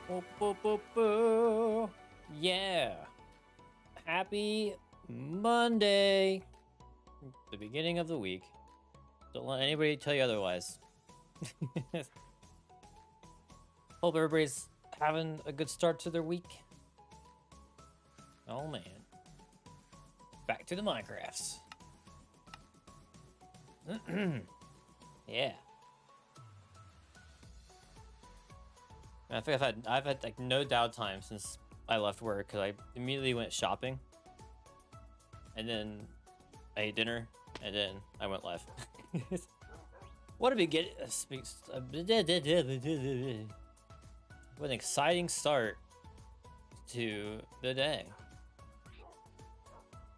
Boo, boo, boo, boo. Yeah. Happy Monday. The beginning of the week. Don't let anybody tell you otherwise. Hope everybody's having a good start to their week. Oh man. Back to the Minecrafts. Yeah. I think I've had like no downtime since I left work because I immediately went shopping, and then I ate dinner, and then I went live. What a begin! What an exciting start to the day.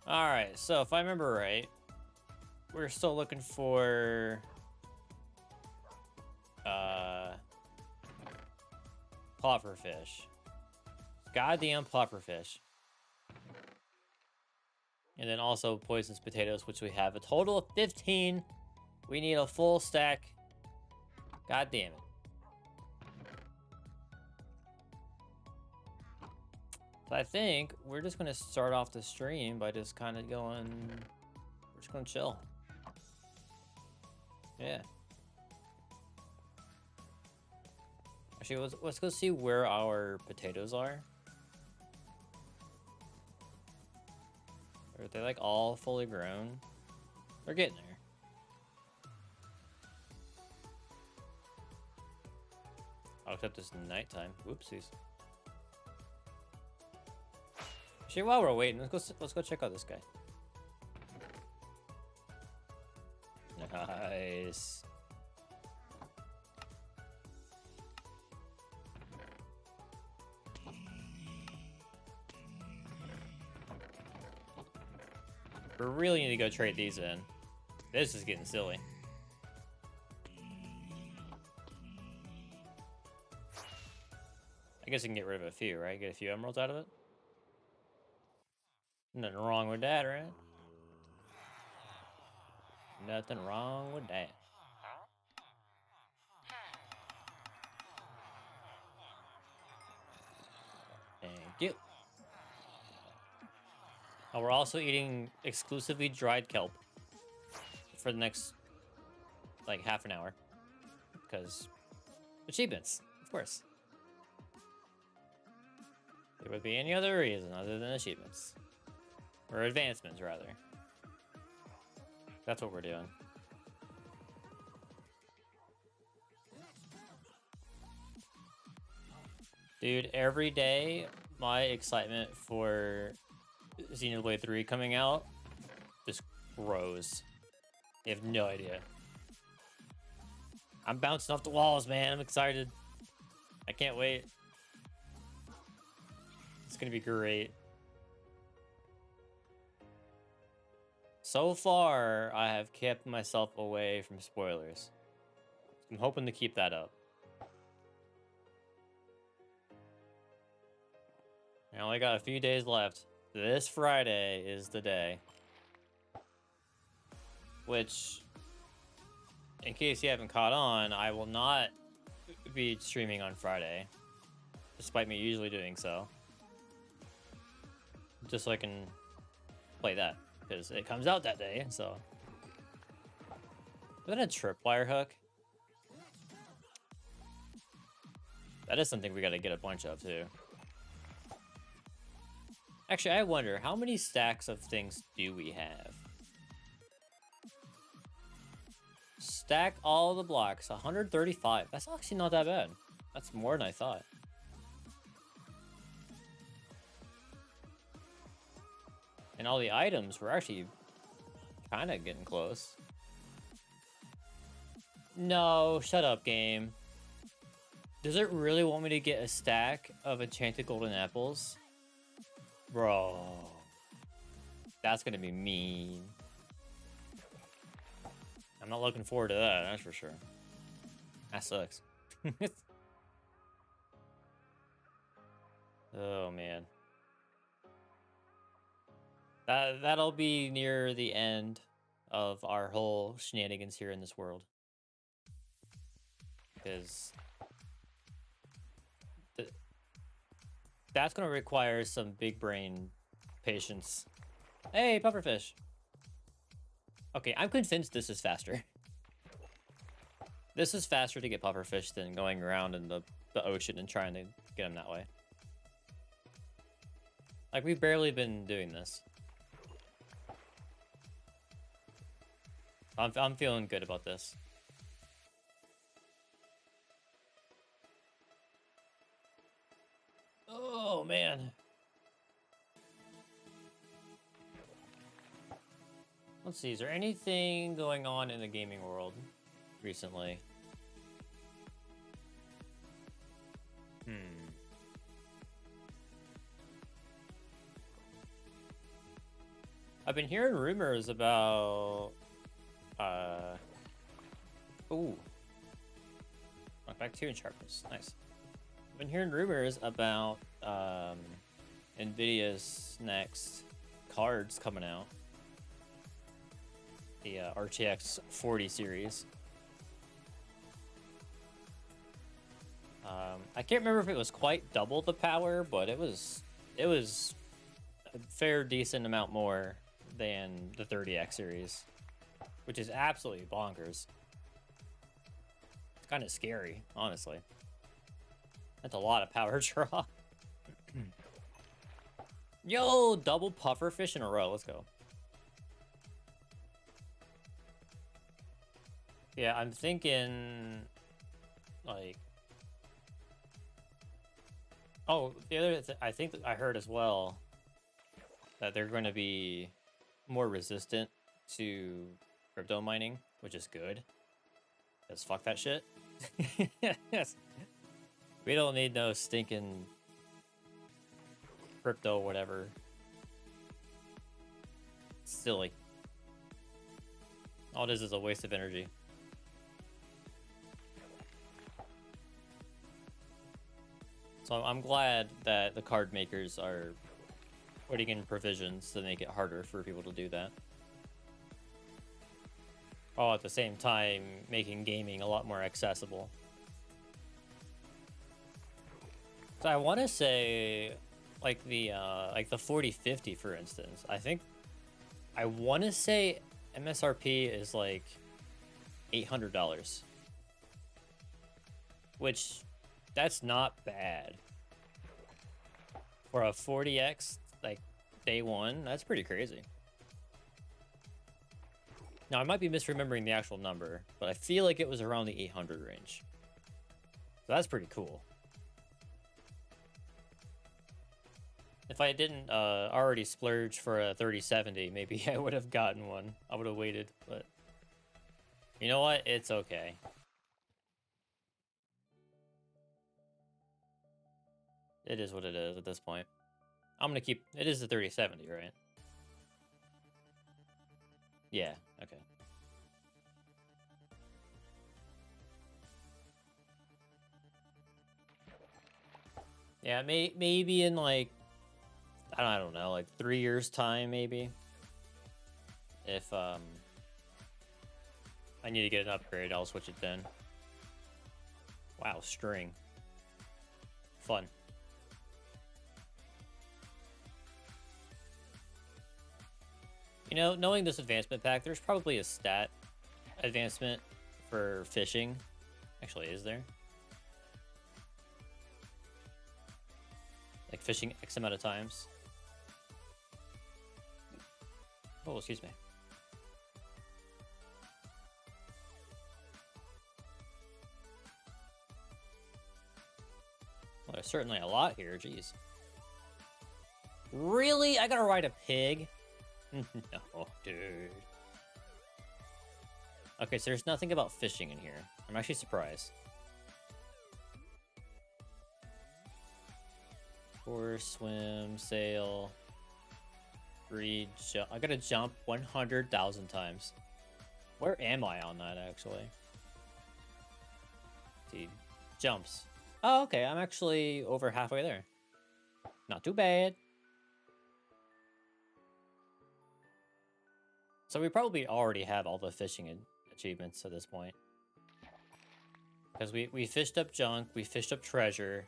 All right, so if I remember right, we're still looking for pufferfish. Goddamn pufferfish. And then also poisonous potatoes, which we have a total of 15. We need a full stack. God damn it. So I think we're just gonna start off the stream by just kind of going. We're just gonna chill. Yeah. Actually, let's go see where our potatoes are. Are they like all fully grown? They're getting there. Oh, except it's nighttime. Whoopsies. Actually, while we're waiting, let's go check out this guy. Nice. We really need to go trade these in. This is getting silly. I guess we can get rid of a few, right? Get a few emeralds out of it. Nothing wrong with that, right? Nothing wrong with that. Thank you. Oh, we're also eating exclusively dried kelp for the next, like, half an hour. Because achievements, of course. There would be any other reason other than achievements. Or advancements, rather. That's what we're doing. Dude, every day, my excitement for Xenoblade 3 coming out just grows. You have no idea. I'm bouncing off the walls, man. I'm excited. I can't wait. It's gonna be great. So far, I have kept myself away from spoilers. I'm hoping to keep that up. I only got a few days left. This Friday is the day. Which, in case you haven't caught on, I will not be streaming on Friday. Despite me usually doing so. Just so I can play that. Because it comes out that day, so. Is that a tripwire hook? That is something we gotta get a bunch of, too. Actually, I wonder, how many stacks of things do we have? Stack all the blocks, 135. That's actually not that bad. That's more than I thought. And all the items were actually kind of getting close. No, shut up, game. Does it really want me to get a stack of enchanted golden apples? Bro. That's gonna be mean. I'm not looking forward to that, that's for sure. That sucks. Oh, man. That'll be near the end of our whole shenanigans here in this world. Because that's going to require some big brain patience. Hey, pufferfish. Okay, I'm convinced this is faster. This is faster to get pufferfish than going around in the ocean and trying to get them that way. Like, we've barely been doing this. I'm feeling good about this. Oh, man. Let's see, is there anything going on in the gaming world recently? I've been hearing rumors about ooh. Back 2 in sharpness. Nice. I've been hearing rumors about Nvidia's next cards coming out. The RTX 40 series. I can't remember if it was quite double the power, but it was It was a fair decent amount more than the 30X series, which is absolutely bonkers. It's kind of scary, honestly. That's a lot of power draw. Yo, double puffer fish in a row. Let's go. Yeah, I'm thinking, like... Oh, the other I think that I heard as well that they're going to be more resistant to crypto mining, which is good. Because fuck that shit. Yes. We don't need no stinking crypto whatever. It's silly. All it is a waste of energy. So I'm glad that the card makers are putting in provisions to make it harder for people to do that. While at the same time making gaming a lot more accessible. So I want to say, like the 4050, for instance. I want to say MSRP is like $800, which that's not bad for a 40X. Like day one, that's pretty crazy. Now, I might be misremembering the actual number, but I feel like it was around the 800 range. So that's pretty cool. If I didn't already splurge for a 3070, maybe I would have gotten one. I would have waited, but you know what? It's okay. It is what it is at this point. I'm gonna keep... It is the 3070, right? Yeah, okay. Yeah, maybe in like... I don't know, like 3 years' time, maybe. If I need to get an upgrade, I'll switch it then. Wow, string. Fun. You know, knowing this advancement pack, there's probably a stat advancement for fishing. Actually, is there? Like fishing X amount of times. Oh, excuse me. Well, there's certainly a lot here, jeez. Really? I gotta ride a pig? No, dude. Okay, so there's nothing about fishing in here. I'm actually surprised. Course, swim, sail, read, jump. I gotta jump 100,000 times. Where am I on that, actually? See, jumps. Oh, okay, I'm actually over halfway there. Not too bad. So we probably already have all the fishing achievements at this point. Because we fished up junk, we fished up treasure,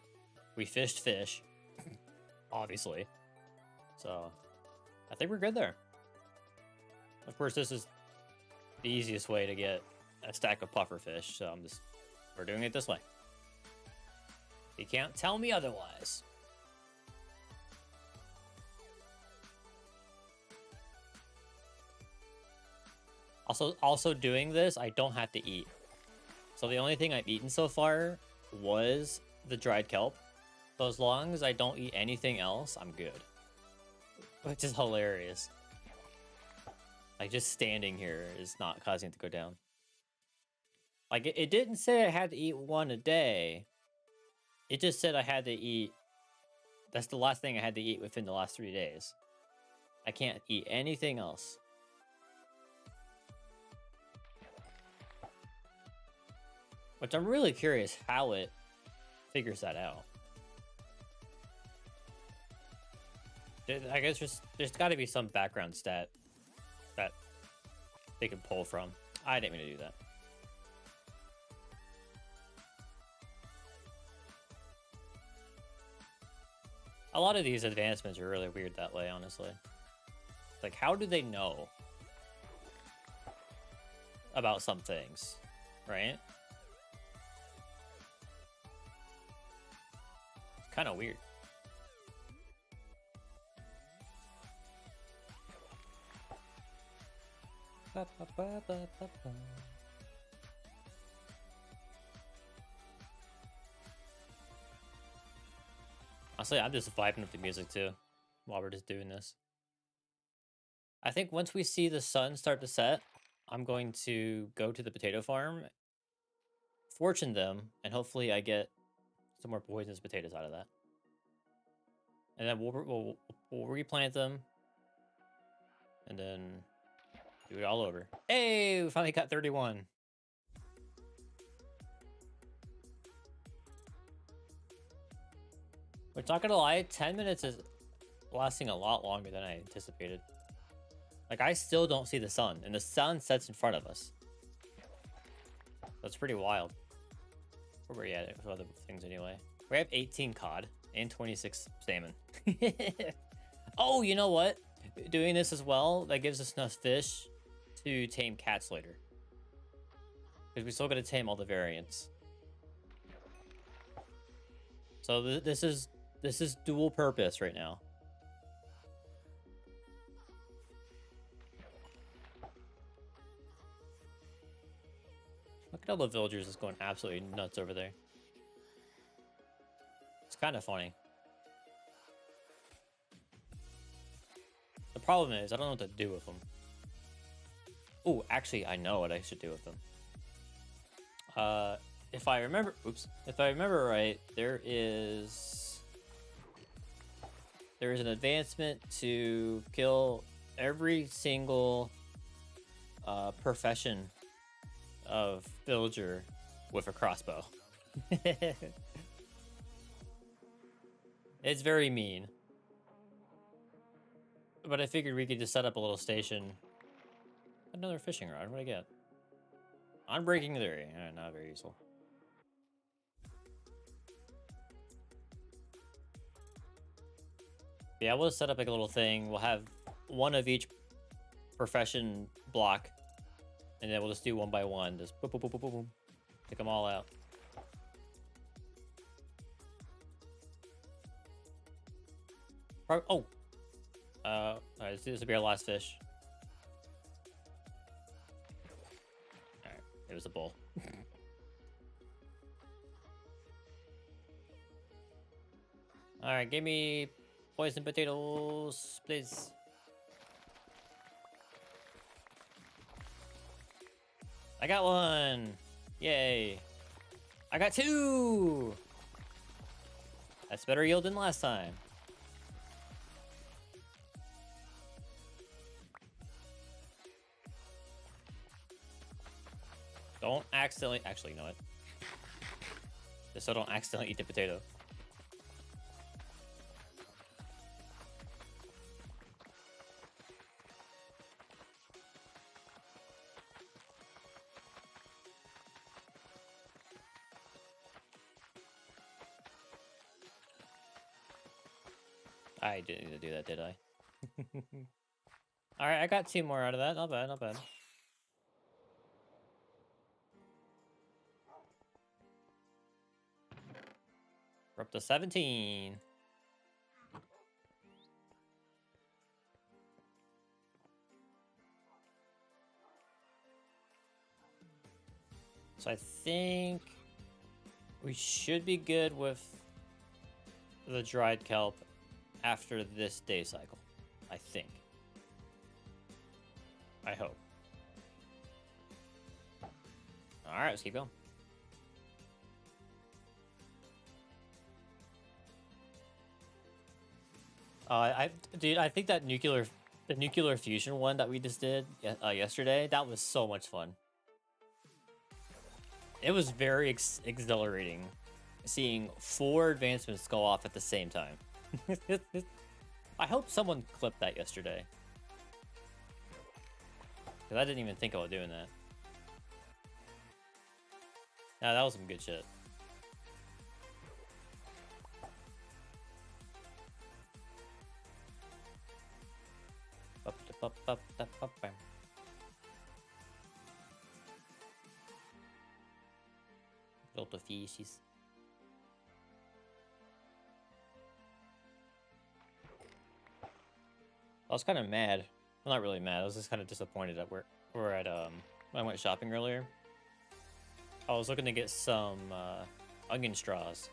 we fished fish, obviously. So I think we're good there. Of course, this is the easiest way to get a stack of puffer fish, so we're doing it this way. You can't tell me otherwise. Also doing this, I don't have to eat. So the only thing I've eaten so far was the dried kelp. So as long as I don't eat anything else, I'm good. Which is hilarious. Like, just standing here is not causing it to go down. Like, it didn't say I had to eat one a day. It just said I had to eat... That's the last thing I had to eat within the last 3 days. I can't eat anything else. Which I'm really curious how it figures that out. I guess there's got to be some background stat that they can pull from. I didn't mean to do that. A lot of these advancements are really weird that way, honestly. Like, how do they know about some things, right? It's kind of weird. Honestly, I'm just vibing with the music too while we're just doing this. I think once we see the sun start to set, I'm going to go to the potato farm, fortune them, and hopefully I get some more poisonous potatoes out of that. And then we'll replant them, and then do it all over. Hey, we finally got 31. Which, not gonna lie, 10 minutes is lasting a lot longer than I anticipated. Like, I still don't see the sun, and the sun sets in front of us. That's pretty wild. Where were we at for other things anyway? We have 18 cod and 26 salmon. Oh, you know what? Doing this as well, that gives us enough fish to tame cats later. Because we still gotta tame all the variants. So this is dual purpose right now. Look at all the villagers just going absolutely nuts over there. It's kind of funny. The problem is, I don't know what to do with them. Oh, actually, I know what I should do with them. If I remember right, there is an advancement to kill every single profession of villager with a crossbow. It's very mean. But I figured we could just set up a little station. Another fishing rod. What do I get? Unbreaking theory. Not very useful. Yeah, we'll set up like a little thing. We'll have one of each profession block, and then we'll just do one by one. Just boom, boom, boom, boom, boom, boom. Pick them all out. Oh. Alright, this will be our last fish. Alright, it was a bull. Alright, give me poison potatoes, please. I got one! Yay! I got two! That's better yield than last time. Don't accidentally... Actually, you know what? Just so don't accidentally eat the potato. I didn't need to do that, did I? Alright, I got two more out of that. Not bad, not bad. We're up to 17. So I think we should be good with the dried kelp after this day cycle. I think. I hope. Alright, let's keep going. Dude, I think that the nuclear fusion one that we just did yesterday, that was so much fun. It was very exhilarating seeing 4 advancements go off at the same time. I hope someone clipped that yesterday. Because I didn't even think about doing that. Nah, that was some good shit. Lot of fishes. I was kind of mad. Well, not really mad. I was just kind of disappointed at where we're at. When I went shopping earlier, I was looking to get some onion straws.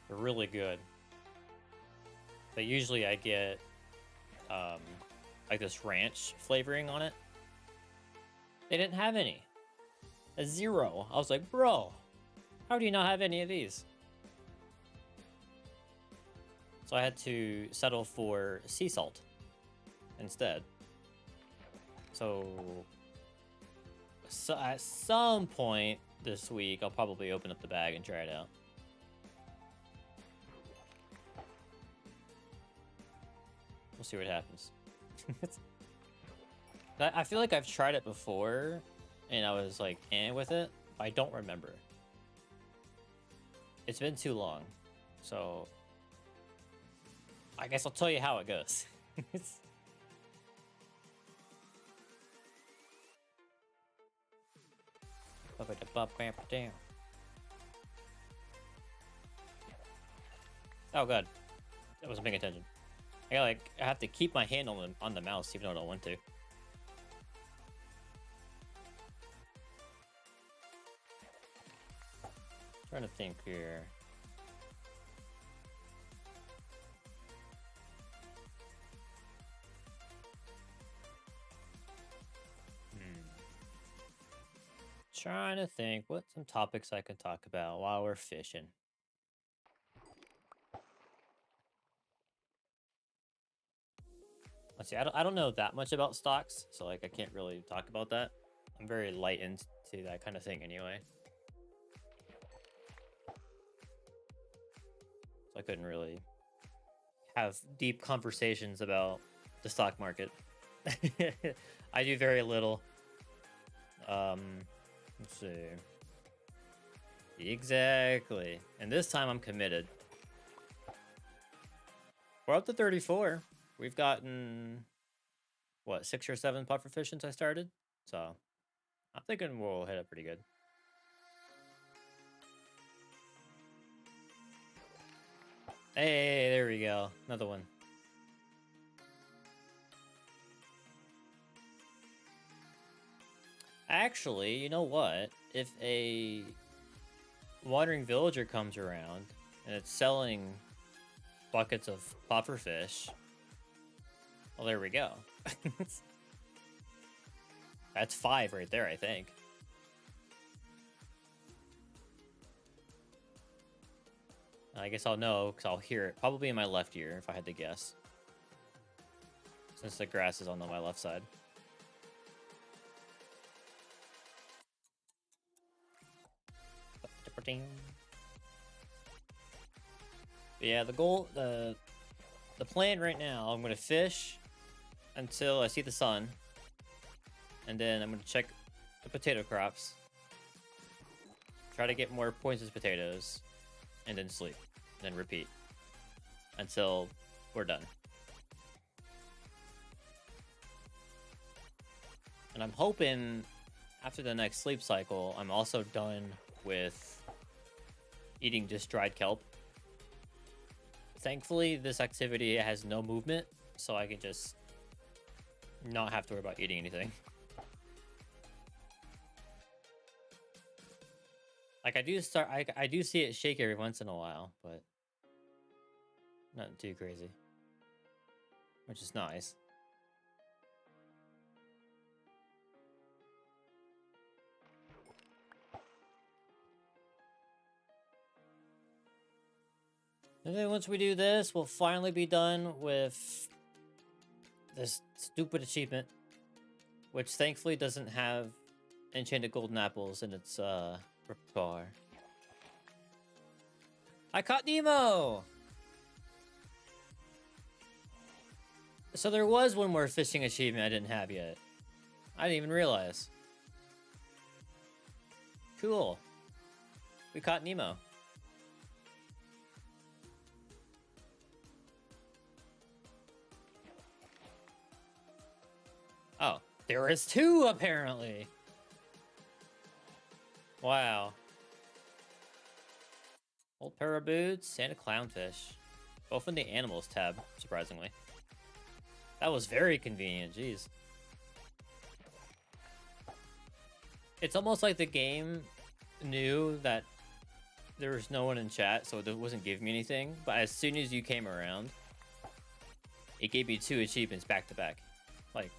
They're really good. But usually I get like this ranch flavoring on it. They didn't have any. A 0. I was like, bro, how do you not have any of these? So I had to settle for sea salt instead. So at some point this week, I'll probably open up the bag and try it out. We'll see what happens. I feel like I've tried it before, and I was like, with it. I don't remember. It's been too long, so I guess I'll tell you how it goes. Oh god, I wasn't paying attention. I have to keep my hand on the mouse even though I don't want to. Trying to think here. Trying to think what some topics I can talk about while we're fishing. Let's see. I don't know that much about stocks, so like I can't really talk about that. I'm very light into that kind of thing anyway. So I couldn't really have deep conversations about the stock market. I do very little. Let's see. Exactly. And this time I'm committed. We're up to 34. We've gotten, what, 6 or 7 pufferfish since I started? So I'm thinking we'll hit it pretty good. Hey, there we go. Another one. Actually, you know what? If a wandering villager comes around and it's selling buckets of pufferfish, well, there we go. That's 5 right there, I think. I guess I'll know because I'll hear it probably in my left ear if I had to guess, since the grass is on my left side. Yeah, the goal, the plan right now, I'm going to fish until I see the sun, and then I'm going to check the potato crops, try to get more poisonous potatoes, and then sleep, and then repeat until we're done. And I'm hoping after the next sleep cycle, I'm also done with eating just dried kelp. Thankfully, this activity has no movement, so I can just not have to worry about eating anything. Like I do see it shake every once in a while, but nothing too crazy, which is nice. And then once we do this, we'll finally be done with this stupid achievement, which thankfully doesn't have enchanted golden apples in its repertoire. I caught Nemo! So there was one more fishing achievement I didn't have yet. I didn't even realize. Cool. We caught Nemo. There is two, apparently. Wow. Old pair of boots and a clownfish. Both in the animals tab, surprisingly. That was very convenient, jeez. It's almost like the game knew that there was no one in chat, so it wasn't giving me anything. But as soon as you came around, it gave me 2 achievements back to back. Like,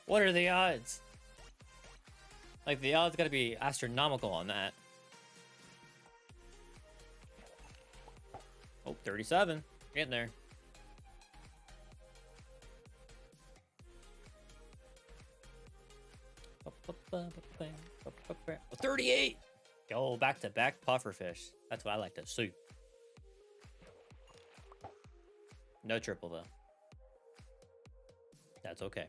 what are the odds? Like, the odds gotta be astronomical on that. Oh, 37. Getting there. Oh, 38! Go back-to-back pufferfish. That's what I like to see. No triple, though. That's okay.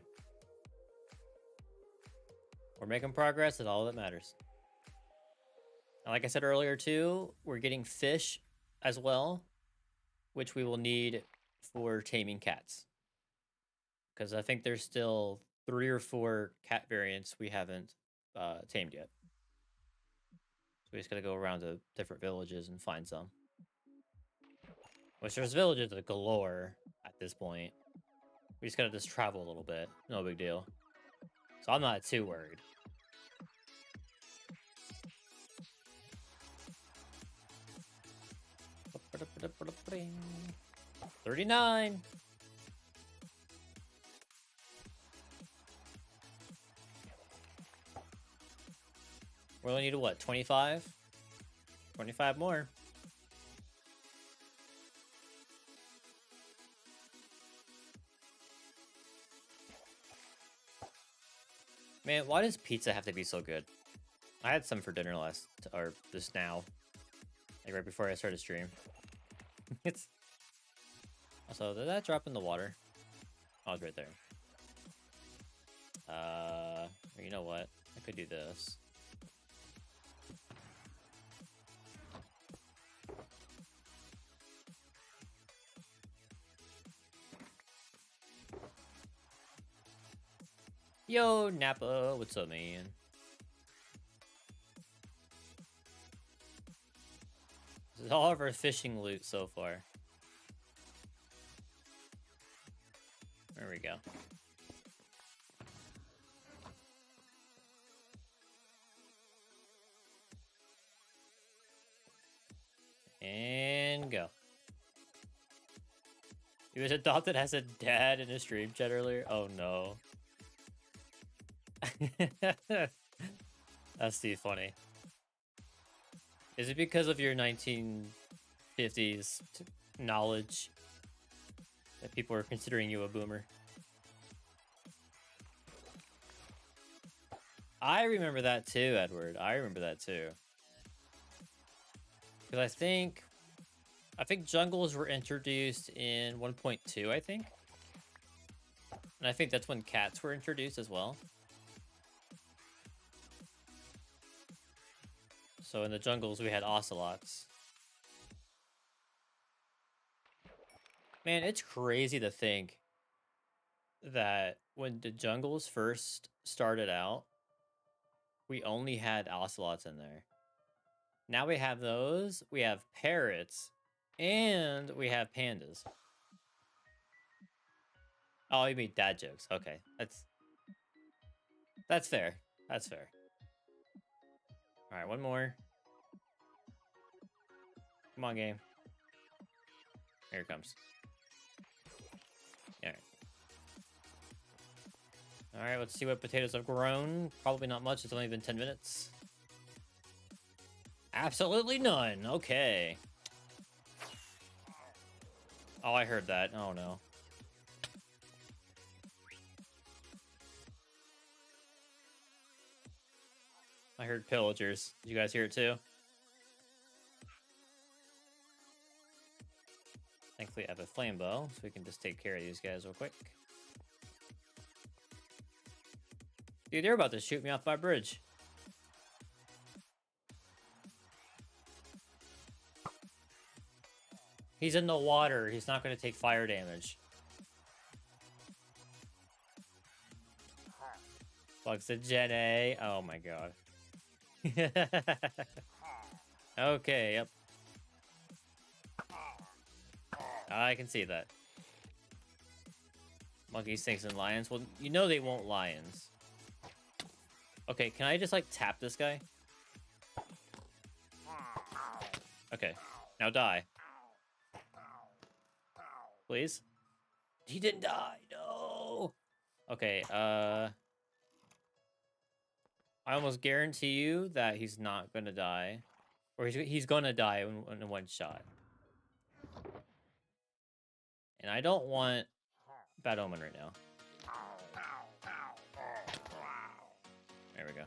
We're making progress. That's all that matters. And like I said earlier, too, we're getting fish as well, which we will need for taming cats. Because I think there's still 3 or 4 cat variants we haven't tamed yet. So we just gotta go around to different villages and find some. Which there's villages galore at this point. We just gotta just travel a little bit. No big deal. So I'm not too worried. $39. We only need what, 25? 25 more. Man, why does pizza have to be so good? I had some for dinner or just now. Like right before I started stream. It's... Also, did that drop in the water? Oh, it's right there. You know what? I could do this. Yo, Napa, what's up, man? This is all of our fishing loot so far. There we go. And go. He was adopted as a dad in a stream chat earlier. Oh no. That's too funny. Is it because of your 1950s knowledge that people are considering you a boomer? I remember that too, Edward. I remember that too. Because I think jungles were introduced in 1.2, I think. And I think that's when cats were introduced as well. So in the jungles, we had ocelots. Man, it's crazy to think that when the jungles first started out, we only had ocelots in there. Now we have those, we have parrots, and we have pandas. Oh, you mean dad jokes. Okay, that's fair. That's fair. All right, one more. Come on, game. Here it comes. All right. All right, let's see what potatoes have grown. Probably not much. It's only been 10 minutes. Absolutely none. Okay. Oh, I heard that. Oh, no. I heard pillagers. Did you guys hear it too? Thankfully, I have a flame bow, so we can just take care of these guys real quick. Dude, they're about to shoot me off my bridge. He's in the water. He's not going to take fire damage. Oxygen A. Oh my god. Okay, yep. I can see that. Monkeys, snakes, and lions. Well, you know they won't lions. Okay, can I just, like, tap this guy? Okay. Now die. Please? He didn't die. No! Okay, I almost guarantee you that he's not gonna die. Or he's gonna die in one shot. And I don't want Bad Omen right now. There we go.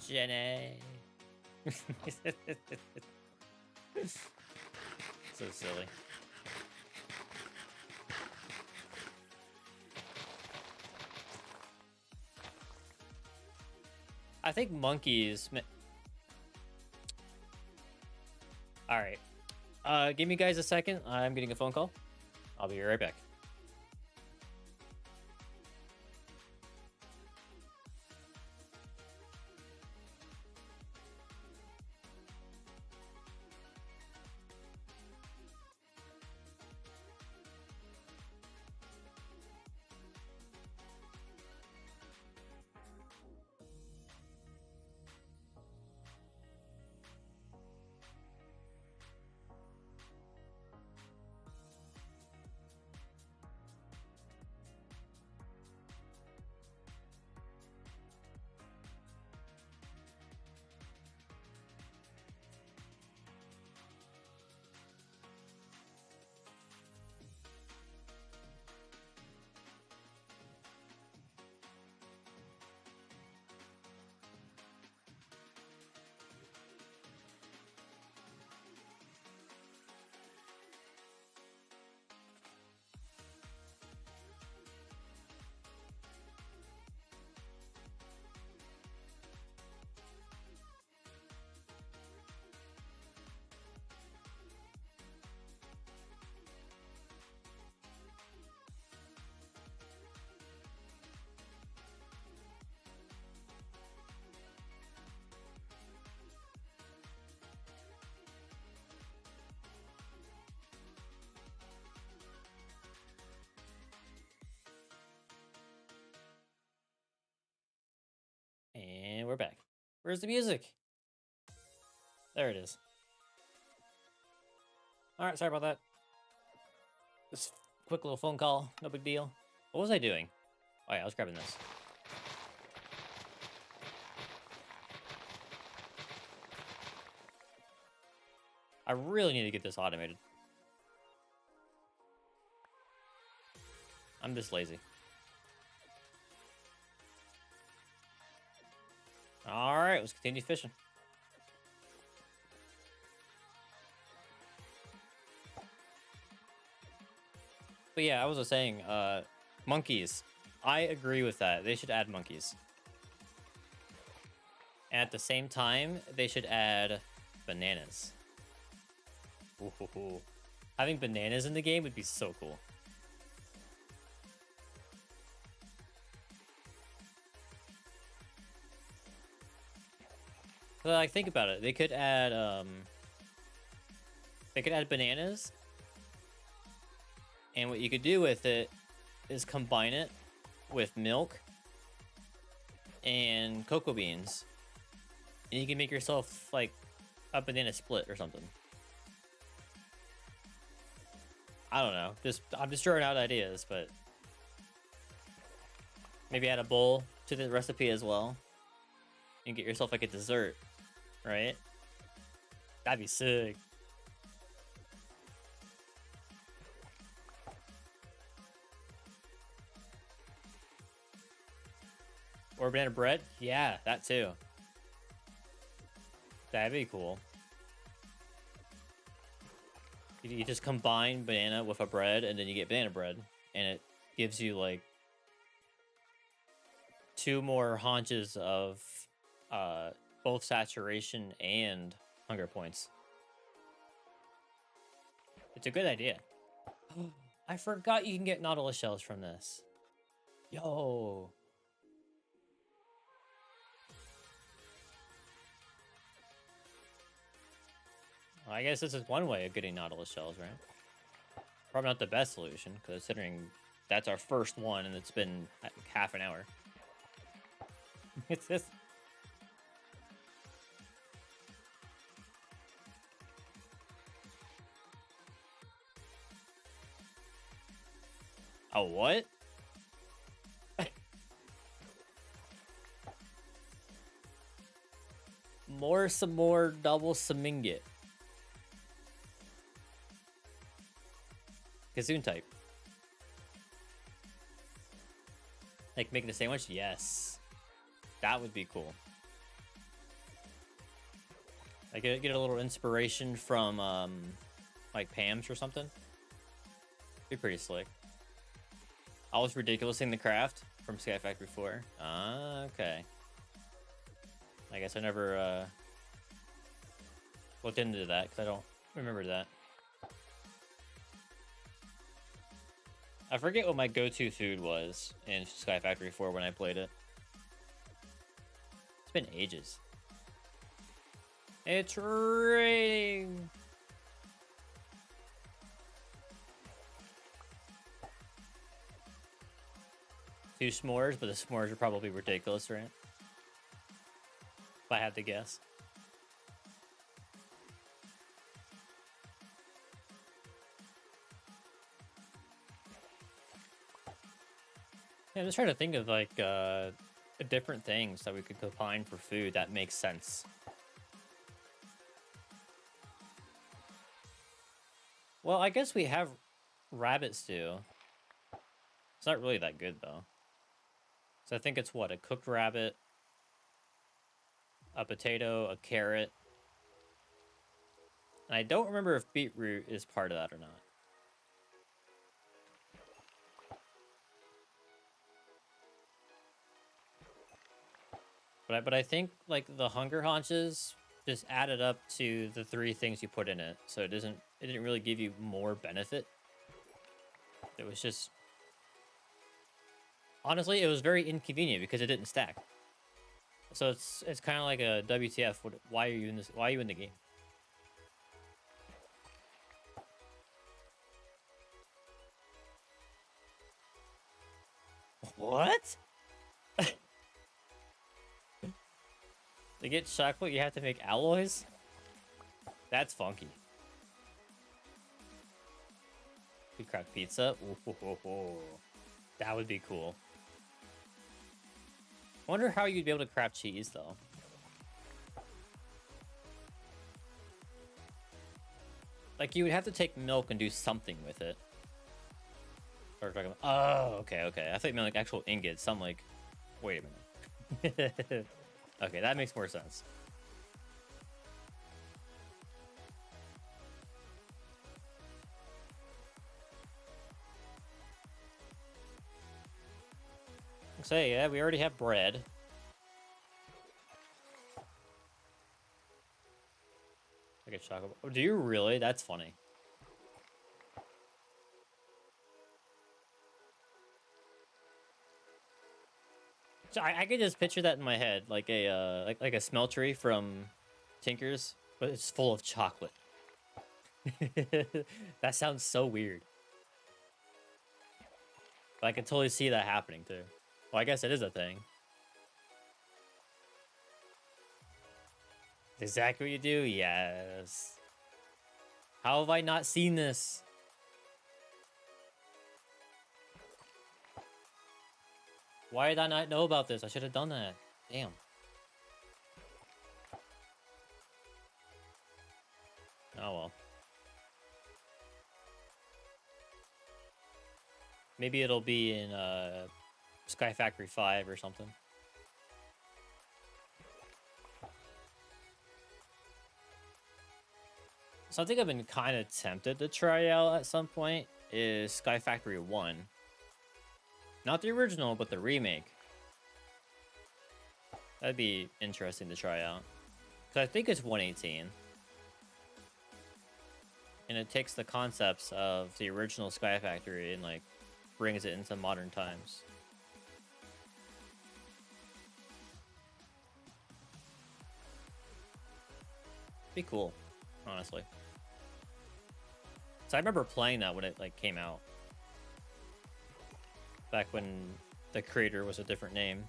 Jenny. So silly. I think monkeys. All right. Give me guys a second. I'm getting a phone call. I'll be right back. And we're back. Where's the music? There it is. All right, sorry about that. This quick little phone call, no big deal. What was I doing? Oh yeah, I was grabbing this. I really need to get this automated. I'm just lazy. All right, let's continue fishing. But yeah, I was just saying, monkeys. I agree with that. They should add monkeys. And at the same time, they should add bananas. Ooh. Having bananas in the game would be so cool. But like, think about it. They could add bananas, and what you could do with it is combine it with milk and cocoa beans, and you can make yourself like a banana split or something. I don't know. I'm just throwing out ideas, but maybe add a bowl to the recipe as well, and get yourself like a dessert, right? That'd be sick. Or banana bread? Yeah, that too. That'd be cool. You just combine banana with a bread, and then you get banana bread, and it gives you like 2 more haunches of both saturation and hunger points. It's a good idea. I forgot you can get Nautilus shells from this. Yo. Well, I guess this is one way of getting Nautilus shells, right? Probably not the best solution, considering that's our first one and it's been like half an hour. It's this. Oh, what? Some more double Samingit. Kazoon type. Like making a sandwich? Yes. That would be cool. I get a little inspiration from like Pam's or something. Be pretty slick. I was ridiculous in the craft from Sky Factory 4. Ah, okay. I guess I never looked into that because I don't remember that. I forget what my go-to food was in Sky Factory 4 when I played it. It's been ages. It's raining. Two s'mores, but the s'mores are probably ridiculous, right? If I had to guess. Yeah, I'm just trying to think of like different things that we could combine for food that makes sense. Well, I guess we have rabbit stew. It's not really that good though. So I think it's what, a cooked rabbit, a potato, a carrot. And I don't remember if beetroot is part of that or not. But I think like the hunger haunches just added up to the 3 things you put in it. So it didn't really give you more benefit. It was just, honestly, it was very inconvenient because it didn't stack. So it's kind of like a WTF. Why are you in this? Why are you in the game? What? To get chocolate, you have to make alloys? That's funky. We craft pizza? Ooh, that would be cool. I wonder how you'd be able to craft cheese, though. Like, you would have to take milk and do something with it. Oh, okay. I thought you meant like actual ingots. So I'm like, wait a minute. Okay, that makes more sense. Say, yeah, we already have bread. I get chocolate. Oh, do you really? That's funny. So I could just picture that in my head, like a like a smeltery from Tinker's, but it's full of chocolate. That sounds so weird. But I can totally see that happening too. Well, I guess it is a thing. Exactly what you do? Yes. How have I not seen this? Why did I not know about this? I should have done that. Damn. Oh well. Maybe it'll be in Sky Factory 5 or something. Something I've been kind of tempted to try out at some point is Sky Factory 1. Not the original, but the remake. That'd be interesting to try out. Because I think it's 118. and it takes the concepts of the original Sky Factory and like brings it into modern times. Be cool, honestly. So I remember playing that when it like came out, back when the creator was a different name,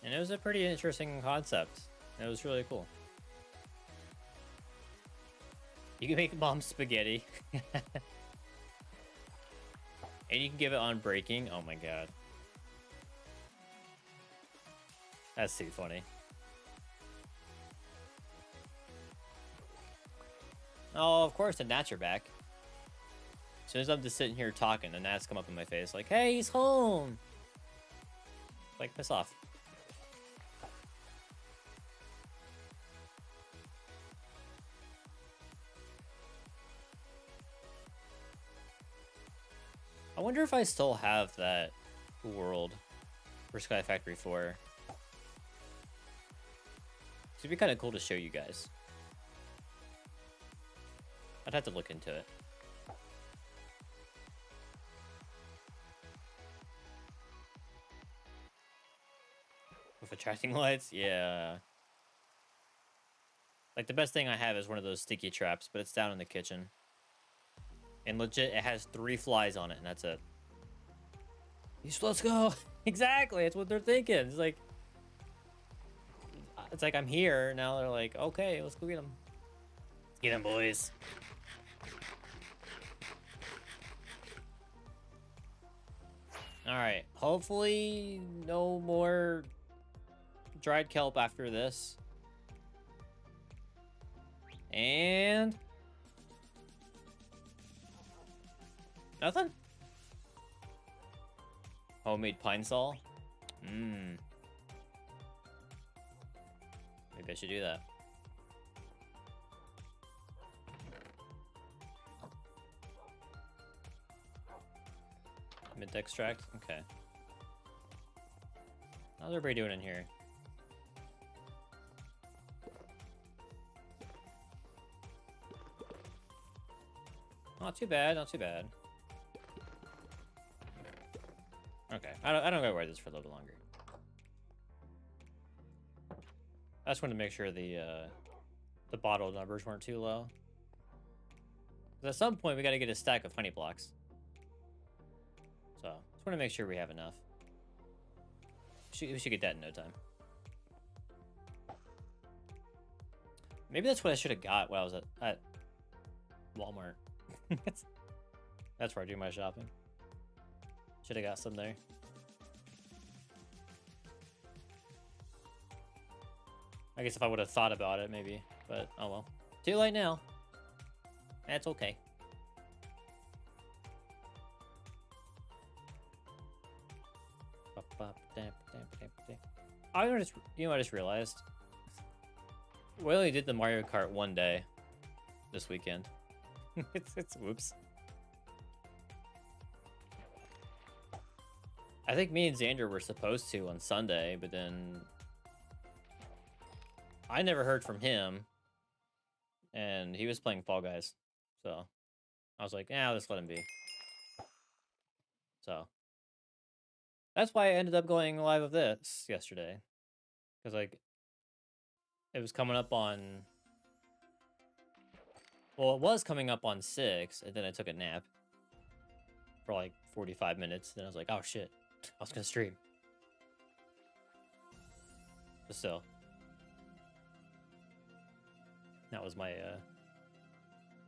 and it was a pretty interesting concept. It was really cool. You can make mom spaghetti, and you can give it on breaking. Oh my god, that's too funny. Oh, of course, the gnats are back. As soon as I'm just sitting here talking, the gnats come up in my face like, hey, he's home! Like, piss off. I wonder if I still have that world for Sky Factory 4. It'd be kind of cool to show you guys. I'd have to look into it. With attracting lights? Yeah. Like, the best thing I have is one of those sticky traps, but it's down in the kitchen. And legit, it has 3 flies on it, and that's it. Let's go! Exactly, that's what they're thinking. It's like I'm here, now they're like, okay, let's go get them. Let's get them, boys. Alright, hopefully no more dried kelp after this. And... nothing? Homemade pine saw? Mmm. Maybe I should do that. Mint extract? Okay. How's everybody doing in here? Not too bad, not too bad. Okay, I don't gotta wear this for a little bit longer. I just wanted to make sure the bottle numbers weren't too low. 'Cause at some point we gotta get a stack of honey blocks. So, just want to make sure we have enough. We should get that in no time. Maybe that's what I should have got when I was at Walmart. That's where I do my shopping. Should have got some there. I guess if I would have thought about it, maybe. But, oh well. Too late now. That's okay. I just, you know, I just realized we only did the Mario Kart one day this weekend. it's whoops. I think me and Xander were supposed to on Sunday, but then I never heard from him, and he was playing Fall Guys, so I was like, "Yeah, let's let him be." So that's why I ended up going live of this yesterday, because like it was coming up on, well, it was coming up on 6, and then I took a nap for like 45 minutes. Then I was like, "Oh shit, I was gonna stream." But still, that was my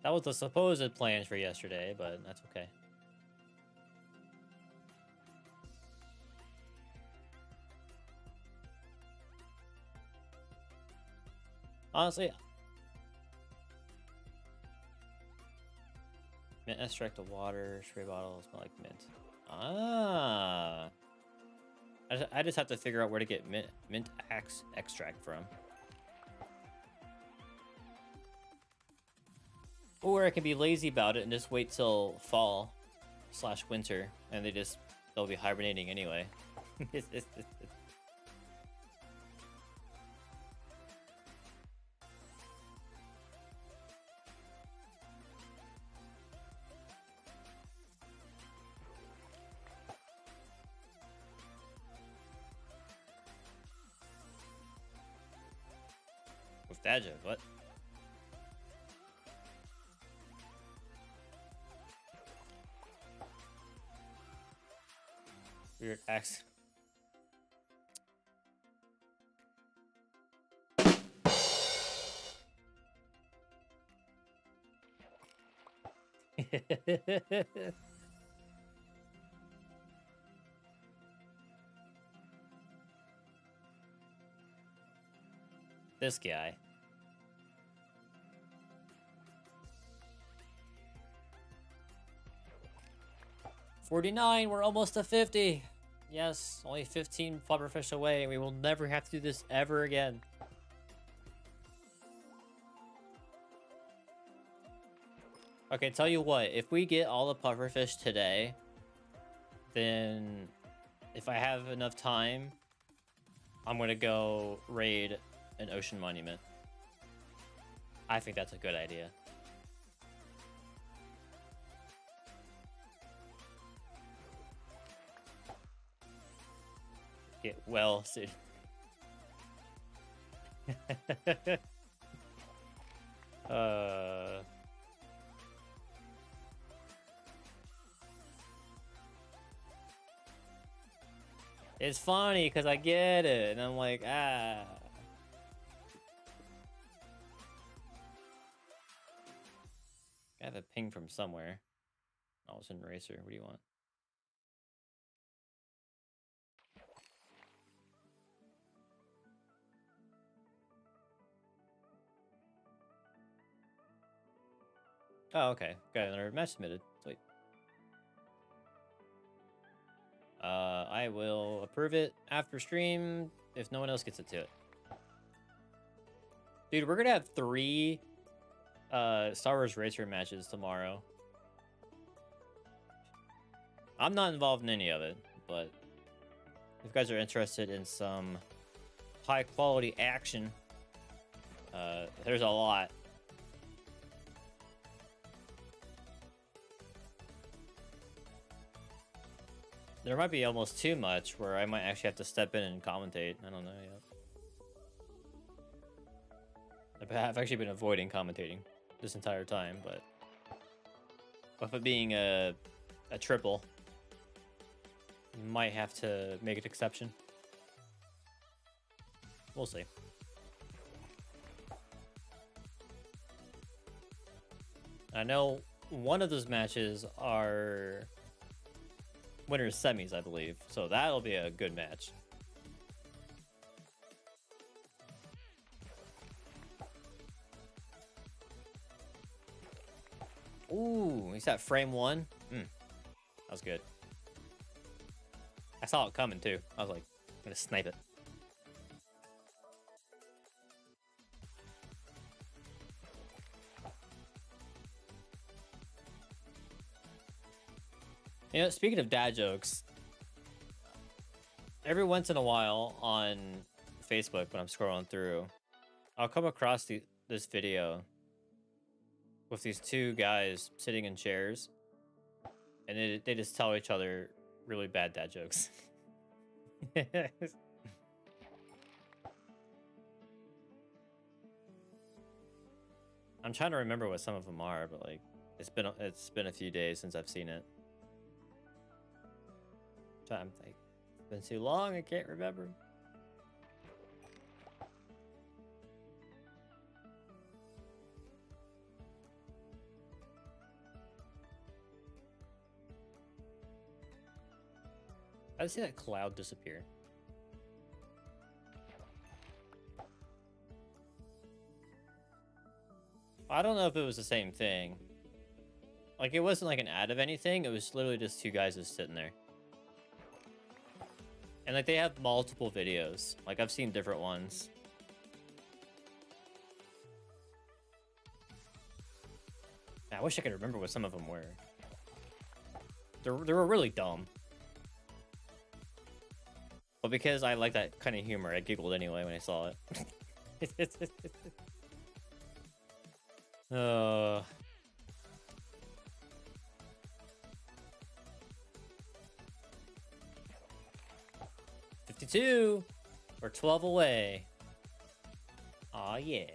that was the supposed plans for yesterday, but that's okay. Honestly, mint extract of water, spray bottle, smell like mint. Ah, I just have to figure out where to get mint extract from. Or I can be lazy about it and just wait till fall / winter, and they'll be hibernating anyway. Dad joke, what? Weird axe. This guy. $49, we're almost to 50. Yes, only 15 flubberfish away, and we will never have to do this ever again. Okay, tell you what, if we get all the pufferfish today, then if I have enough time, I'm gonna go raid an ocean monument. I think that's a good idea. Get well suited. It's funny because I get it, and I'm like, ah. I have a ping from somewhere. Oh, it's an eraser. What do you want? Oh, okay. Got another match submitted. Sweet. I will approve it after stream if no one else gets it to it. Dude, we're gonna have 3 Star Wars Racer matches tomorrow. I'm not involved in any of it, but if you guys are interested in some high quality action, there's a lot. There might be almost too much where I might actually have to step in and commentate. I don't know yet. I've actually been avoiding commentating this entire time, but with it being a triple, you might have to make an exception. We'll see. I know one of those matches are winners semis, I believe. So that'll be a good match. Ooh, he's at frame 1. That was good. I saw it coming too. I was like, I'm gonna snipe it. You know, speaking of dad jokes, every once in a while on Facebook when I'm scrolling through, I'll come across this video with these 2 guys sitting in chairs, and they just tell each other really bad dad jokes. I'm trying to remember what some of them are, but like it's been a few days since I've seen it. I'm like, it's been too long, I can't remember. I see that cloud disappear. I don't know if it was the same thing. Like, it wasn't like an ad of anything. It was literally just 2 guys just sitting there. And, like, they have multiple videos. Like, I've seen different ones. I wish I could remember what some of them were. They were really dumb. But because I like that kind of humor, I giggled anyway when I saw it. 52. We're 12 away. Aw, yeah.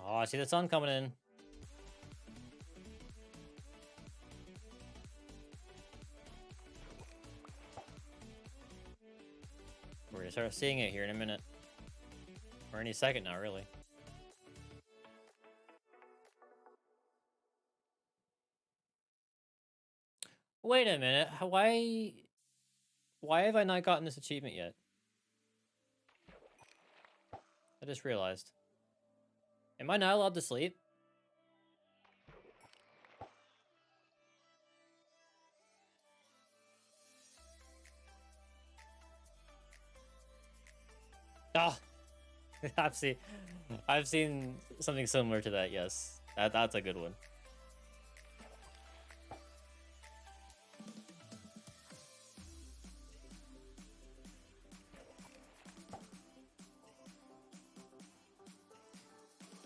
Oh, I see the sun coming in. We're gonna start seeing it here in a minute. Or any second now, really. Wait a minute. Why have I not gotten this achievement yet? I just realized. Am I not allowed to sleep? Oh, I've seen something similar to that. Yes, that's a good one.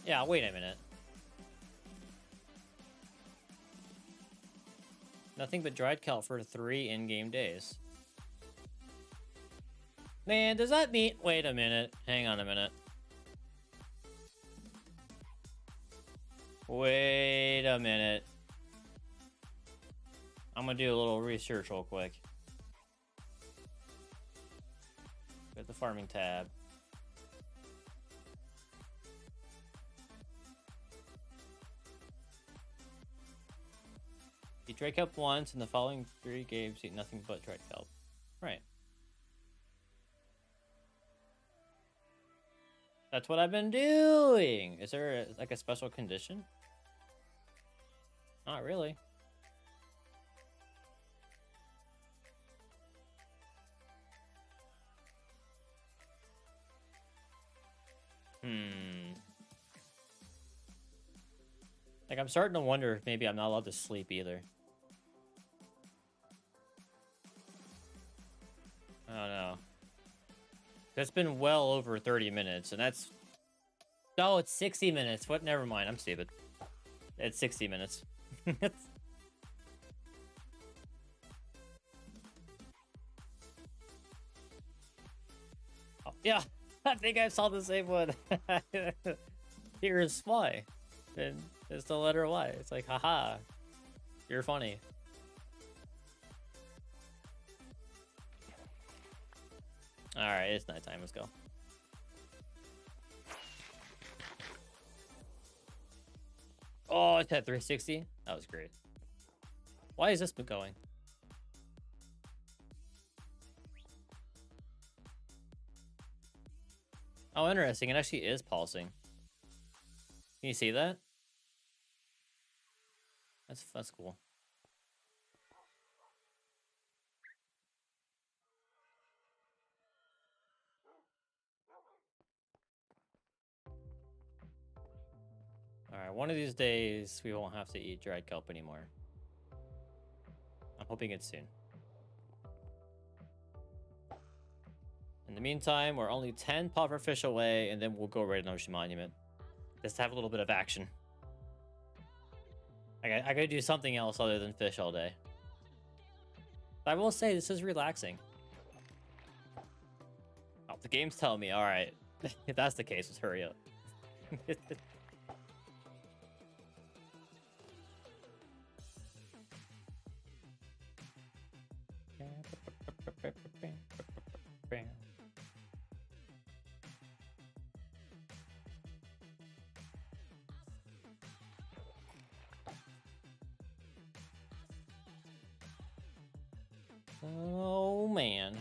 Yeah, wait a minute. Nothing but dried kelp for 3 in-game days. Man, does that mean... Wait a minute. Hang on a minute. Wait a minute. I'm gonna do a little research real quick. Go to the farming tab. Eat dried kelp once, and the following 3 games eat nothing but dried kelp. Right. That's what I've been doing. Is there like a special condition? Not really. Like, I'm starting to wonder if maybe I'm not allowed to sleep either. I don't know. That's been well over 30 minutes, and that's... Oh, it's 60 minutes. What? Never mind. I'm stupid. It's 60 minutes. Oh, yeah, I think I saw the same one. Here's why. And it's the letter Y. It's like, haha, you're funny. Alright, it's nighttime. Let's go. Oh, it's at 360? That was great. Why is this going? Oh, interesting. It actually is pulsing. Can you see that? That's cool. Alright, one of these days we won't have to eat dried kelp anymore. I'm hoping it's soon. In the meantime, we're only 10 pufferfish away, and then we'll go raid an ocean monument. Just to have a little bit of action. I gotta do something else other than fish all day. But I will say, this is relaxing. Oh, the game's telling me, alright. If that's the case, let's hurry up. Oh, man.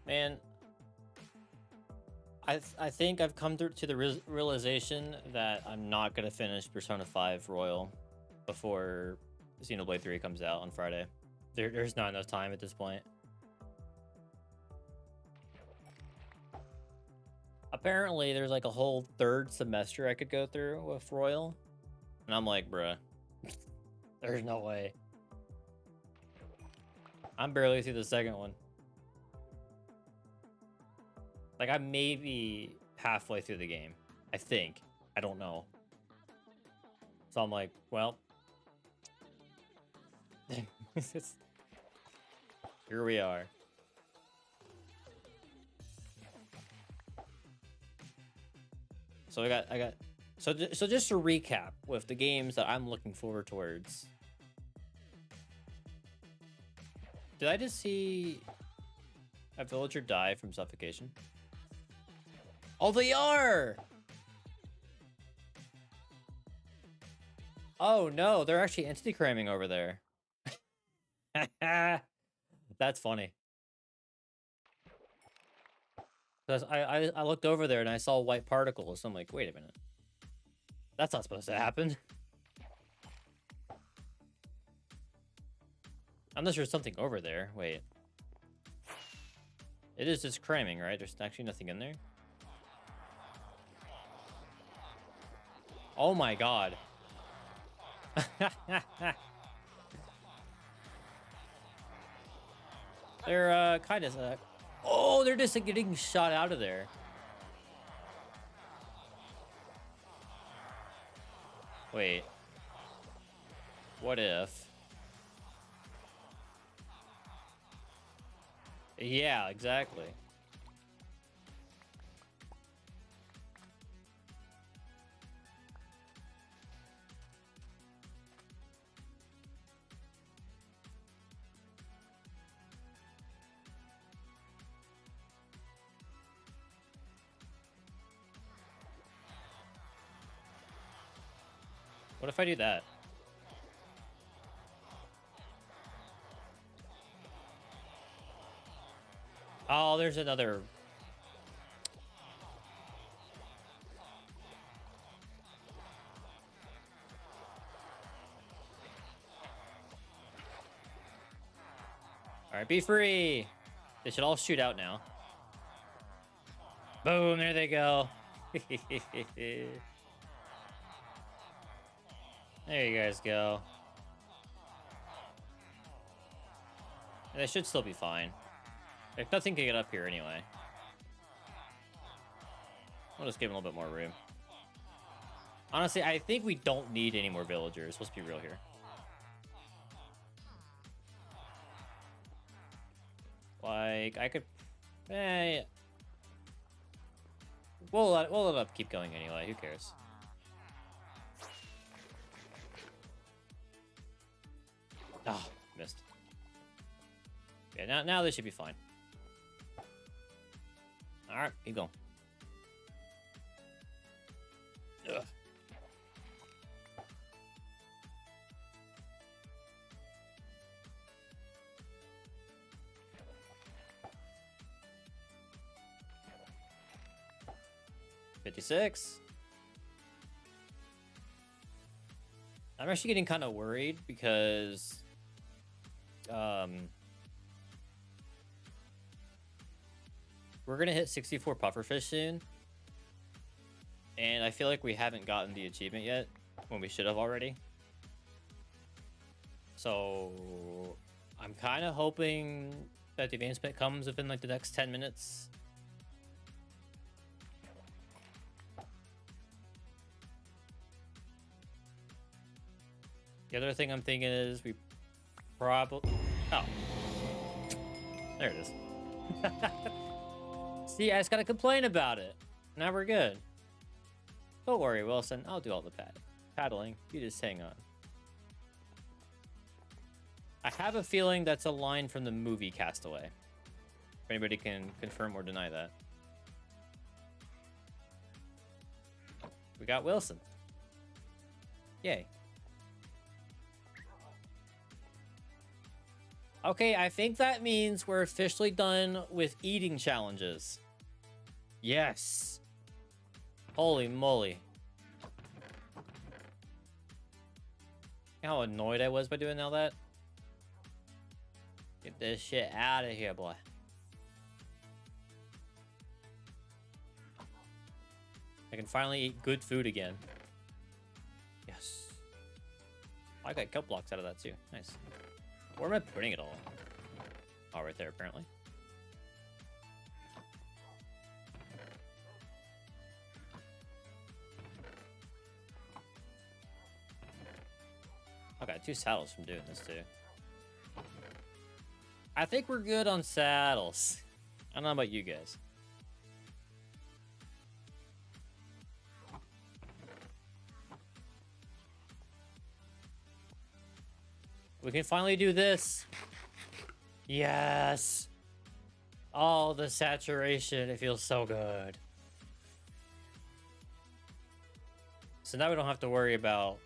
Man, I think I've come to the realization that I'm not going to finish Persona 5 Royal before Xenoblade 3 comes out on Friday. There's not enough time at this point. Apparently, there's like a whole 3rd semester I could go through with Royal. And I'm like, bruh, there's no way. I'm barely through the 2nd one. Like, I'm maybe halfway through the game. I think. I don't know. So I'm like, well, Here we are. So I got. So just to recap with the games that I'm looking forward towards. Did I just see a villager die from suffocation? Oh, they are! Oh no, they're actually entity cramming over there. That's funny. Because I looked over there and I saw white particles. So I'm like, wait a minute. That's not supposed to happen. Unless there's something over there. Wait. It is just cramming, right? There's actually nothing in there. Oh my god. They're kind of oh, they're just getting shot out of there. Wait. What if? Yeah, exactly. What if I do that? Oh, there's another. All right, be free. They should all shoot out now. Boom, there they go. There you guys go. They should still be fine. If nothing can get up here anyway. We'll just give them a little bit more room. Honestly, I think we don't need any more villagers. Let's be real here. Like, I could... We'll let it keep going anyway. Who cares? Oh, missed. Yeah, now they should be fine. All right, keep going. Ugh. $56. I'm actually getting kind of worried because we're gonna hit 64 pufferfish soon, and I feel like we haven't gotten the achievement yet when we should have already. So I'm kind of hoping that the advancement comes within like the next 10 minutes. The other thing I'm thinking is we probably... Oh. There it is. See, I just gotta complain about it. Now we're good. Don't worry, Wilson. I'll do all the paddling. You just hang on. I have a feeling that's a line from the movie Castaway. If anybody can confirm or deny that. We got Wilson. Yay. Okay, I think that means we're officially done with eating challenges. Yes. Holy moly. How annoyed I was by doing all that. Get this shit out of here, boy. I can finally eat good food again. Yes. I got cut blocks out of that too. Nice. Where am I putting it all? Oh, right there, apparently. I got 2 saddles from doing this too. I think we're good on saddles. I don't know about you guys. We can finally do this. Yes. Oh, the saturation. It feels so good. So now we don't have to worry about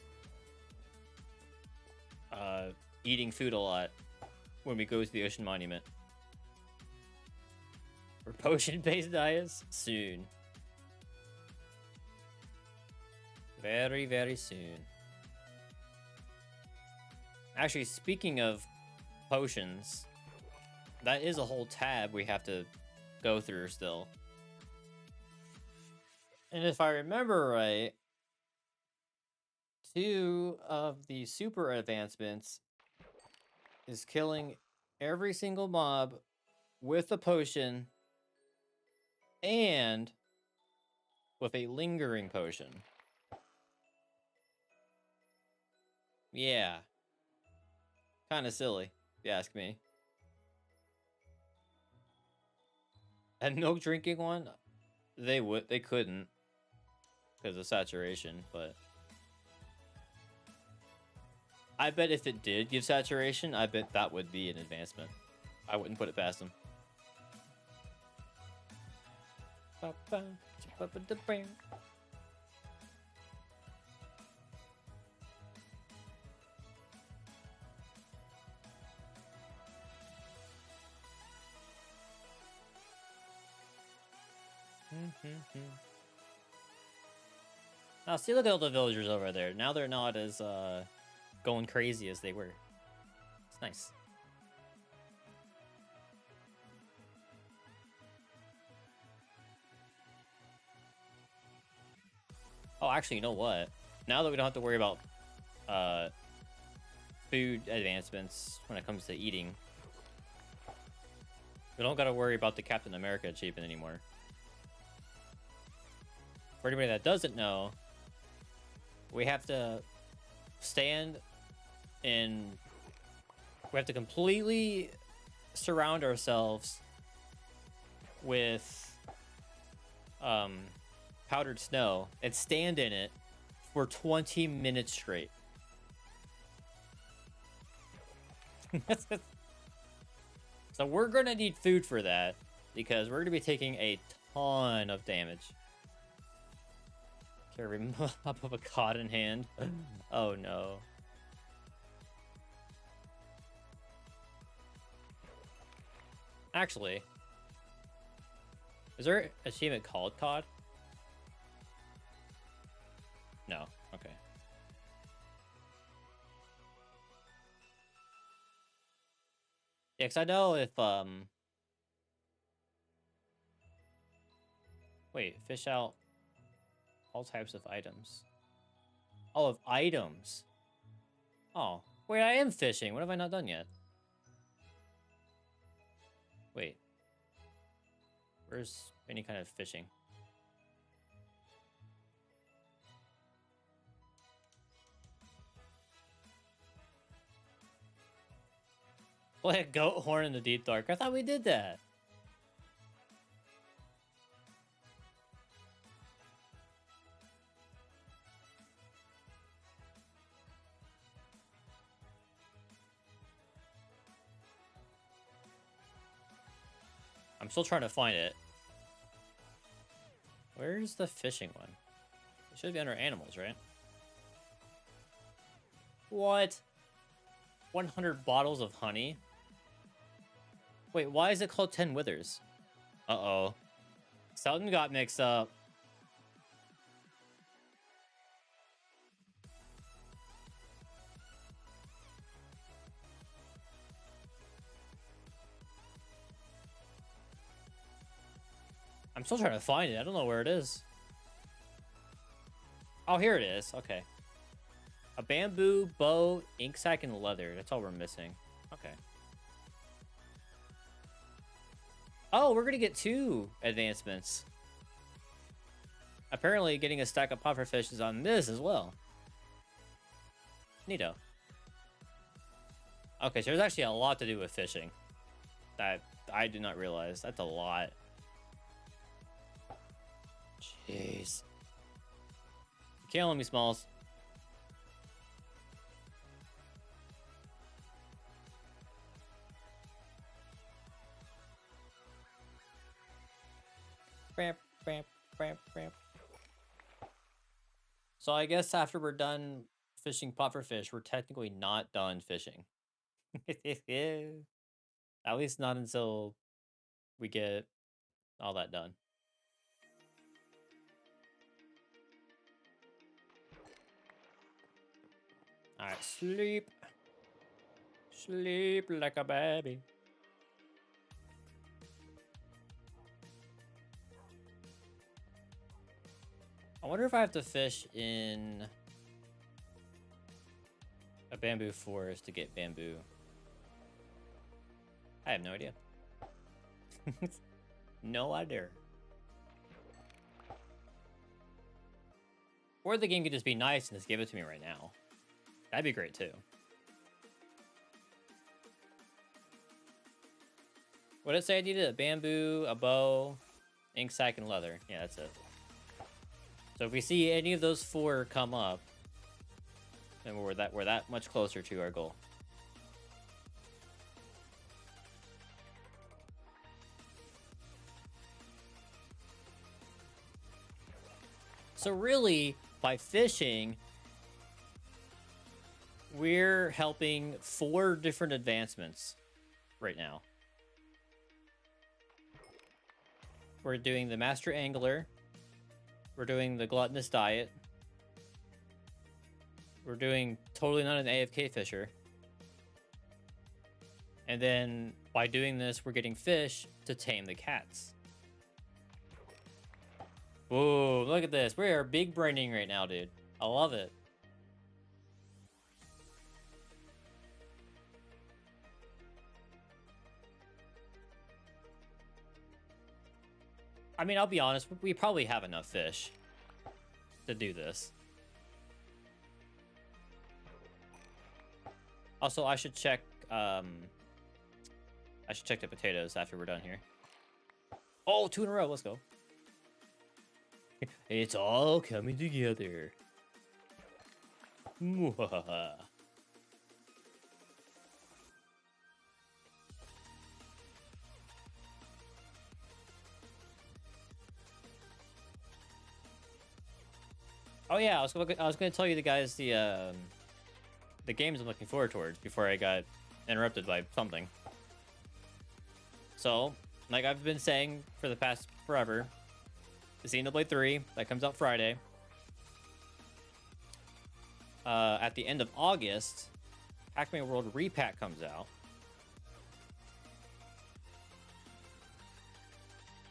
eating food a lot when we go to the Ocean Monument. For potion-based diets? Soon. Very, very soon. Actually, speaking of potions, that is a whole tab we have to go through still. And if I remember right, 2 of the super advancements is killing every single mob with a potion and with a lingering potion. Yeah. Kind of silly, if you ask me. And milk drinking one, they couldn't because of saturation, but I bet if it did give saturation, I bet that would be an advancement. I wouldn't put it past them. Now, see, look at all the villagers over there. Now they're not as going crazy as they were. It's nice. Oh, actually, you know what? Now that we don't have to worry about food advancements when it comes to eating, we don't got to worry about the Captain America achievement anymore. For anybody that doesn't know, we have to stand in... We have to completely surround ourselves with powdered snow and stand in it for 20 minutes straight. So we're going to need food for that because we're going to be taking a ton of damage. Carry up of a cotton hand. Oh no. Actually, is there an achievement called COD? No. Okay. Yeah, because I know if wait, fish out all types of items. Oh, of items. Oh, wait, I am fishing. What have I not done yet? Wait. Where's any kind of fishing? Play a goat horn in the deep dark. I thought we did that. I'm still trying to find it. Where's the fishing one? It should be under animals, right? What? 100 bottles of honey? Wait, why is it called 10 withers? Uh-oh. Something got mixed up. I'm still trying to find it. I don't know where it is. Oh, here it is. Okay. A bamboo, bow, ink sac, and leather. That's all we're missing. Okay. Oh, we're gonna get 2 advancements. Apparently, getting a stack of pufferfish is on this as well. Neato. Okay, so there's actually a lot to do with fishing. That I did not realize. That's a lot. Jeez. You're killing me, Smalls. So I guess after we're done fishing pot for fish, we're technically not done fishing. At least not until we get all that done. All right, sleep. Sleep like a baby. I wonder if I have to fish in a bamboo forest to get bamboo. I have no idea. No idea. Or the game could just be nice and just give it to me right now. That'd be great too. What did it say I needed? A bamboo, a bow, ink sac, and leather. Yeah, that's it. So if we see any of those 4 come up, then we're that much closer to our goal. So really, by fishing, we're helping 4 different advancements right now. We're doing the Master Angler. We're doing the Gluttonous Diet. We're doing totally not an AFK fisher. And then by doing this, we're getting fish to tame the cats. Whoa, look at this. We are big braining right now, dude. I love it. I mean, I'll be honest, we probably have enough fish to do this. Also, I should check the potatoes after we're done here. Oh, 2 in a row. Let's go. It's all coming together. Oh yeah, I was gonna tell you the guys the games I'm looking forward towards before I got interrupted by something. So, like I've been saying for the past forever, the Xenoblade 3 that comes out Friday. At the end of August, Pac-Man World Repack comes out.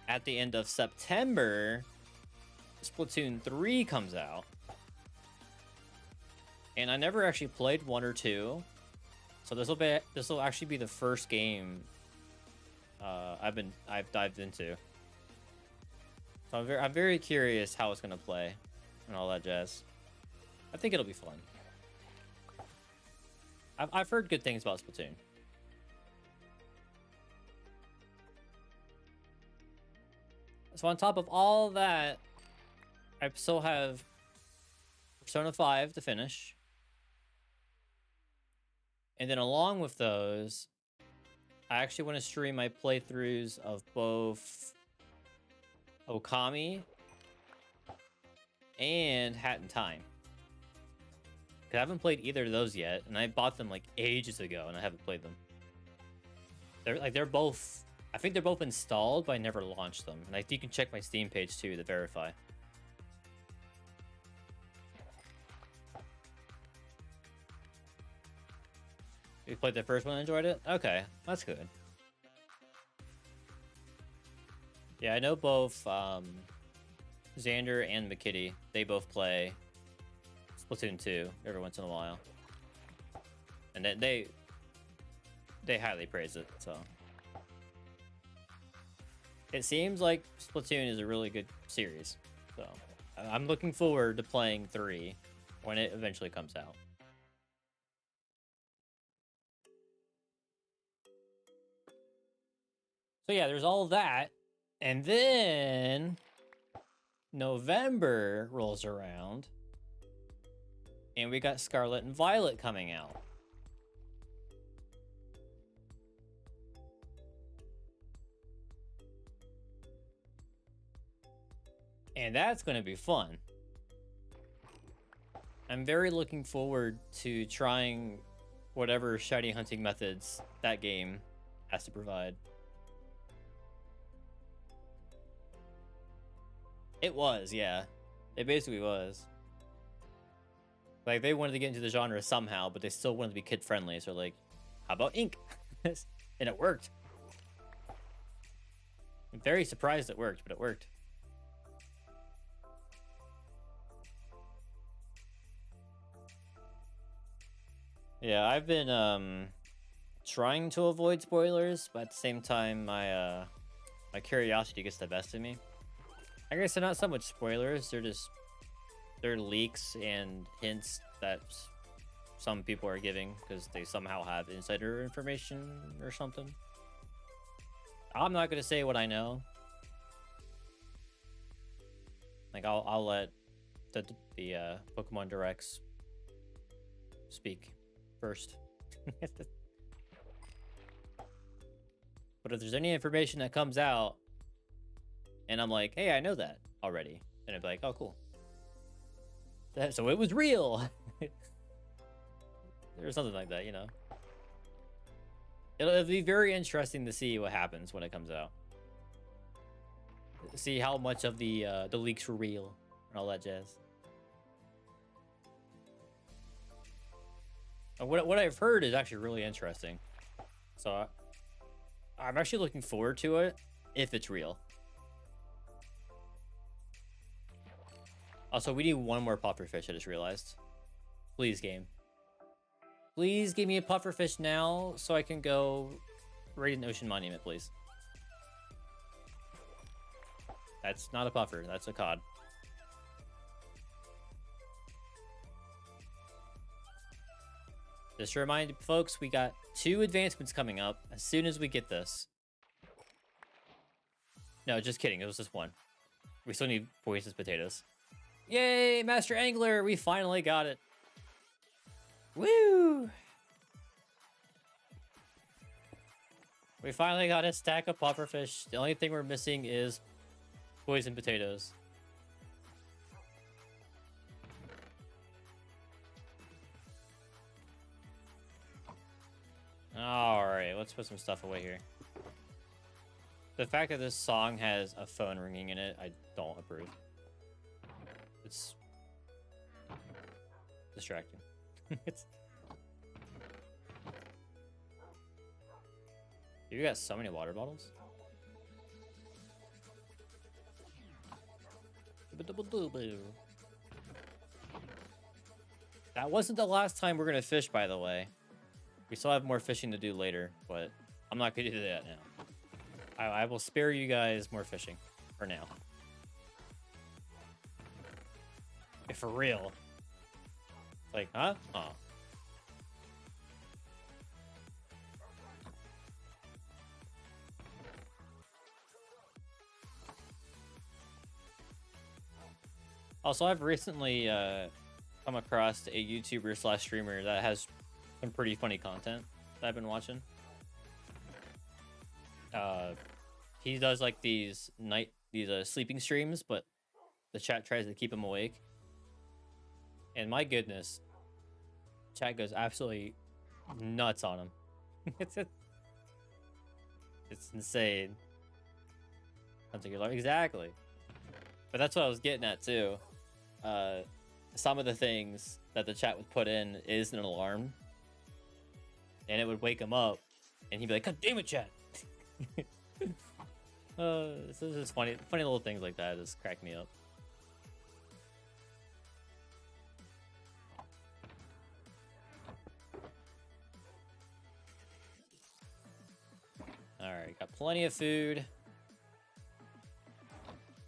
At the end of September, Splatoon 3 comes out. And I never actually played 1 or 2. So this will actually be the first game I've dived into. So I'm very curious how it's gonna play and all that jazz. I think it'll be fun. I've heard good things about Splatoon. So on top of all that, I still have Persona 5 to finish. And then along with those, I actually want to stream my playthroughs of both Okami and Hat in Time. I haven't played either of those yet, and I bought them like ages ago, and I haven't played them. They're both. I think they're both installed, but I never launched them. And you can check my Steam page too to verify. You played the first one and enjoyed it? Okay, that's good. Yeah, I know both Xander and McKitty. They both play Splatoon 2 every once in a while. And then they highly praise it, so. It seems like Splatoon is a really good series. So, I'm looking forward to playing 3 when it eventually comes out. So yeah, there's all that. And then November rolls around. And we got Scarlet and Violet coming out. And that's going to be fun. I'm very looking forward to trying whatever shiny hunting methods that game has to provide. It was, yeah. It basically was. Like, they wanted to get into the genre somehow, but they still wanted to be kid-friendly, so like, how about ink? And it worked. I'm very surprised it worked, but it worked. Yeah, I've been trying to avoid spoilers, but at the same time my my curiosity gets the best of me. I guess they're not so much spoilers, they're leaks and hints that some people are giving because they somehow have insider information or something. I'm not gonna say what I know. Like I'll let the Pokemon Directs speak first. But if there's any information that comes out and I'm like, hey, I know that already, then I'd be like, oh, cool. So it was real. Or something like that, you know. It'll be very interesting to see what happens when it comes out. See how much of the leaks were real and all that jazz. What I've heard is actually really interesting. So I'm actually looking forward to it if it's real. Also, we need one more pufferfish, I just realized. Please, game. Please give me a pufferfish now so I can go raid an ocean monument, please. That's not a puffer, that's a cod. Just to remind folks, we got 2 advancements coming up as soon as we get this. No, just kidding, it was just 1. We still need poisonous potatoes. Yay, Master Angler, we finally got it. Woo! We finally got a stack of pufferfish. The only thing we're missing is poison potatoes. Alright, let's put some stuff away here. The fact that this song has a phone ringing in it, I don't approve. It's distracting. You got so many water bottles. That wasn't the last time we're gonna fish, by the way. We still have more fishing to do later, but I'm not gonna do that now. I will spare you guys more fishing for now. If for real. Like, huh? Oh. Also, I've recently come across a YouTuber slash streamer that has some pretty funny content that I've been watching. He does like these sleeping streams, but the chat tries to keep him awake. And my goodness, chat goes absolutely nuts on him. it's insane. Exactly. But that's what I was getting at too. Some of the things that the chat would put in is an alarm, and it would wake him up, and he'd be like, "God damn it, chat!" This is just funny little things like that just crack me up. All right, got plenty of food.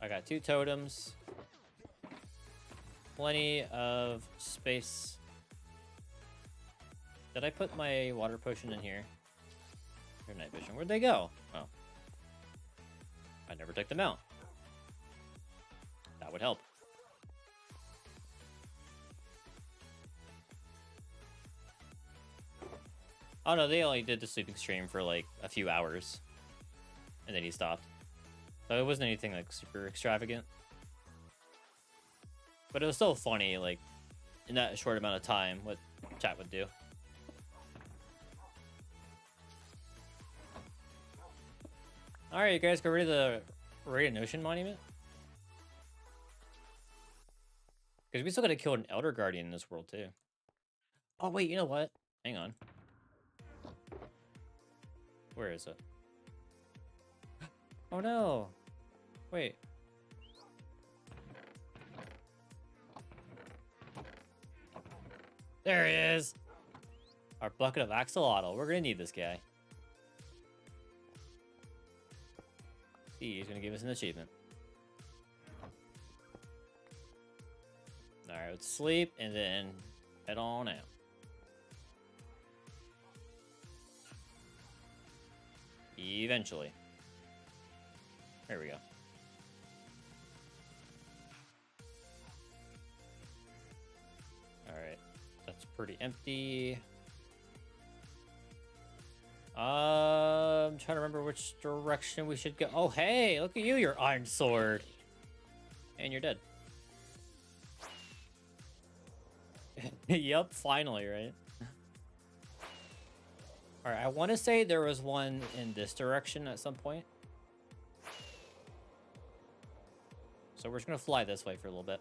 I got 2 totems. Plenty of space. Did I put my water potion in here? Your night vision. Where'd they go? Oh. I never took them out. That would help. Oh no, they only did the sleeping stream for like a few hours. And then he stopped. So it wasn't anything like super extravagant. But it was still funny, like, in that short amount of time, what chat would do. Alright, you guys go ready to the Radiant Ocean Monument? Because we still gotta kill an Elder Guardian in this world, too. Oh, wait, you know what? Hang on. Where is it? Oh, no. Wait. There he is. Our bucket of axolotl. We're gonna need this guy. He's gonna give us an achievement. Alright, let's sleep and then head on out. Eventually. There we go. Alright. That's pretty empty. I'm trying to remember which direction we should go. Oh, hey, look at you, your iron sword. And you're dead. Yup, finally, right? Alright, I want to say there was one in this direction at some point. So we're just going to fly this way for a little bit.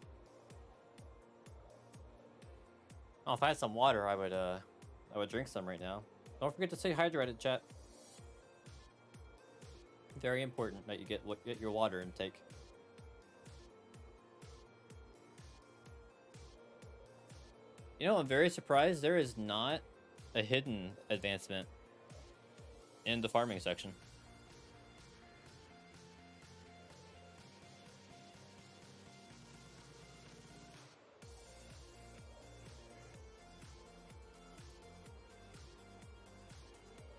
Oh, if I had some water, I would drink some right now. Don't forget to stay hydrated, chat. Very important that you get your water intake. You know, I'm very surprised there is not a hidden advancement in the farming section.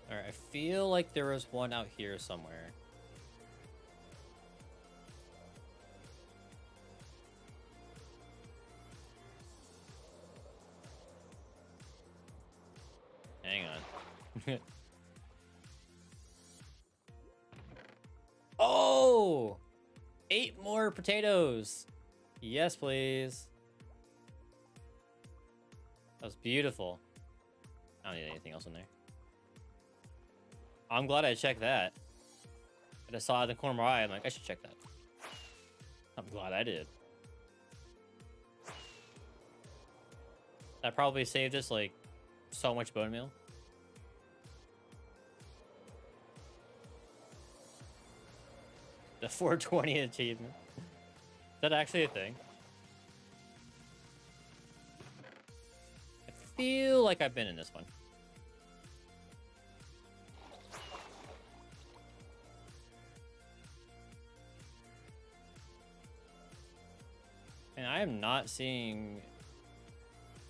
Alright, I feel like there was one out here somewhere. Hang on. Oh! 8 more potatoes! Yes, please. That was beautiful. I don't need anything else in there. I'm glad I checked that. I just saw it in the corner of my eye. I'm like, I should check that. I'm glad I did. That probably saved us, like, so much bone meal. The 420 achievement. Is that actually a thing? I feel like I've been in this one. And I am not seeing...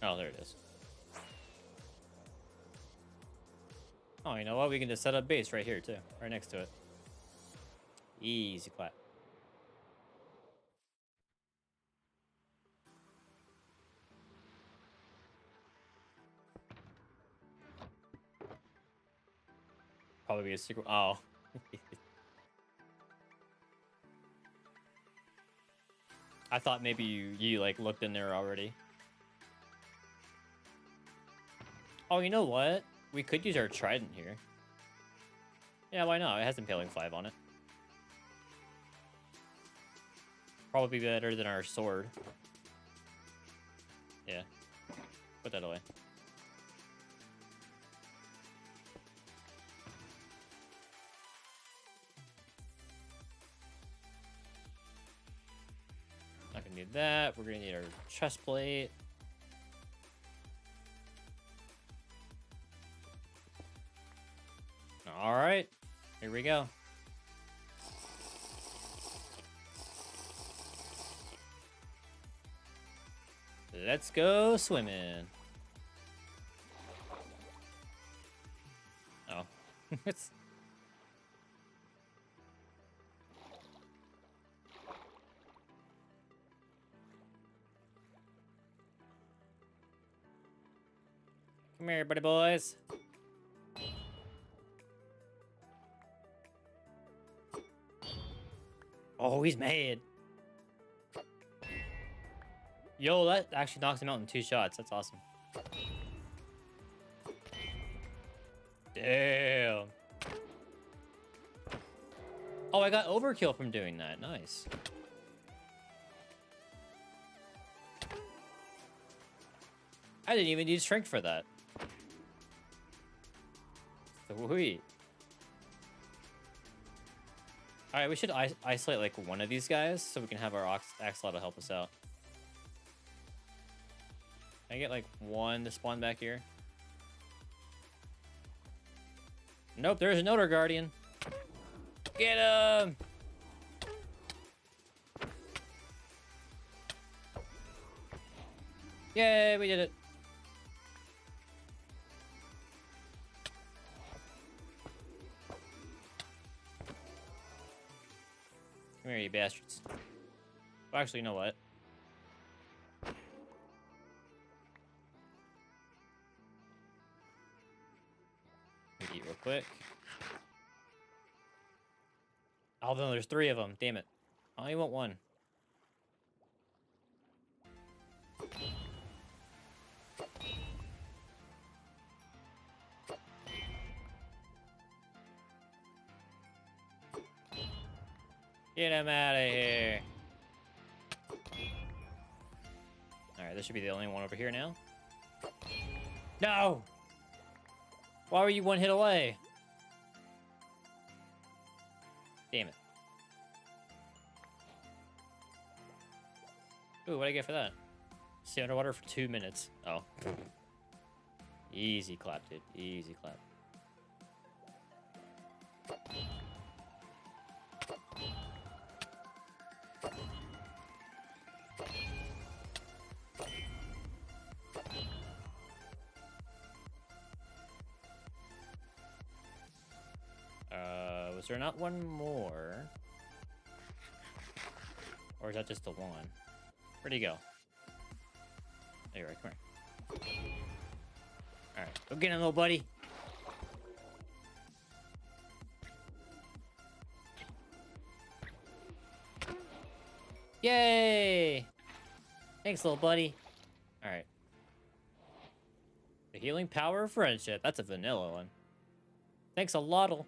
Oh, there it is. Oh, you know what? We can just set up base right here, too. Right next to it. Easy clap. Probably be a secret. Oh. I thought maybe you like looked in there already. Oh, you know what? We could use our trident here. Yeah, why not? It has impaling 5 on it. Probably better than our sword. Yeah. Put that away. Not gonna need that. We're gonna need our chest plate. All right, here we go. Let's go swimming. Oh. Come here, buddy boys. Oh, he's mad. Yo, that actually knocks him out in 2 shots. That's awesome. Damn. Oh, I got overkill from doing that. Nice. I didn't even need strength for that. Sweet. Alright, we should isolate like one of these guys so we can have our axolotl help us out. Can I get like one to spawn back here? Nope, there's another guardian. Get him! Yay, we did it. Come here, you bastards. Well, actually, you know what? Eat real quick. Oh, no, there's 3 of them. Damn it. I only want 1. Get him out of here. Alright, this should be the only one over here now. No! Why were you 1 hit away? Damn it. Ooh, what'd I get for that? Stay underwater for 2 minutes. Oh. Easy clap, dude. Easy clap. Was there not one more? Or is that just the one? Where'd he go? There you are, come here. Alright, go get him, little buddy. Yay! Thanks, little buddy. Alright. The healing power of friendship. That's a vanilla one. Thanks a lot.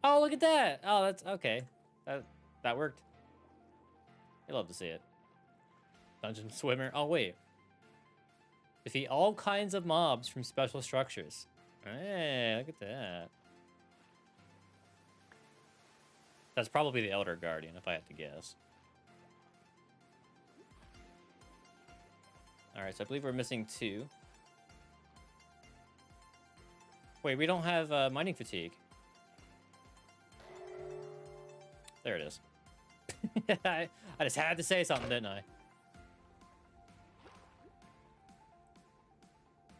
Oh, look at that. Oh, that's okay. That worked. You love to see it. Dungeon swimmer. Oh, wait. Defeat all kinds of mobs from special structures. Hey, look at that. That's probably the Elder Guardian, if I had to guess. Alright, so I believe we're missing 2. Wait, we don't have mining fatigue. There it is. I just had to say something, didn't I?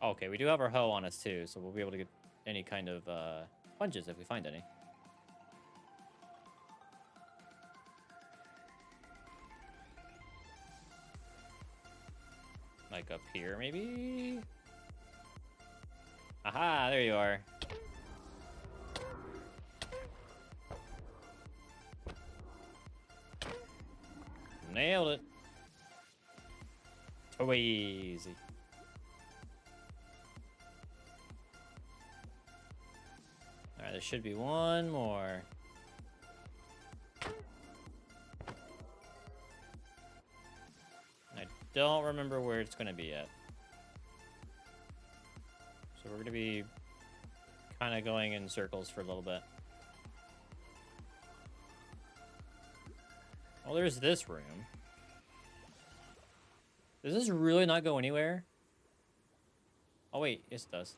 Okay, we do have our hoe on us too, so we'll be able to get any kind of sponges if we find any. Like up here, maybe? Aha, there you are. Nailed it. Too easy. Alright, there should be one more. I don't remember where it's going to be yet. So we're going to be kind of going in circles for a little bit. Well, there's this room. Does this really not go anywhere? Oh, wait. Yes, it does.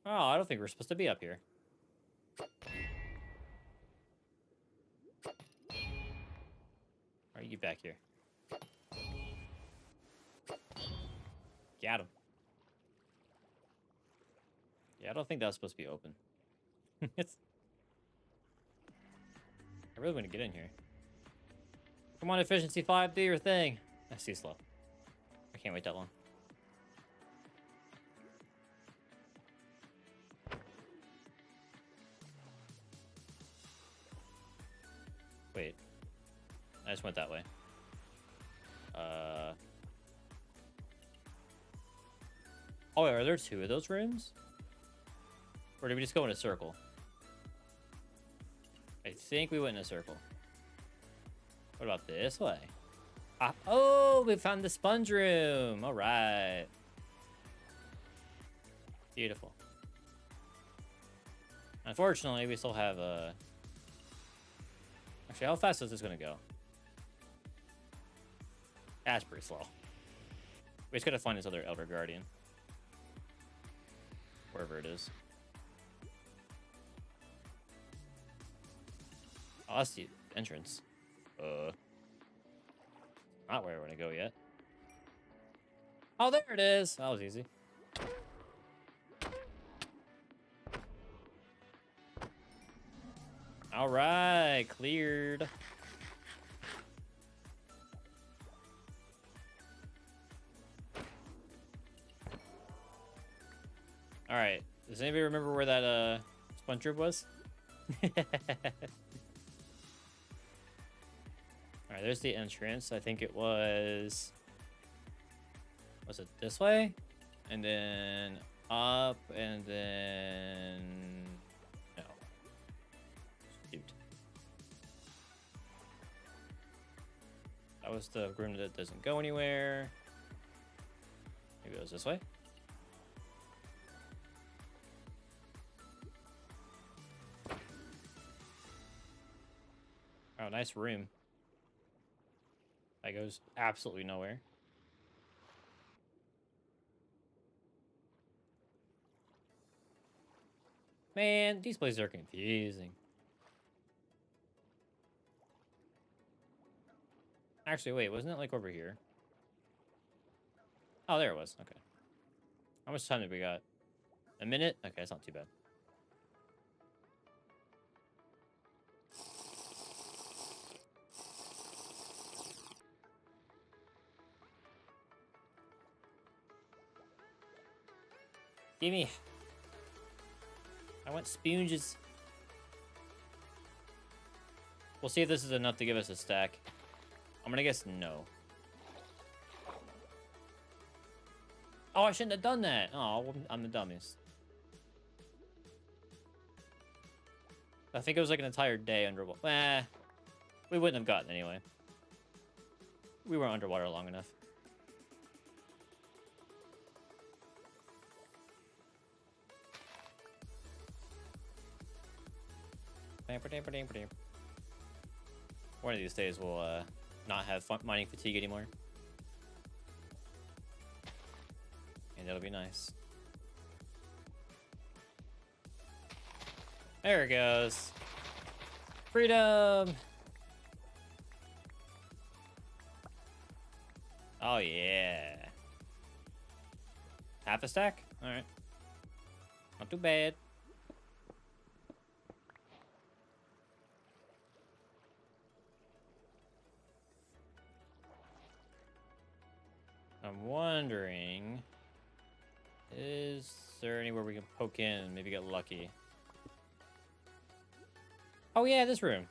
Oh, I don't think we're supposed to be up here. Are you back here? Got him. Yeah, I don't think that was supposed to be open. I really want to get in here. Come on, efficiency 5, do your thing. I see slow. I can't wait that long. Wait. I just went that way. Oh, are there two of those rooms? Or did we just go in a circle? I think we went in a circle. What about this way? Ah, oh, we found the sponge room. All right. Beautiful. Unfortunately, we still have a... Actually, how fast is this going to go? That's pretty slow. We just got to find this other Elder Guardian. Wherever it is. Oh, that's the entrance. Not where I want to go yet. Oh, there it is. That was easy. All right, cleared. All right. Does anybody remember where that sponge rib was? All right, there's the entrance. I think it was it this way? And then up, and then no. Shoot. That was the room that doesn't go anywhere. Maybe it goes this way. Oh, nice room. That goes absolutely nowhere. Man, these places are confusing. Actually, wait, wasn't it like over here? Oh, there it was. Okay. How much time did we got? A minute? Okay, that's not too bad. Gimme. I want sponges. We'll see if this is enough to give us a stack. I'm gonna guess no. Oh, I shouldn't have done that. Oh, I'm the dumbest. I think it was like an entire day underwater. We wouldn't have gotten anyway. We weren't underwater long enough. One of these days we'll not have mining fatigue anymore. And that'll be nice. There it goes. Freedom! Oh yeah. Half a stack? Alright. Not too bad. I'm wondering, is there anywhere we can poke in and maybe get lucky? Oh yeah, this room.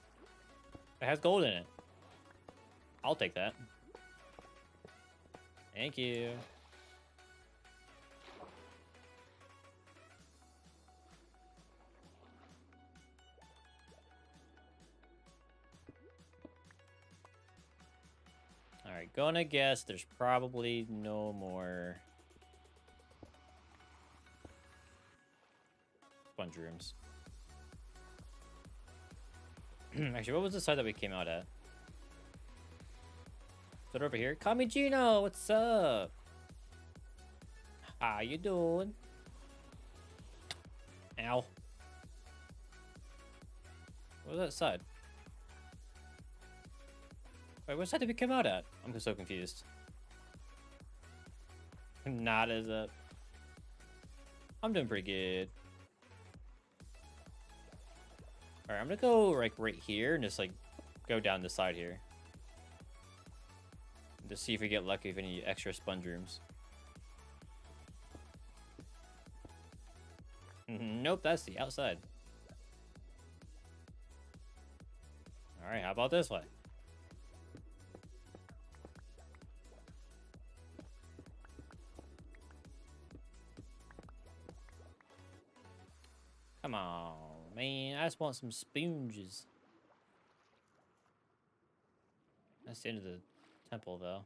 It has gold in it. I'll take that. Thank you. Alright, gonna guess there's probably no more sponge rooms. Actually, what was the side that we came out at? Is it over here? Kamijino, what's up? How you doing? Ow. What was that side? Wait, what side did we come out at? I'm so confused. Not as up. I'm doing pretty good. Alright, I'm gonna go like right here and just like go down the side here. to see if we get lucky with any extra sponge rooms. Nope, that's the outside. Alright, how about this way? Come on, man. I just want some sponges. That's the end of the temple, though.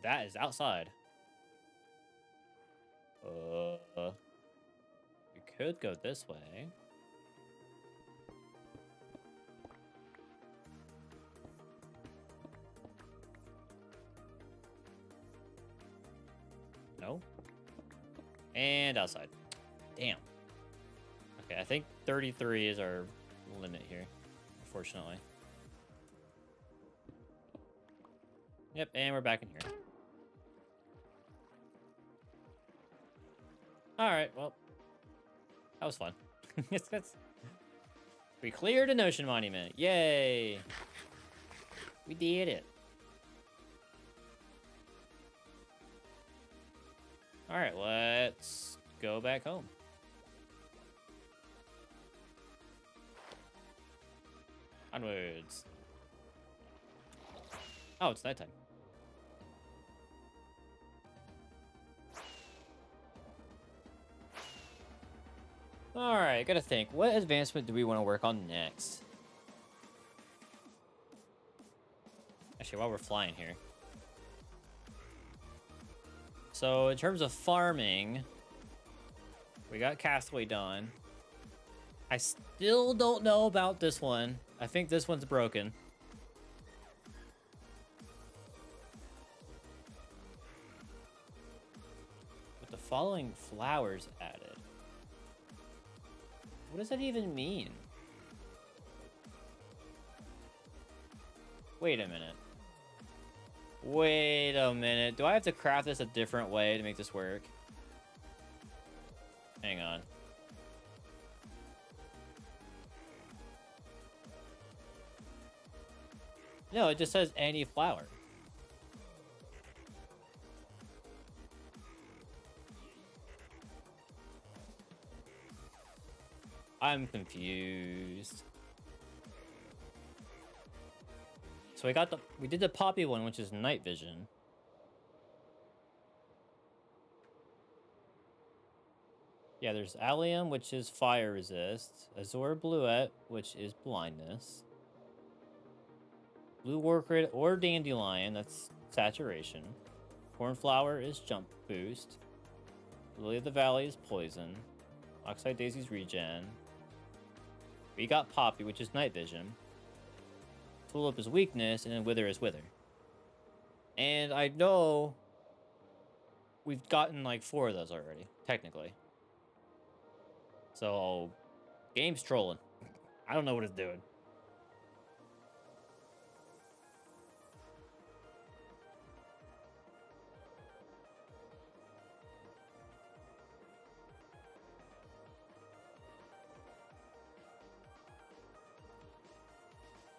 That is outside. We could go this way. No. And outside. Damn. Okay, I think 33 is our limit here, unfortunately. Yep, and we're back in here. Alright, well. That was fun. We cleared an ocean monument. Yay! We did it. Alright, let's go back home. Onwards. Oh, it's nighttime. Alright, gotta think. What advancement do we want to work on next? Actually, while we're flying here. So, in terms of farming, we got Castaway done. I still don't know about this one. I think this one's broken. With the following flowers added. What does that even mean? Wait a minute. Wait a minute. Do I have to craft this a different way to make this work? Hang on. No, it just says any flower. I'm confused. So we did the poppy one, which is night vision. Yeah, there's allium, which is fire resist. Azure bluette, which is blindness. Blue orchid or dandelion, that's saturation. Cornflower is jump boost. Lily of the Valley is poison. Oxide daisy's regen. We got poppy, which is night vision. Tulip is weakness, and then wither is wither. And I know we've gotten like 4 of those already, technically. So, game's trolling. I don't know what it's doing.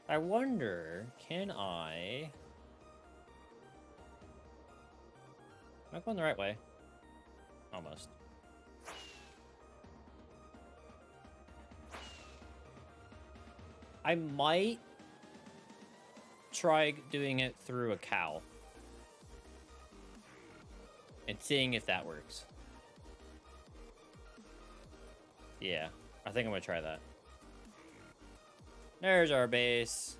I wonder, can I... Am I going the right way? Almost. I might try doing it through a cow. And seeing if that works. Yeah, I think I'm gonna try that. There's our base.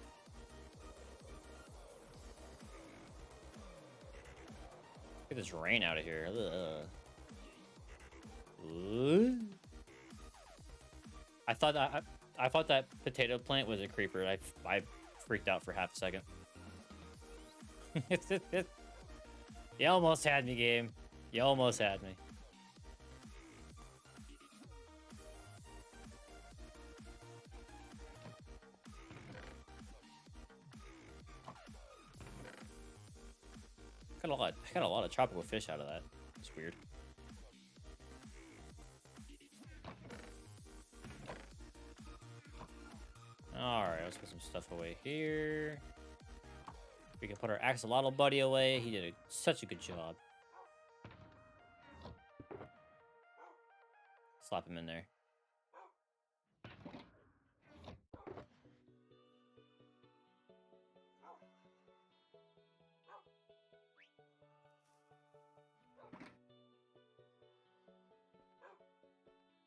Get this rain out of here. I thought that potato plant was a creeper. I freaked out for half a second. You almost had me, game. You almost had me. I got a lot of tropical fish out of that. It's weird. let's put some stuff away here. We can put our axolotl buddy away. He did such a good job. Slap him in there.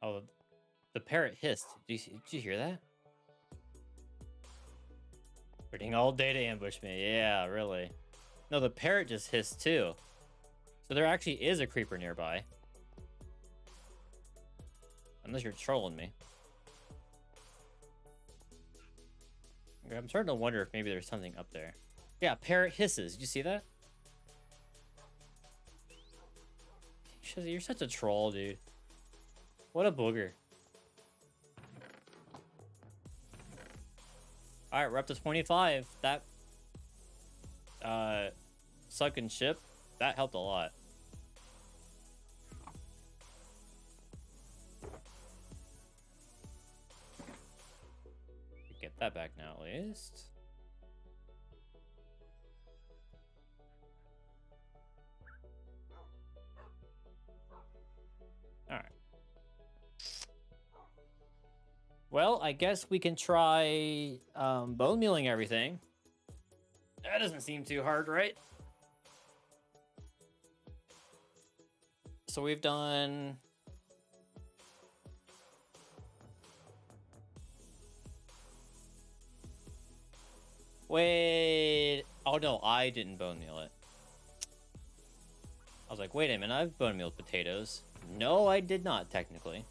Oh, the parrot hissed. Did you hear that? Waiting all day to ambush me. Yeah, really. No, the parrot just hissed too. So there actually is a creeper nearby. Unless you're trolling me. Okay, I'm starting to wonder if maybe there's something up there. Yeah, parrot hisses. Did you see that? Shizzy, you're such a troll, dude. What a booger. Alright, we're up to 25. That sunken ship, that helped a lot. Get that back now at least. Alright. Well, I guess we can try bone mealing everything. That doesn't seem too hard, right? So we've done... Wait... Oh no, I didn't bone meal it. I was like, wait a minute, I've bone mealed potatoes. No, I did not, technically.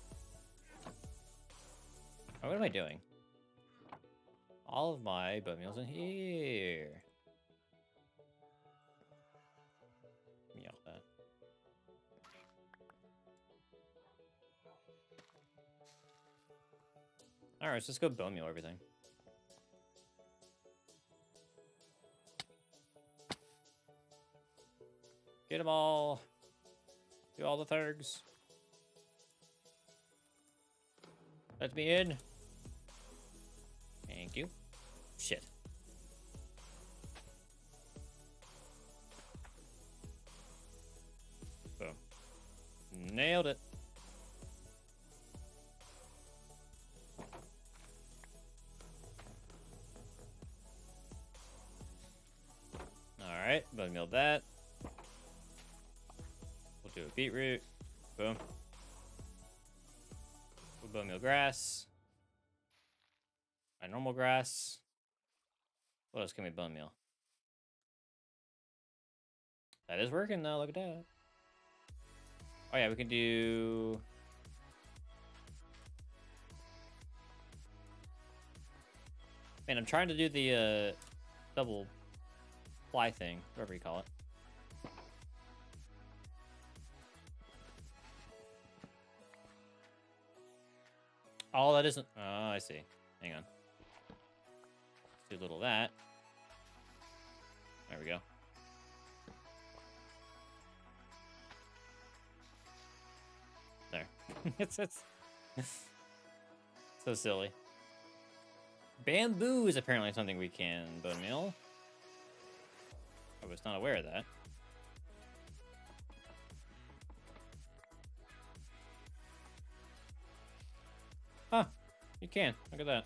Oh, what am I doing? All of my bone meals in here. Let me off that. Alright, let's just go bone meal everything. Get them all. Do all the thurgs. Let me in. Thank you. Shit. Boom. Nailed it. Alright, bone meal that. We'll do a beetroot. Boom. We'll bone meal grass. My normal grass. What else can we bone meal? That is working though, look at that. Oh yeah, we can do... Man, I'm trying to do the double fly thing, whatever you call it. Oh, that isn't... Oh, I see. Hang on. Let's do a little of that. There we go. There. it's so silly. Bamboo is apparently something we can bone meal. I was not aware of that. Huh. You can. Look at that.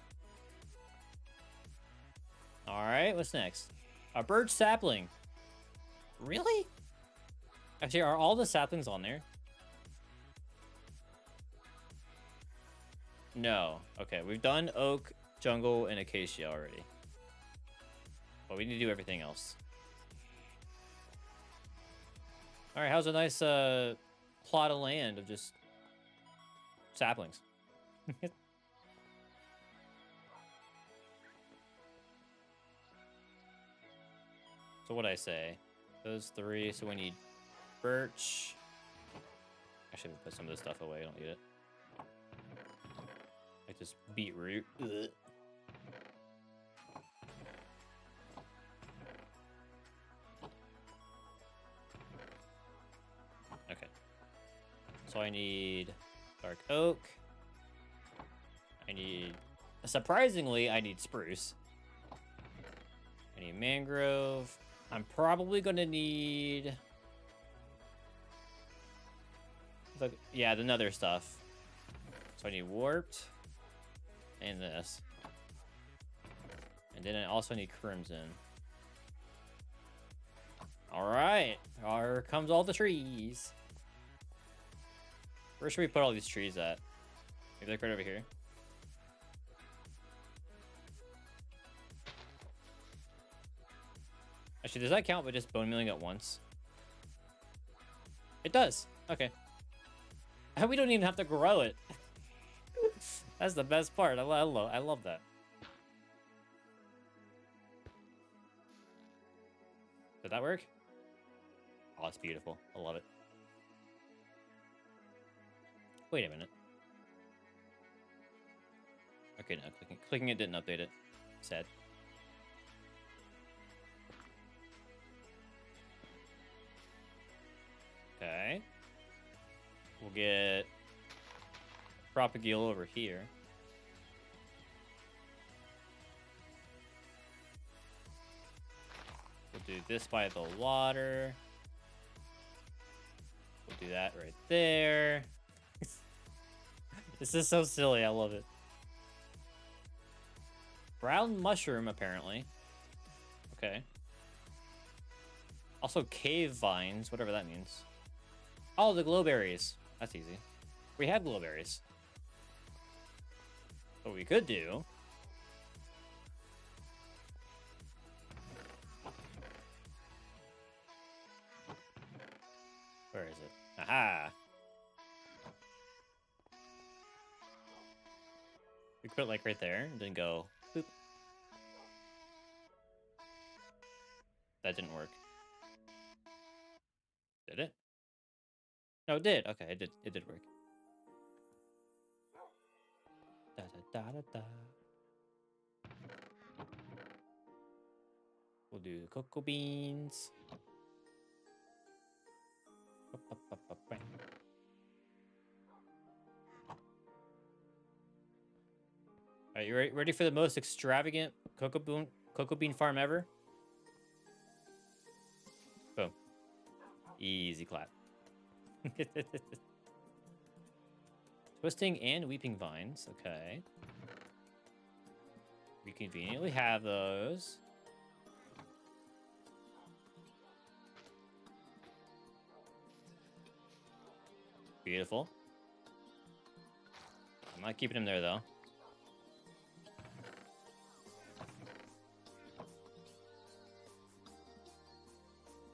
Alright, what's next? A birch sapling. Really? Actually, are all the saplings on there? No. Okay, we've done oak, jungle, and acacia already. But we need to do everything else. Alright, how's a nice plot of land of just saplings? So what'd I say? Those three, so we need birch. I should put some of this stuff away, I don't need it. Like this beetroot. Ugh. Okay. So I need dark oak. I need Surprisingly, I need spruce. I need mangrove. I'm probably gonna need... yeah, the nether stuff. So I need warped. And this. And then I also need crimson. Alright. Here comes all the trees. Where should we put all these trees at? Maybe like right over here. Actually, does that count with just bone mealing at once? It does. Okay. And we don't even have to grow it. That's the best part. I love that. Did that work? Oh, it's beautiful. I love it. Wait a minute. Okay, no, clicking it didn't update it. Sad. Okay. We'll get propagule over here. We'll do this by the water. We'll do that right there. This is so silly. I love it. Brown mushroom, apparently. Okay. Also, cave vines, whatever that means. Oh, the glowberries. That's easy. We have glowberries. What we could do... where is it? Aha! We could put it like right there, and then go boop. That didn't work. Did it? No, it did. Okay, it did. It did work. Da da da da da. We'll do the cocoa beans. All right, you ready for the most extravagant cocoa bean farm ever? Boom. Easy clap. Twisting and weeping vines. Okay. We conveniently have those. Beautiful. I'm not keeping him there, though.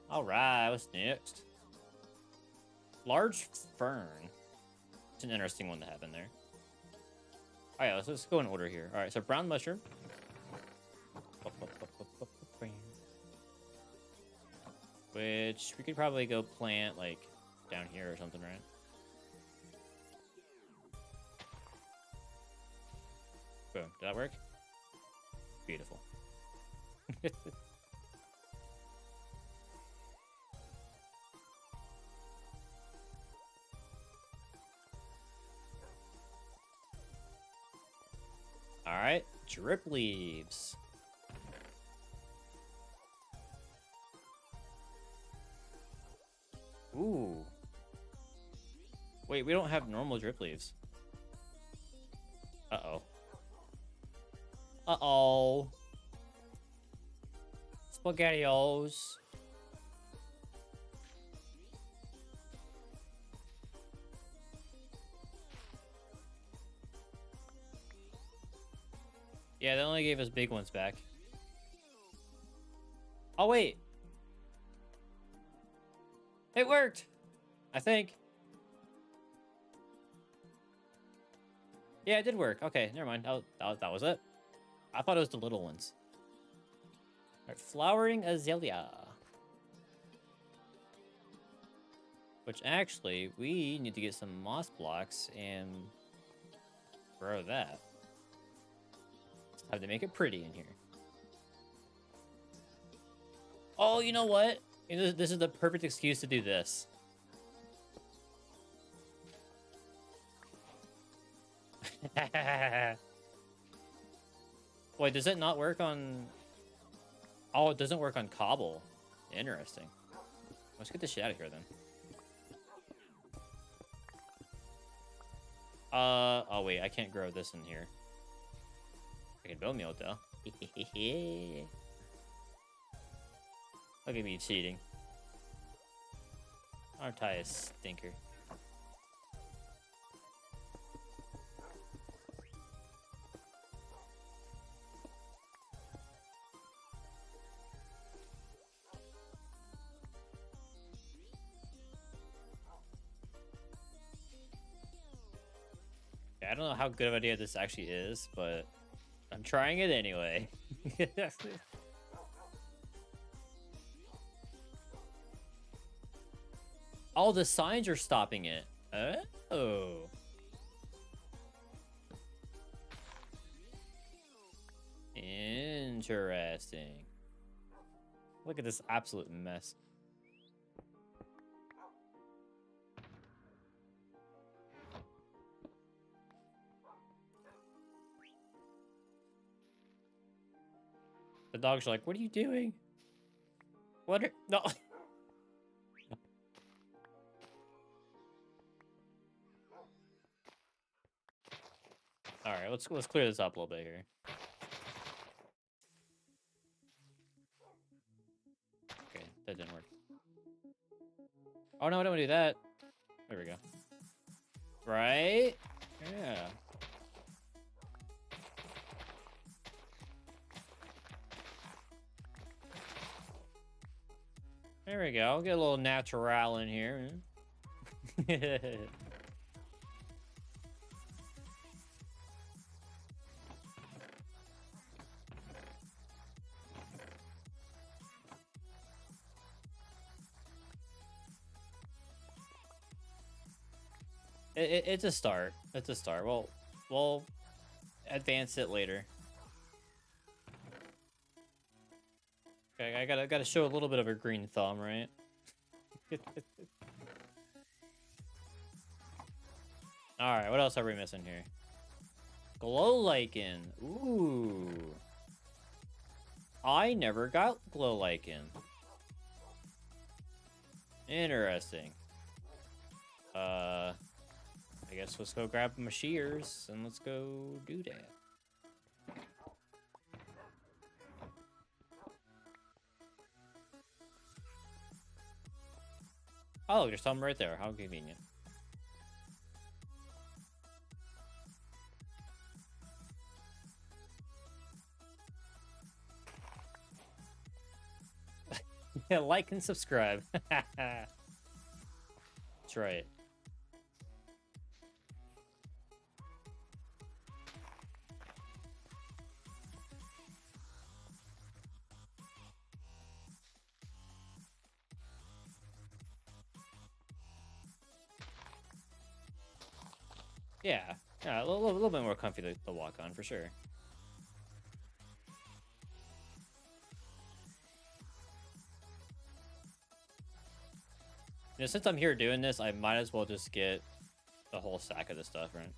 All right, what's next? Large fern. It's an interesting one to have in there. All right, let's go in order here. All right, so brown mushroom. Which we could probably go plant, like, down here or something, right? Boom. Did that work? Beautiful. All right, drip leaves. Ooh. Wait, we don't have normal drip leaves. Uh-oh. Uh-oh. SpaghettiOs. Yeah, they only gave us big ones back. Oh, wait. It worked. I think. Yeah, it did work. Okay, never mind. That was it. I thought it was the little ones. All right, flowering azalea. Which actually, we need to get some moss blocks and grow that. Have to make it pretty in here. Oh, you know what? This is the perfect excuse to do this. Wait, does it not work on... Oh, it doesn't work on cobble. Interesting. Let's get this shit out of here, then. Oh wait, I can't grow this in here. I can bone meal, though. Look at me cheating. Aren't I a stinker? I don't know how good of an idea this actually is, but I'm trying it anyway. All the signs are stopping it. Oh. Interesting. Look at this absolute mess. The dogs are like, what are you doing? What are... No. All right, let's clear this up a little bit here. Okay, that didn't work. Oh no, I don't want to do that. There we go. Right? Yeah. There we go. I'll get a little natural in here. It's a start. It's a start. We'll advance it later. Okay, I gotta show a little bit of a green thumb, right? All right, what else are we missing here? Glow lichen. Ooh. I never got glow lichen. Interesting. I guess let's go grab my shears and let's go do that. Oh, there's some right there. How convenient. Yeah, like and subscribe. That's right. Yeah, a little bit more comfy to walk on, for sure. You know, since I'm here doing this, I might as well just get the whole stack of this stuff, right?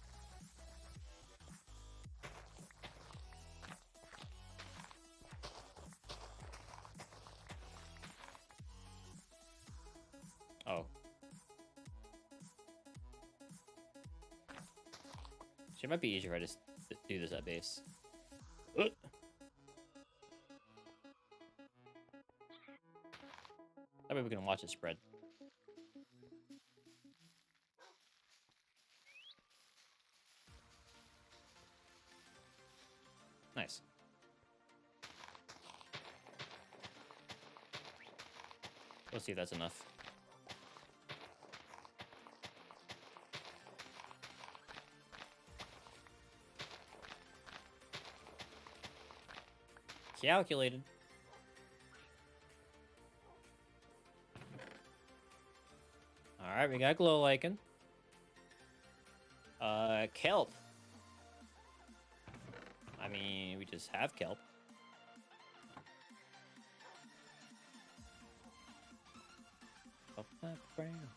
Oh. It might be easier if I just do this at base. That way we can watch it spread. Nice. Let's see if that's enough. Calculated. All right, we got glow lichen. Kelp. I mean, we just have kelp. Up that ground.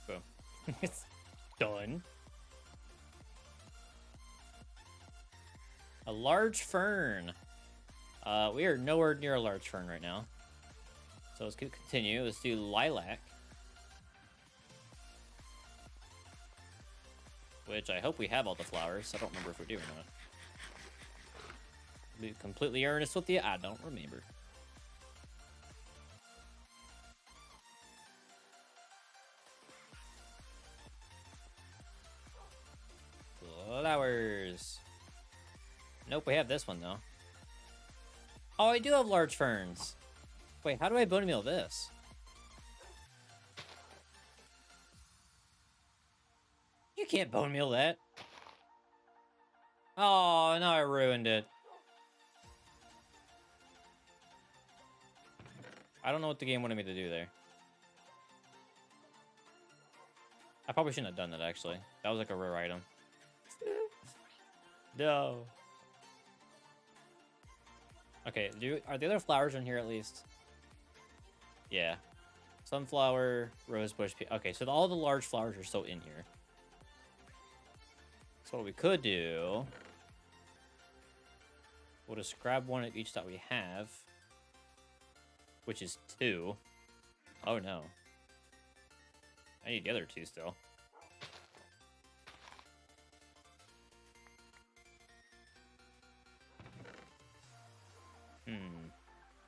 Boom. It's done. A large fern. We are nowhere near a large fern right now. So let's continue. Let's do lilac. Which I hope we have all the flowers. I don't remember if we do or not. To be completely earnest with you, I don't remember. Flowers. Nope, we have this one though. Oh, I do have large ferns. Wait, how do I bone meal this? You can't bone meal that. Oh, now I ruined it. I don't know what the game wanted me to do there. I probably shouldn't have done that, actually. That was like a rare item. No. Okay, are the other flowers in here at least? Yeah. Sunflower, rosebush. Okay, so all the large flowers are still in here. So what we could do... We'll just grab one of each that we have. Which is 2. Oh, no. I need the other 2 still.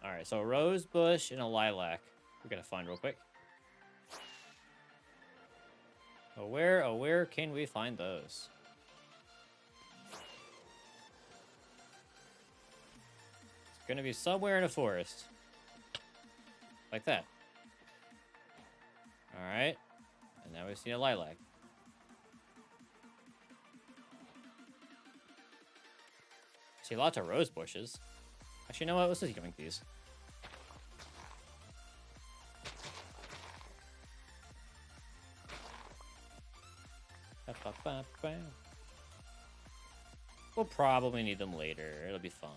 Alright, so a rose bush and a lilac. We're gonna find real quick. Oh, where can we find those? It's gonna be somewhere in a forest. Like that. Alright. And now we see a lilac. See lots of rose bushes. Actually, you know what? Let's just drink these. We'll probably need them later. It'll be fine.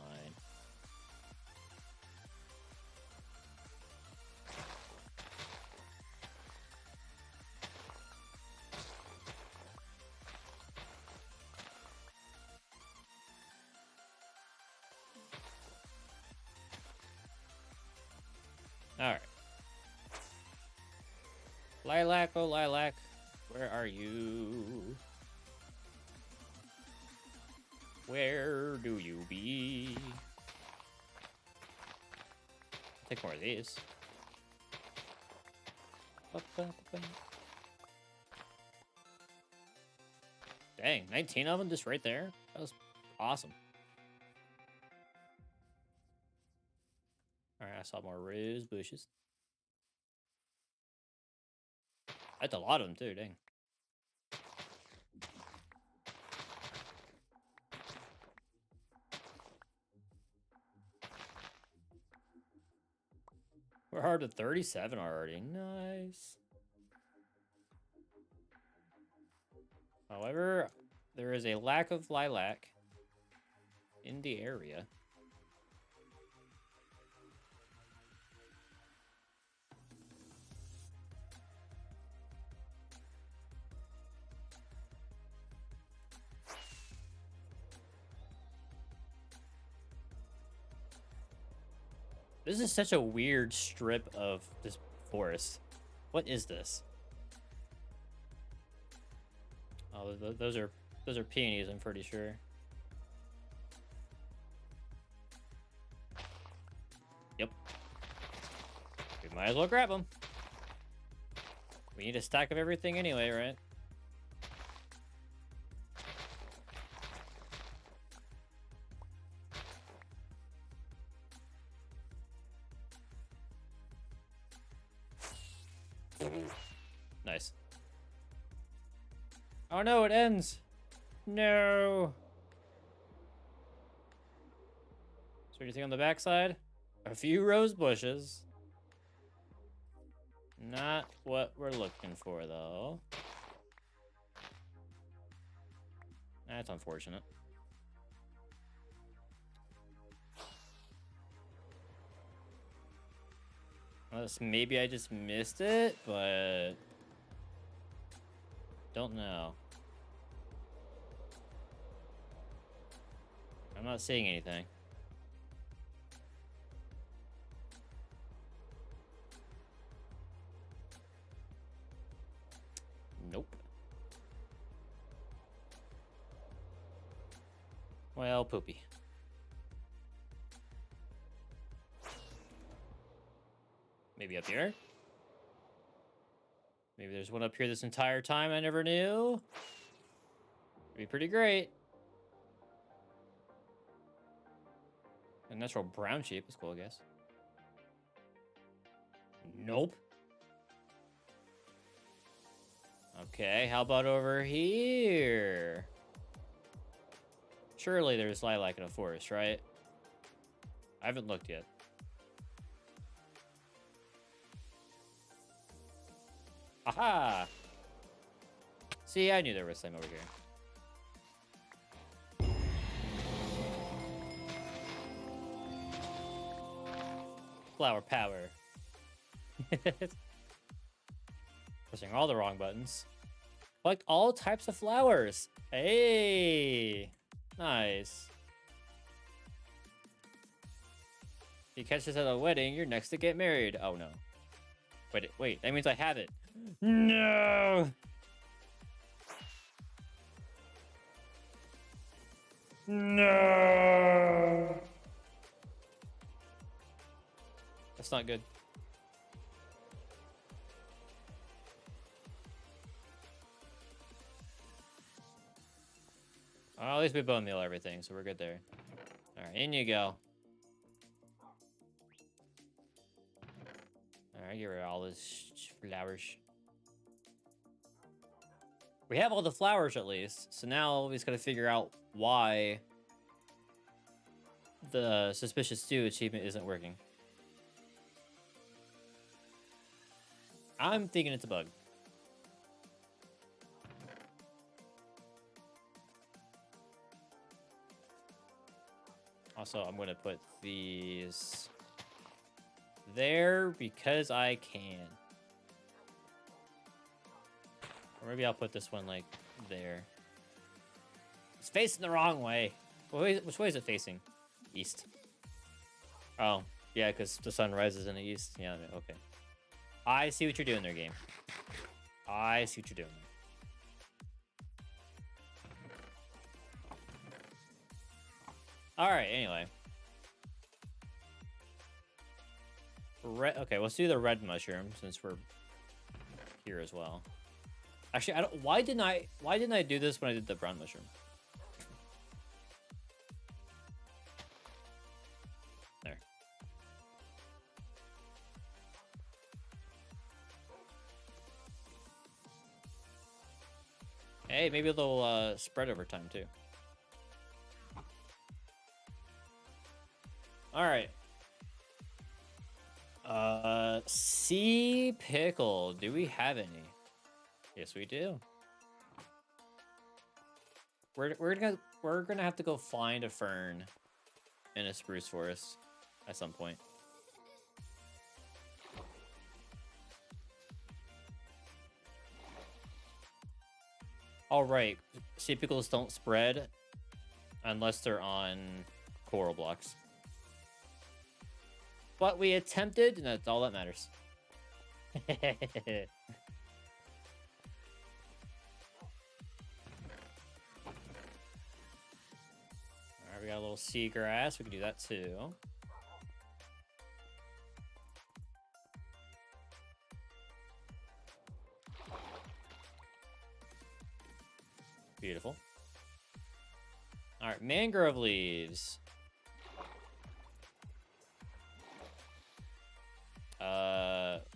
Alright. Lilac, oh lilac, where are you? Where do you be? Take more of these. Dang, 19 of them just right there? That was awesome. Alright, I saw more rose bushes. That's a lot of them too, dang. We're hard to 37 already. Nice. However, there is a lack of lilac in the area. This is such a weird strip of this forest. What is this? Oh, those are peonies, I'm pretty sure. Yep. We might as well grab them. We need a stack of everything anyway, right? Nice. Oh no, it ends. No. Is there anything on the backside? A few rose bushes. Not what we're looking for, though. That's unfortunate. Unless maybe I just missed it, but... don't know. I'm not seeing anything. Nope. Well, poopy. Maybe up here? Maybe there's one up here this entire time I never knew. It'd be pretty great. A natural brown sheep is cool, I guess. Nope. Okay, how about over here? Surely there's lilac in a forest, right? I haven't looked yet. Aha! See, I knew there was some over here. Flower power. Pressing all the wrong buttons. Collect all types of flowers. Hey! Nice. If you catch this at a wedding, you're next to get married. Oh no. Wait, that means I have it. No! No! That's not good. Well, at least we bone meal everything, so we're good there. Alright, in you go. Alright, get rid of all those flowers. We have all the flowers at least, so now we just gotta figure out why the suspicious stew achievement isn't working. I'm thinking it's a bug. Also, I'm gonna put these there because I can. Or maybe I'll put this one like there. It's facing the wrong way. Which way is it facing? East. Oh, yeah, because the sun rises in the east. Yeah, okay. I see what you're doing there, game. I see what you're doing there. Alright, anyway. Okay, let's do the red mushroom since we're here as well. Actually, I don't. Why didn't I do this when I did the brown mushroom? There. Hey, maybe they'll spread over time too. All right. Sea pickle. Do we have any? Yes, we do. We're gonna have to go find a fern in a spruce forest at some point. All right, sea pickles don't spread unless they're on coral blocks. But we attempted, and that's all that matters. Alright, we got a little seagrass. We can do that too. Beautiful. Alright, mangrove leaves.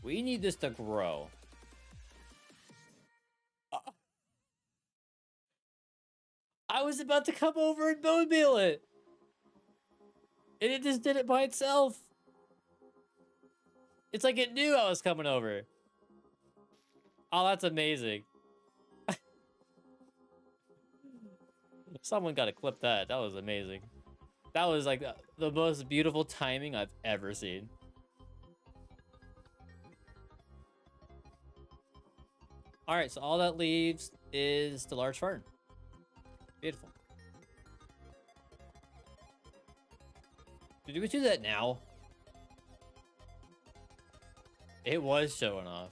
We need this to grow. I was about to come over and bone meal it. And it just did it by itself. It's like it knew I was coming over. Oh, that's amazing. Someone got to clip that. That was amazing. That was like the most beautiful timing I've ever seen. All right, so all that leaves is the large fern. Beautiful. Did we do that now? It was showing off.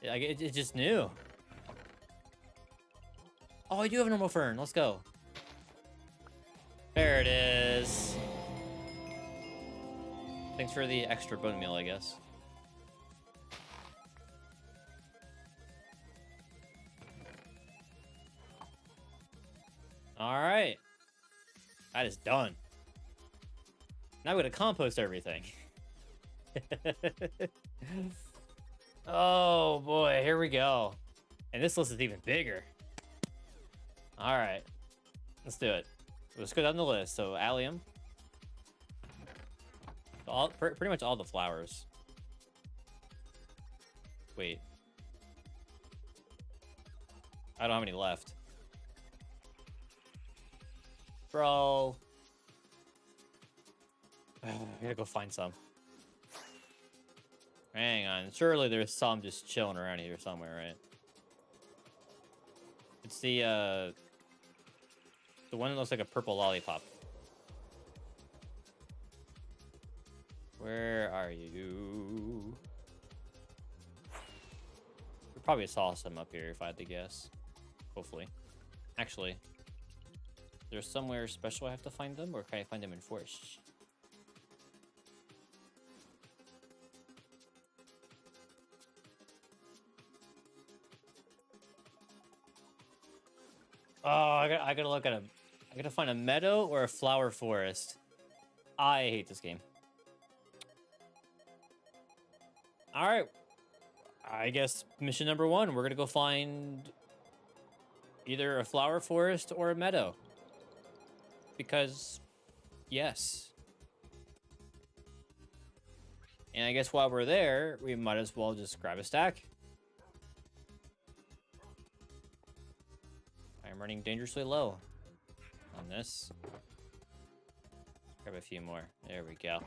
It just knew. Oh, I do have a normal fern. Let's go. There it is. Thanks for the extra bone meal, I guess. All right. That is done. Now we gotta compost everything. Oh boy, here we go. And this list is even bigger. All right, let's do it. Let's go down the list. So allium, pretty much all the flowers. Wait, I don't have any left, bro. I gotta go find some. Hang on, surely there's some just chilling around here somewhere, right? It's the one that looks like a purple lollipop. Where are you? We probably saw some up here if I had to guess. Hopefully. Actually, there's somewhere special I have to find them, or can I find them in forest? Oh, I gotta look at a. I gotta find a meadow or a flower forest. I hate this game. All right, I guess mission number 1. We're gonna go find either a flower forest or a meadow. Because, yes. And I guess while we're there, we might as well just grab a stack. I'm running dangerously low on this. Grab a few more. There we go.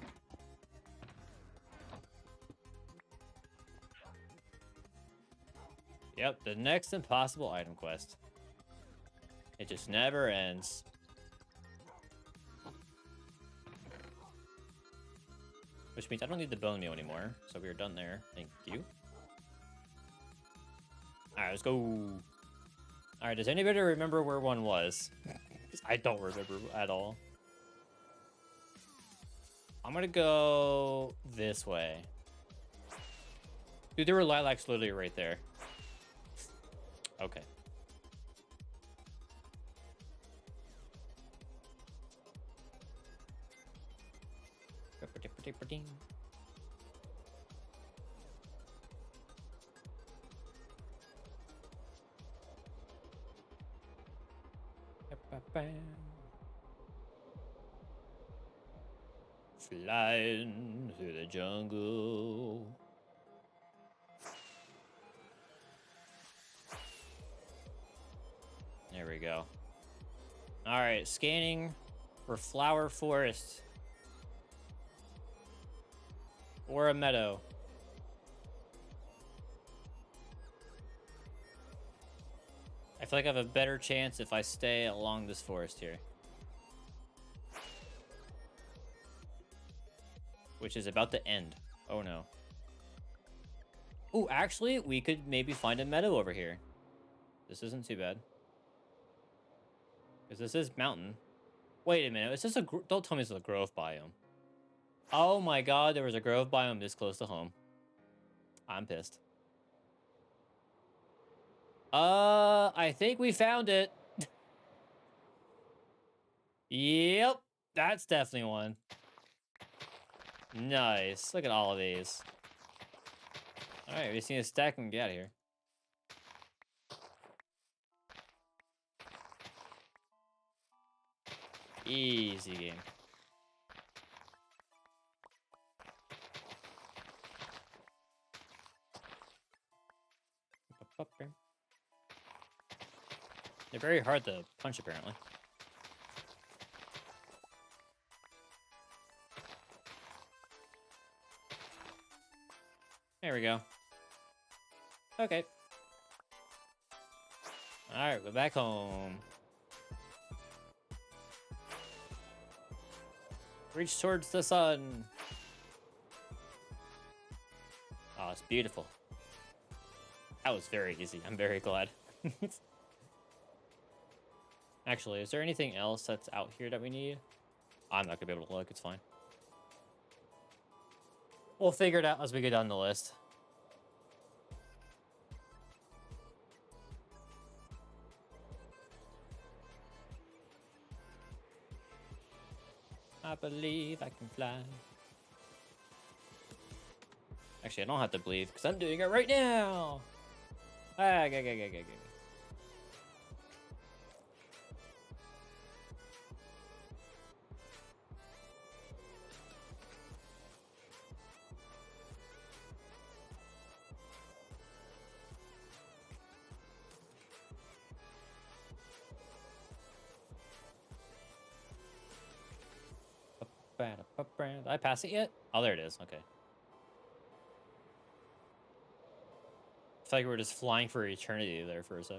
Yep, the next impossible item quest. It just never ends. Which means I don't need the bone meal anymore. So we are done there. Thank you. Alright, let's go. Alright, does anybody remember where one was? I don't remember at all. I'm gonna go this way. Dude, there were lilacs literally right there. Okay. Flying through the jungle. There we go. All right, scanning for flower forest or a meadow. I feel like I have a better chance if I stay along this forest here. Which is about to end. Oh no. Oh, actually, we could maybe find a meadow over here. This isn't too bad. Because this is mountain. Wait a minute. Is this a... Don't tell me this is a grove biome. Oh my god, there was a grove biome this close to home. I'm pissed. I think we found it. Yep, that's definitely one. Nice. Look at all of these. All right, we just need a stack and get out of here. Easy game. They're very hard to punch, apparently. There we go. Okay. Alright, we're back home. Reach towards the sun. Oh, it's beautiful. That was very easy. I'm very glad. Actually, is there anything else that's out here that we need? I'm not gonna be able to look. It's fine. We'll figure it out as we go down the list. I believe I can fly. Actually, I don't have to believe because I'm doing it right now. Ah, go. Did I pass it yet? Oh, there it is. Okay. I feel like we're just flying for eternity there for a sec.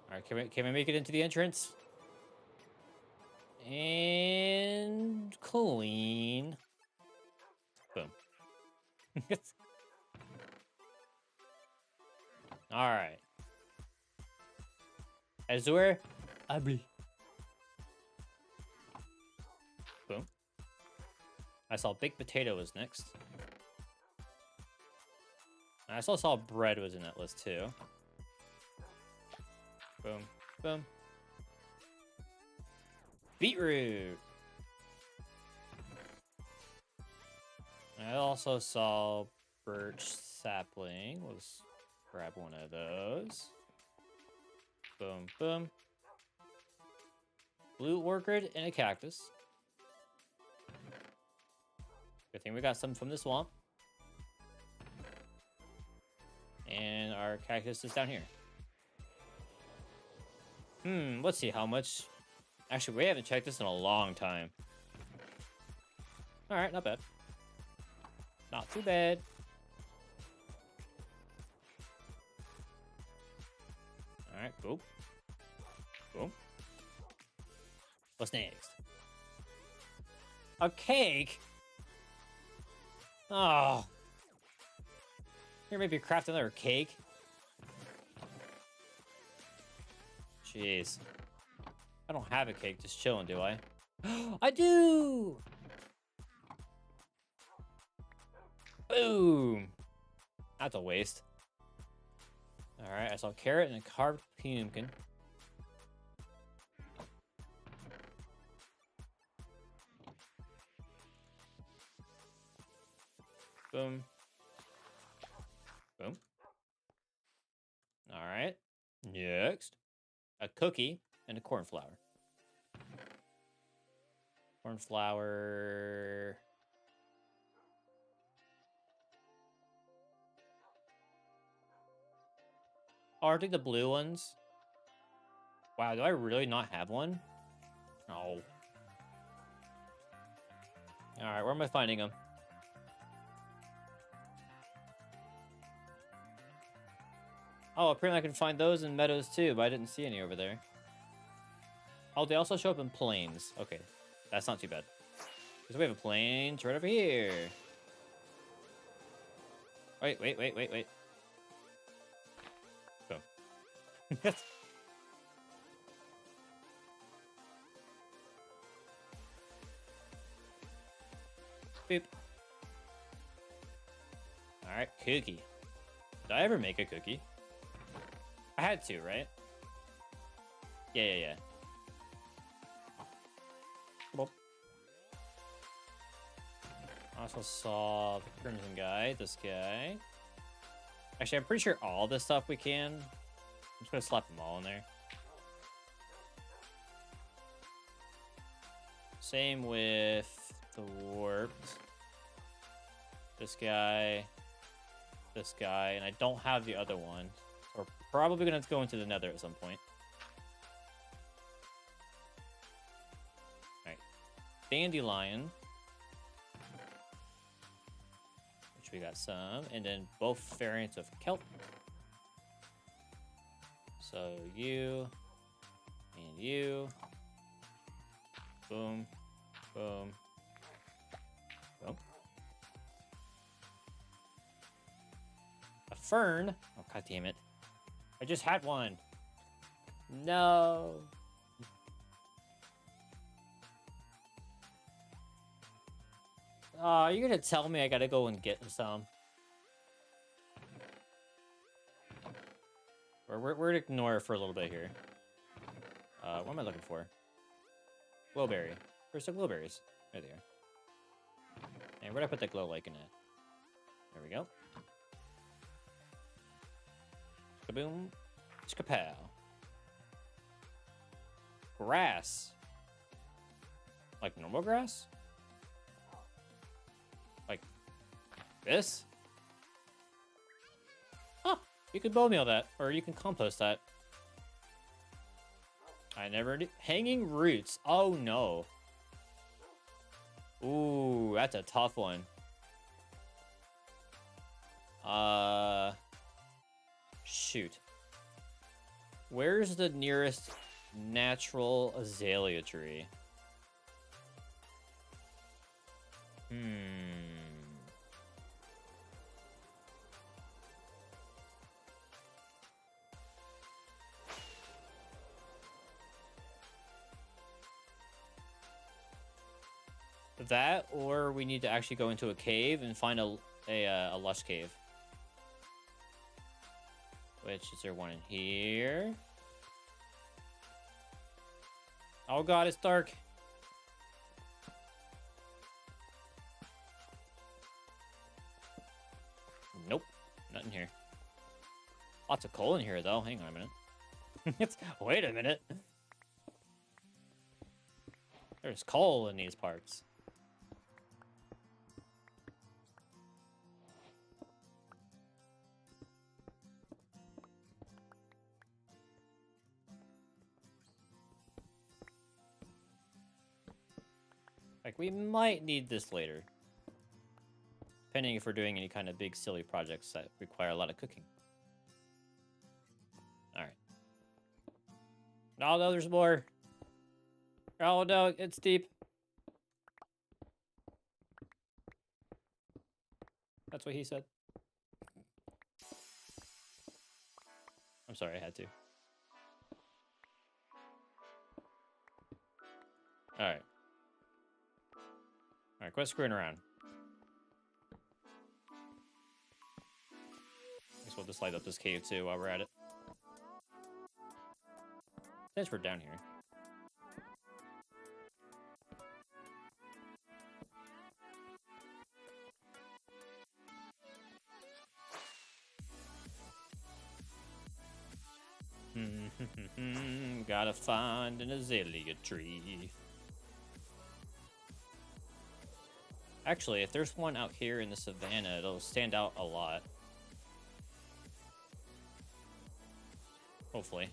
All right, can we make it into the entrance? And clean. Boom. All right. Azure Abri. Boom. I saw baked potato was next. I also saw bread was in that list too. Boom. Boom. Beetroot. I also saw birch sapling. Let's grab one of those. Boom, boom. Blue orchid and a cactus. Good thing we got some from the swamp. And our cactus is down here. Let's see how much. Actually, we haven't checked this in a long time. All right, not bad. Not too bad. All right, boom. Boom. What's next? A cake? Oh. Here, maybe craft another cake. Jeez. I don't have a cake, just chilling, do I? I do! Boom! That's a waste. Alright, I saw carrot and a carved pumpkin. Boom. Boom. Alright. Next. A cookie and a cornflower. Cornflower. Oh, I think the blue ones. Wow, do I really not have one? Oh. Alright, where am I finding them? Oh, apparently I can find those in meadows too, but I didn't see any over there. Oh, they also show up in plains. Okay, that's not too bad. Because we have a plains right over here. Wait. Boom. Boop. Alright, cookie. Did I ever make a cookie? I had to, right? Yeah. Well, I also saw the crimson guy, this guy. Actually, I'm pretty sure all this stuff we can. I'm just gonna slap them all in there. Same with the warped. This guy, and I don't have the other one. We're probably gonna have to go into the nether at some point. Alright. Dandelion. Which we got some. And then both variants of kelp. So you and you. Boom. Boom. Boom. A fern? Oh, god damn it. I just had one. No. Oh, you're gonna tell me I gotta go and get some. Or we're gonna ignore it for a little bit here. What am I looking for? Glowberry. Where's the glowberries? There they are. And where'd I put the glow lichen at? There we go. Kaboom. Chkapow. Grass. Like normal grass? Like this? Huh. You can bone meal that, or you can compost that. I never did. Hanging roots. Oh no. Ooh, that's a tough one. Shoot. Where's the nearest natural azalea tree? That, or we need to actually go into a cave and find a lush cave. Which, is there one in here? Oh god, it's dark. Nope, nothing here. Lots of coal in here, though. Hang on a minute. Wait a minute. There's coal in these parts. Like, we might need this later. Depending if we're doing any kind of big, silly projects that require a lot of cooking. Alright. Oh, no, there's more. Oh, no, it's deep. That's what he said. I'm sorry, I had to. Alright. Alright, quit screwing around. I guess we'll just light up this cave too while we're at it. Since we're down here. Gotta find an azalea tree. Actually, if there's one out here in the savannah, it'll stand out a lot. Hopefully.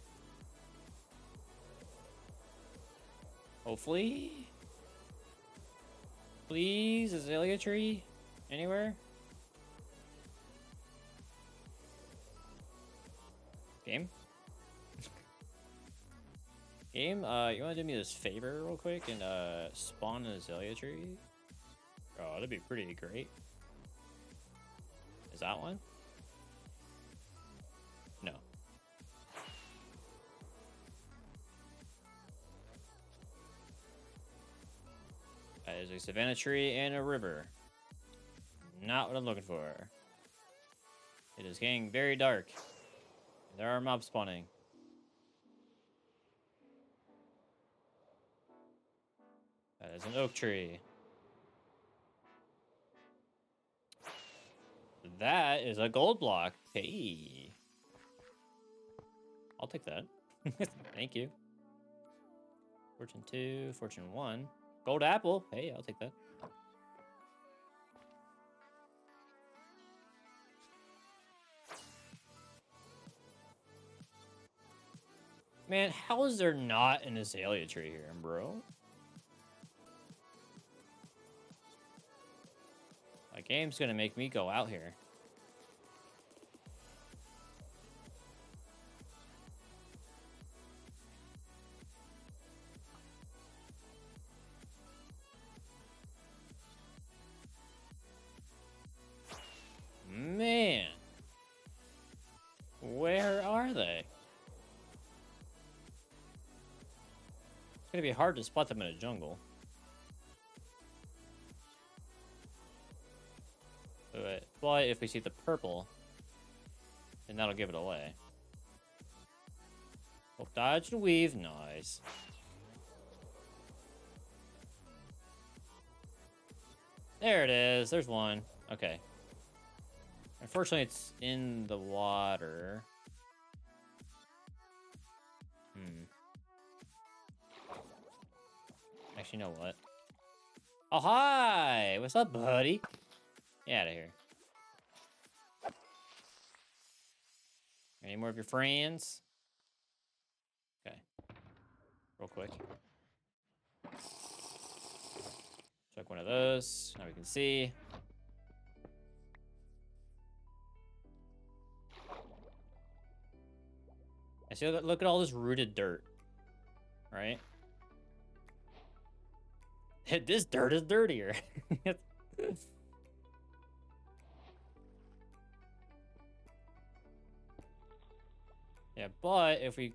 Hopefully? Please, azalea tree? Anywhere? Game? Game, you wanna do me this favor real quick and, spawn an azalea tree? Oh, that'd be pretty great. Is that one? No. That is a savanna tree and a river. Not what I'm looking for. It is getting very dark. There are mobs spawning. That is an oak tree. That is a gold block. Hey. I'll take that. Thank you. Fortune 2, Fortune 1. Gold apple. Hey, I'll take that. Man, how is there not an azalea tree here, bro? My game's gonna make me go out here. It's gonna be hard to spot them in a jungle. But if we see the purple, then that'll give it away. Oh, dodge and weave. Nice. There it is. There's one. Okay. Unfortunately, it's in the water. Actually, you know what? Oh, hi! What's up, buddy? Get out of here. Any more of your friends? Okay. Real quick. Check one of those. Now we can see. I see. Look at all this rooted dirt. Right? This dirt is dirtier. Yeah, but if we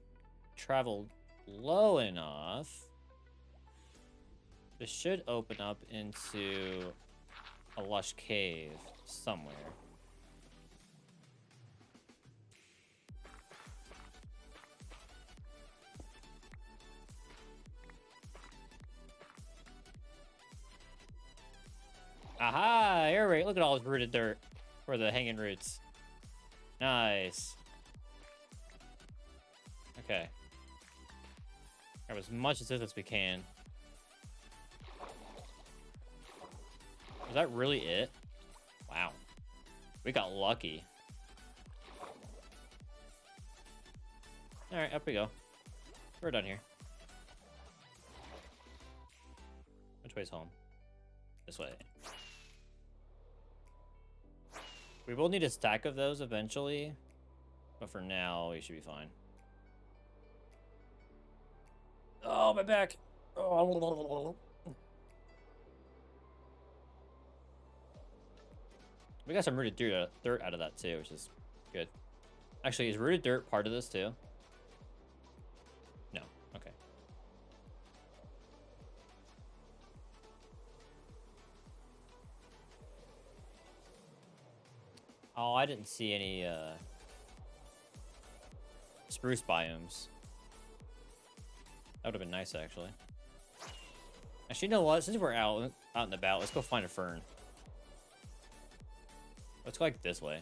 travel low enough, this should open up into a lush cave somewhere. Aha! Here we go. Look at all this rooted dirt for the hanging roots. Nice. Okay. Grab as much of this as we can. Was that really it? Wow. We got lucky. Alright, up we go. We're done here. Which way's home? This way. We will need a stack of those eventually, but for now, we should be fine. Oh, my back! Oh. We got some rooted dirt out of that too, which is good. Actually, is rooted dirt part of this too? No. Okay. Oh, I didn't see any spruce biomes. That would have been nice, actually. Actually, you know what? Since we're out and about, let's go find a fern. Let's go like this way.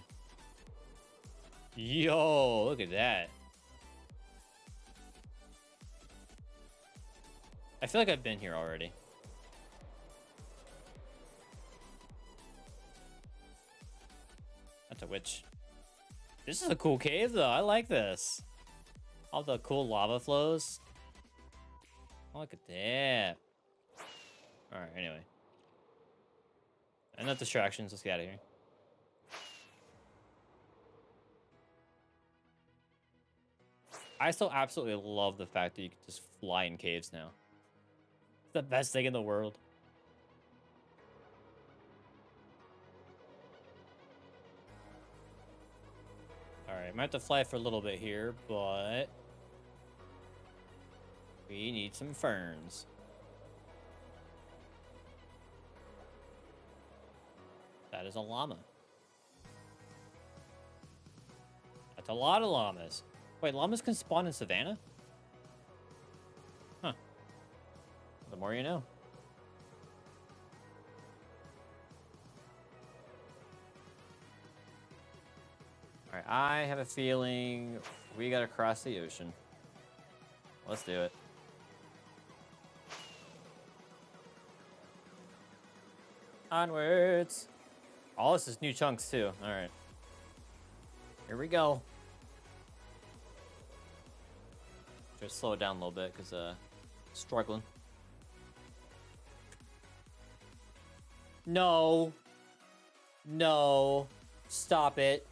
Yo, look at that. I feel like I've been here already. That's a witch. This is a cool cave, though. I like this. All the cool lava flows. Oh, look at that. Alright, anyway. Enough distractions. Let's get out of here. I still absolutely love the fact that you can just fly in caves now. It's the best thing in the world. Alright, might have to fly for a little bit here, but we need some ferns. That is a llama. That's a lot of llamas. Wait, llamas can spawn in savannah? Huh. The more you know. Alright, I have a feeling we gotta cross the ocean. Let's do it. Onwards! All this is new chunks, too. Alright. Here we go. Just slow it down a little bit, because, struggling. No. No. Stop it.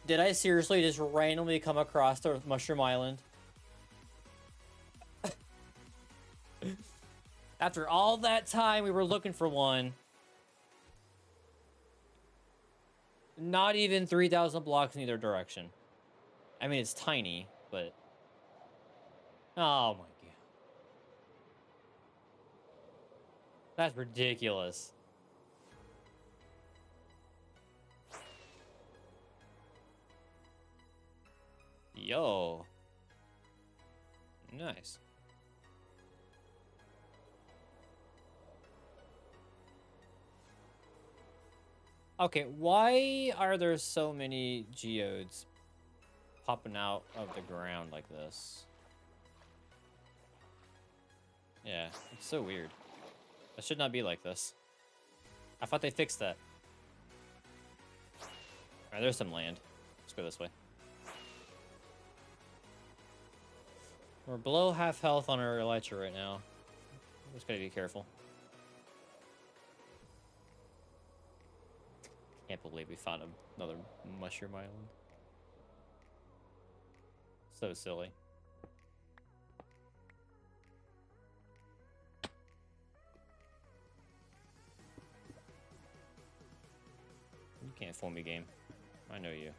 Did I seriously just randomly come across the Mushroom Island? After all that time we were looking for one. Not even 3,000 blocks in either direction. I mean, it's tiny, but... Oh my god. That's ridiculous. Yo. Nice. Okay, why are there so many geodes popping out of the ground like this? Yeah, it's so weird. It should not be like this. I thought they fixed that. Alright, there's some land. Let's go this way. We're below half health on our elytra right now. Just gotta be careful. Can't believe we found another mushroom island. So silly. You can't fool me, game. I know you.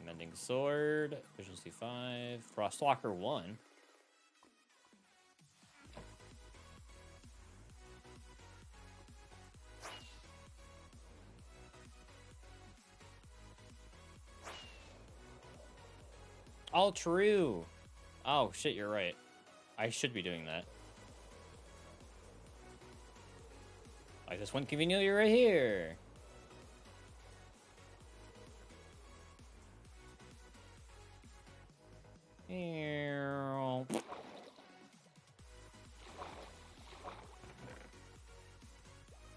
Mending sword, efficiency 5, Frostwalker 1. All true. Oh shit, you're right. I should be doing that. Like this one conveniently right here.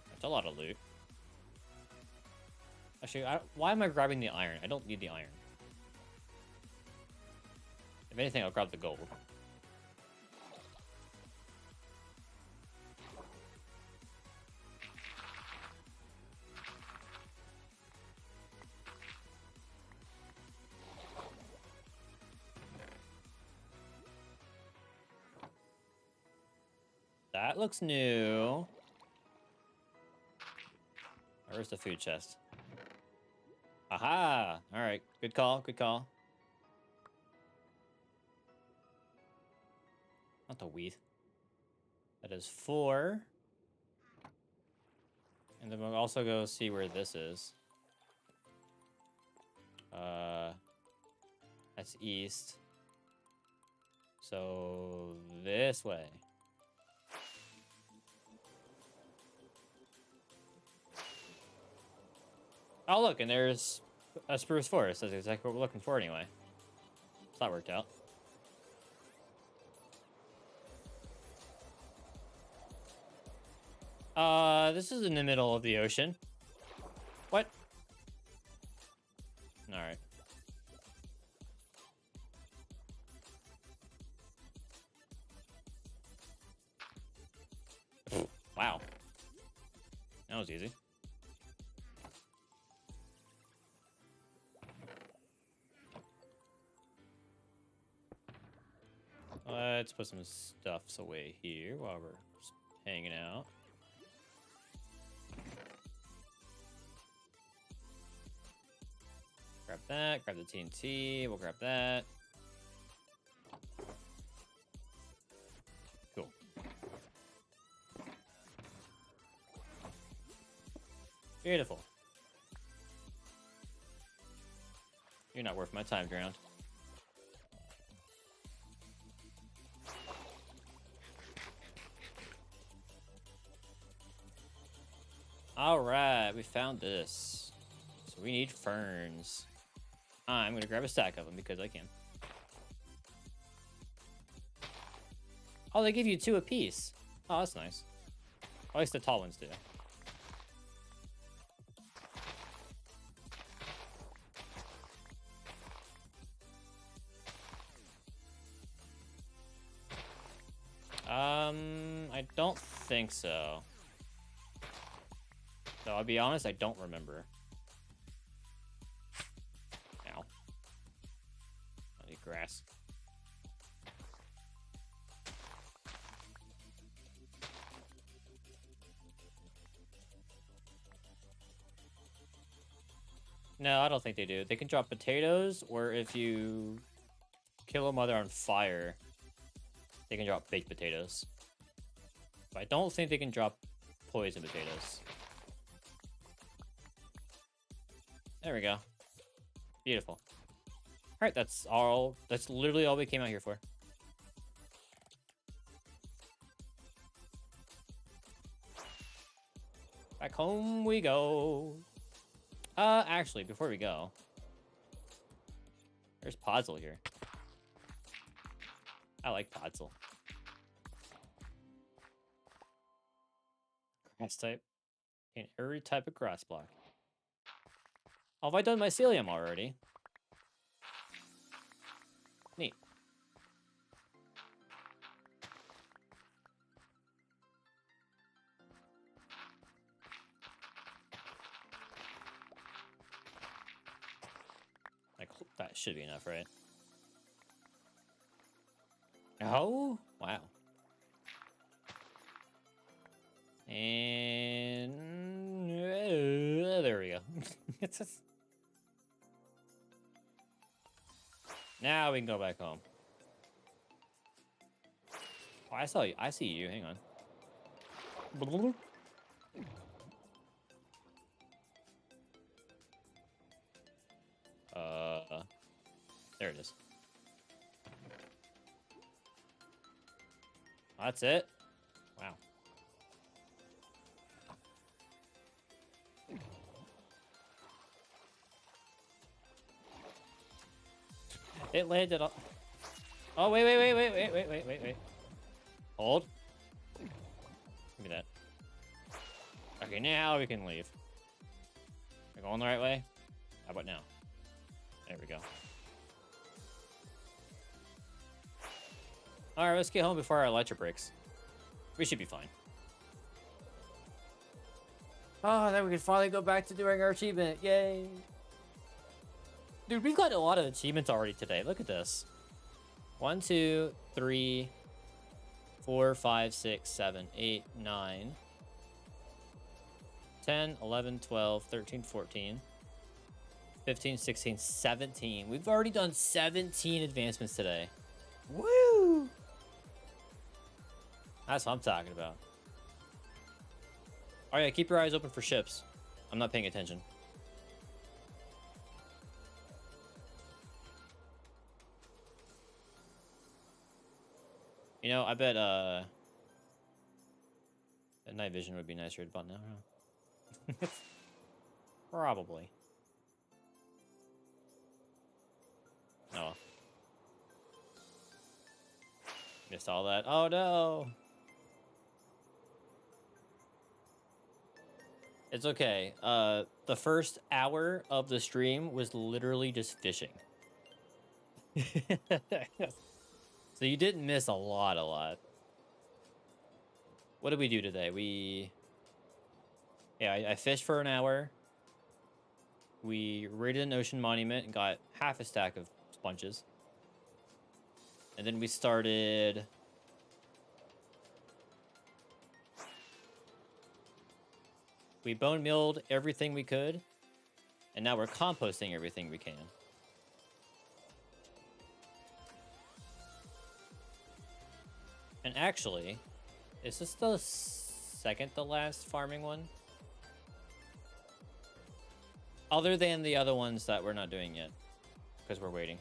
That's a lot of loot. Actually, why am I grabbing the iron? I don't need the iron. If anything, I'll grab the gold. That looks new. Where's the food chest? Aha! Alright, good call, good call. Not the wheat. That is 4. And then we'll also go see where this is. That's east. So this way. Oh, look, and there's a spruce forest. That's exactly what we're looking for anyway. So that worked out. This is in the middle of the ocean. What? Alright. Wow. That was easy. Let's put some stuffs away here while we're just hanging out. Grab that, grab the TNT, we'll grab that. Cool. Beautiful. You're not worth my time, Drowned. Alright, we found this. So we need ferns. I'm gonna grab a stack of them because I can. Oh, they give you 2 apiece. Oh, that's nice. At least the tall ones do. I don't think so. So I'll be honest, I don't remember. Ow. I need grass. No, I don't think they do. They can drop potatoes, or if you kill a mother on fire, they can drop baked potatoes. But I don't think they can drop poison potatoes. There we go. Beautiful. Alright, that's all. That's literally all we came out here for. Back home we go. Actually, before we go, there's Podzol here. I like Podzol. Grass type. In every type of grass block. Oh, have I done mycelium already? Neat. Like, that should be enough, right? Oh, wow. And there we go. It's just... Now we can go back home. Oh, I saw you. I see you. Hang on. There it is. That's it. Wow. It landed on... Oh, wait. Hold. Give me that. Okay, now we can leave. We're going the right way? How about now? There we go. Alright, let's get home before our electric breaks. We should be fine. Oh, then we can finally go back to doing our achievement. Yay! Dude, we've got a lot of achievements already today. Look at this. 1, 2, 3, 4, 5, 6, 7, 8, 9, 10, 11, 12, 13, 14, 15, 16, 17. We've already done 17 advancements today. Woo! That's what I'm talking about. Oh yeah, keep your eyes open for ships. I'm not paying attention. You know, I bet a night vision would be nicer about now. Huh? Probably. Oh. Missed all that. Oh no. It's okay. The first hour of the stream was literally just fishing. So you didn't miss a lot. What did we do today? Yeah, I fished for an hour. We raided an ocean monument and got half a stack of sponges. And then we started... We bone milled everything we could. And now we're composting everything we can. And actually, is this the second to last farming one? Other than the other ones that we're not doing yet. Because we're waiting.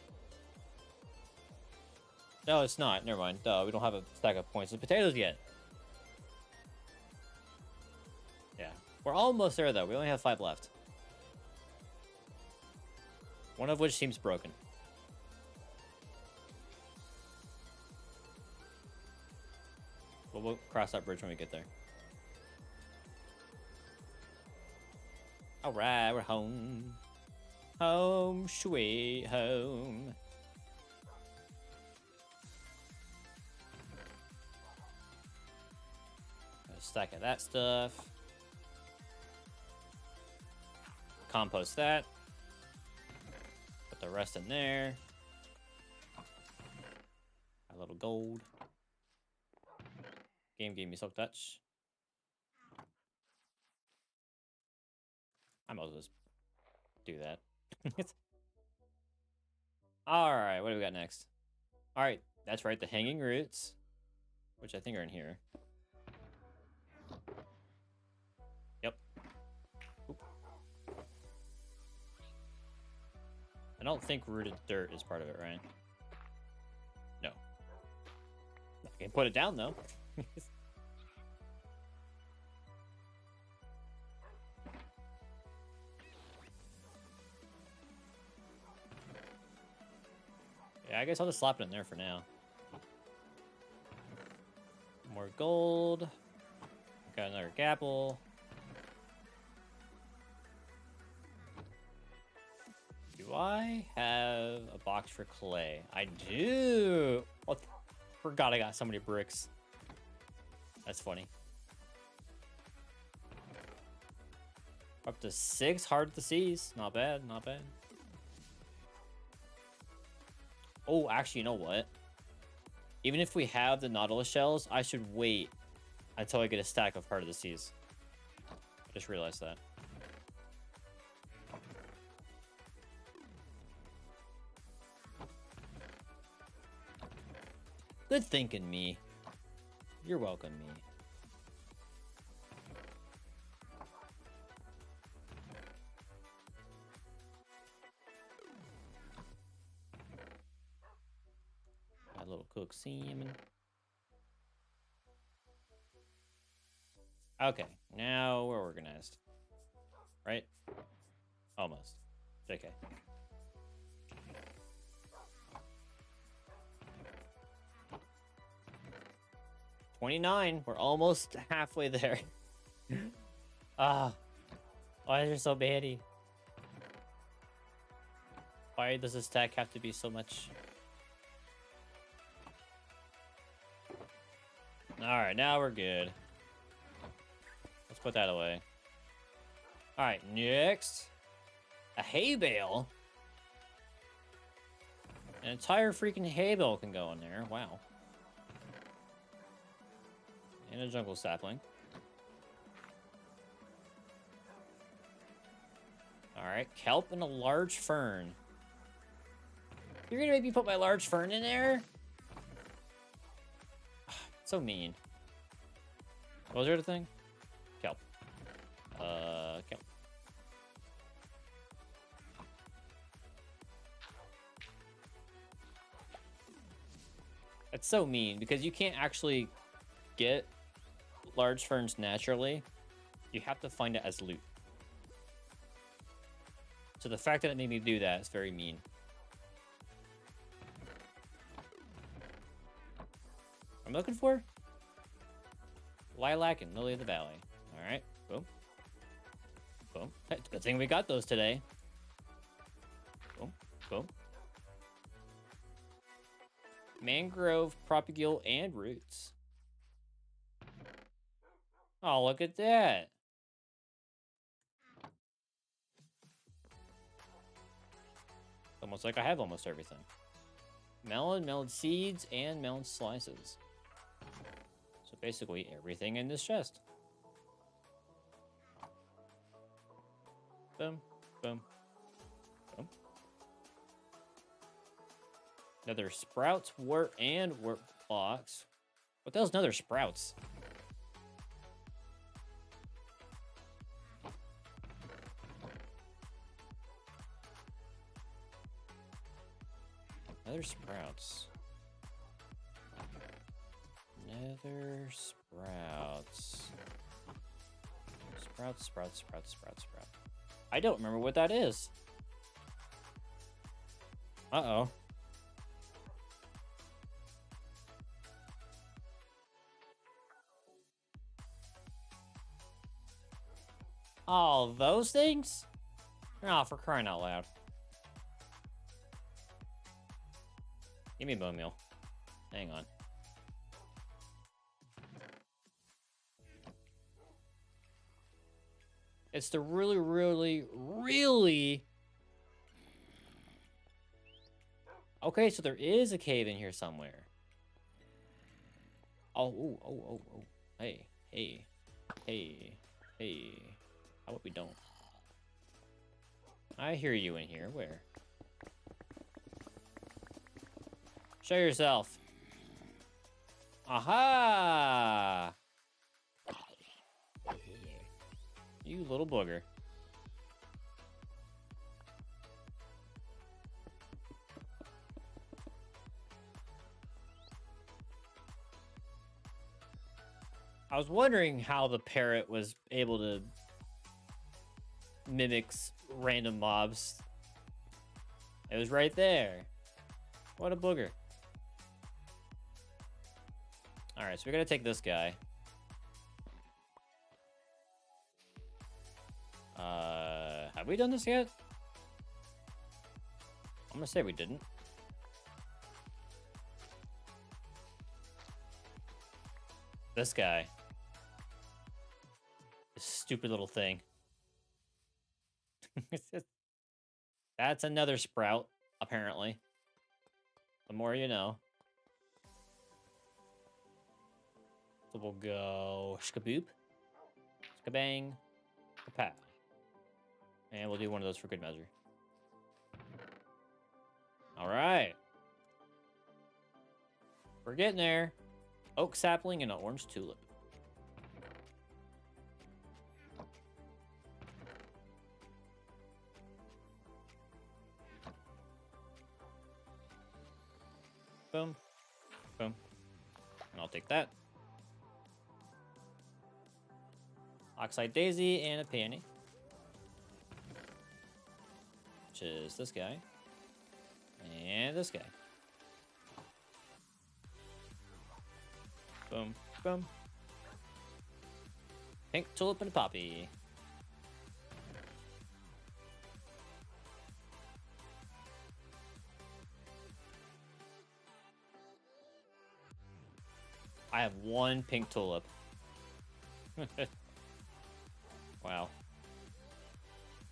No, it's not. Never mind. Duh, we don't have a stack of points of potatoes yet. Yeah. We're almost there, though. We only have 5 left. One of which seems broken. But we'll cross that bridge when we get there. Alright, we're home. Home, sweet home. Got a stack of that stuff. Compost that. Put the rest in there. A little gold. Game gave me silk touch. I might as well just do that. Alright, what do we got next? Alright, that's right, the hanging roots, which I think are in here. Yep. Oop. I don't think rooted dirt is part of it, right? No. I can put it down, though. Yeah, I guess I'll just slap it in there for now. More gold. Got another gapple. Do I have a box for clay? I do. Oh, forgot I got so many bricks. That's funny. Up to 6 hard to seize. Not bad, not bad. Oh, actually, you know what? Even if we have the Nautilus shells, I should wait until I get a stack of Heart of the Seas. I just realized that. Good thinking, me. You're welcome, me. Got a little cooked salmon. Okay, now we're organized. Right? Almost. JK. $29. We're almost halfway there. Ah. Why is it so baddie? Why does this stack have to be so much? Alright, now we're good. Let's put that away. Alright, next. A hay bale? An entire freaking hay bale can go in there. Wow. And a jungle sapling. Alright, kelp and a large fern. You're gonna make me put my large fern in there? So mean. What was the other thing? Kelp. Kelp. That's so mean, because you can't actually get large ferns naturally. You have to find it as loot. So the fact that it made me do that is very mean. I'm looking for lilac and lily of the valley. All right, boom, boom. Hey, good thing we got those today. Boom, boom. Mangrove, propagule, and roots. Oh, look at that. Almost like I have almost everything. Melon, melon seeds, and melon slices. So basically everything in this chest. Boom, boom, boom. Another sprouts, wort, and wort blocks. What the hell's another sprouts? Nether sprouts. Nether sprouts. Sprouts, sprouts, sprouts, sprouts, sprouts. I don't remember what that is. Uh-oh. Oh, those things? Oh, for crying out loud. Give me a bone meal. Hang on. It's the really, really, really... Okay, so there is a cave in here somewhere. Oh, oh, oh, oh, oh. Hey, hey, hey, hey. How about we don't? I hear you in here. Where? Show yourself. Aha! You little booger. I was wondering how the parrot was able to mimic random mobs. It was right there. What a booger. Alright, so we're gonna take this guy. Have we done this yet? I'm gonna say we didn't. This guy. This stupid little thing. That's another sprout, apparently. The more you know. So we'll go shkaboop, shkabang, kapow. And we'll do one of those for good measure. All right. We're getting there. Oak sapling and an orange tulip. Boom. Boom. And I'll take that. Oxide daisy and a peony. Which is this guy. And this guy. Boom. Boom. Pink tulip and a poppy. I have one pink tulip. Wow.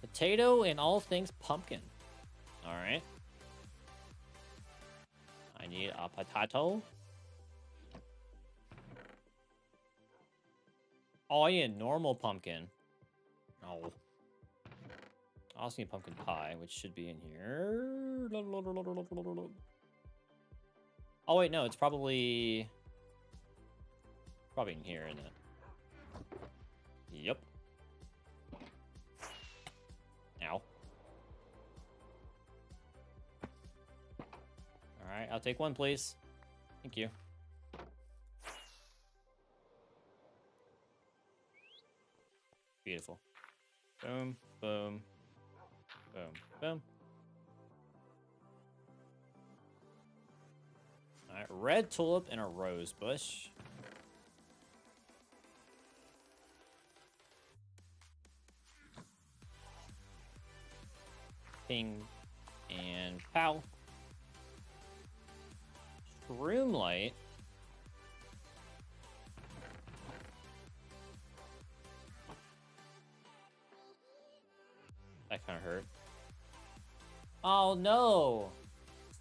Potato and all things pumpkin. All right. I need a potato. Oh, I need a normal pumpkin. Oh. I also need pumpkin pie, which should be in here. Oh, wait, no, it's probably in here, isn't it? Yep. Ow. All right, I'll take one, please. Thank you. Beautiful. Boom, boom, boom, boom. All right, red tulip and a rose bush. Ping and pow. Shroomlight. That kind of hurt. Oh no!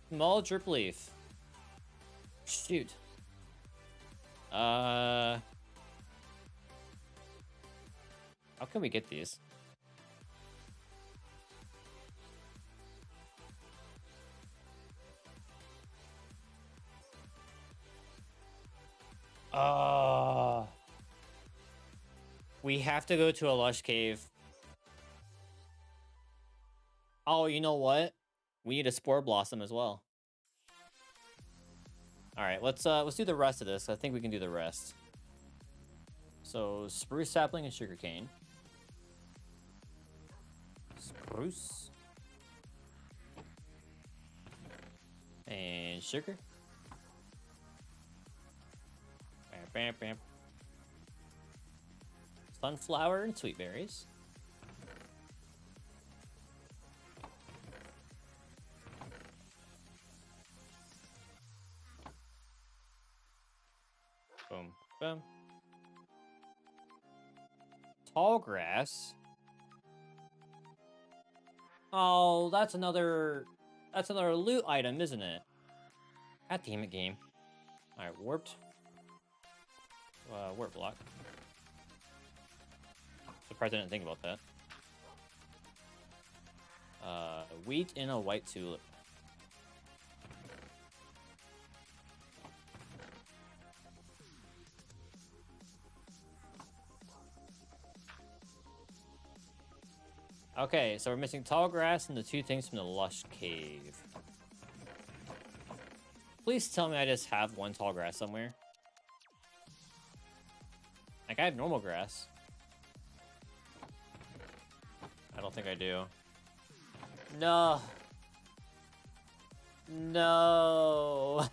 Small drip leaf. Shoot. How can we get these? We have to go to a lush cave. Oh, you know what? We need a spore blossom as well. All right, let's do the rest of this. I think we can do the rest. So spruce sapling and sugarcane. Spruce and sugar. Bam, bam, bam. Sunflower and sweet berries. Boom, boom. Tall grass. Oh, that's another loot item, isn't it? God damn it, game. All right, warped. Warp block. Surprised I didn't think about that. Wheat in a white tulip. Okay, so we're missing tall grass and the 2 things from the lush cave. Please tell me I just have 1 tall grass somewhere. Like, I have normal grass. I don't think I do. No. No.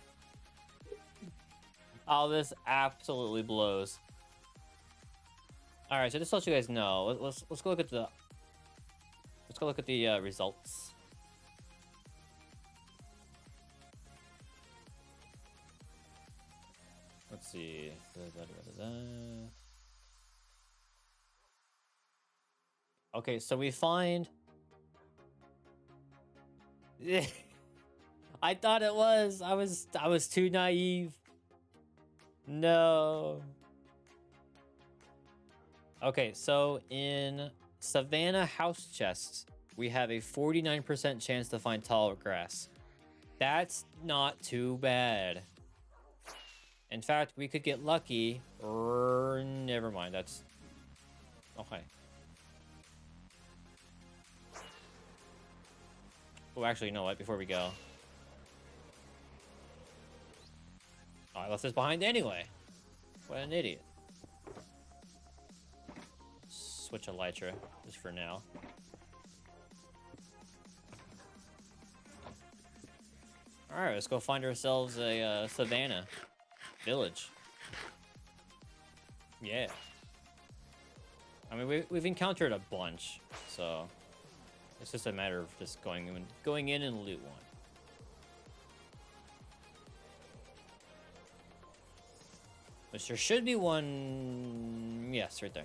Oh, this absolutely blows. All right, so just to let you guys know, let's go look at the results. Let's see. Okay, so we find. I thought it was. I was too naive. No. Okay, so in Savannah house chests, we have a 49% chance to find tall grass. That's not too bad. In fact, we could get lucky. Never mind, that's... Okay. Oh, actually, you know what? Before we go... Oh, I left this behind anyway. What an idiot. Switch elytra, just for now. Alright, let's go find ourselves a Savannah village. Yeah. I mean, we've encountered a bunch, so it's just a matter of just going in and loot one. Which there should be one. Yes, right there.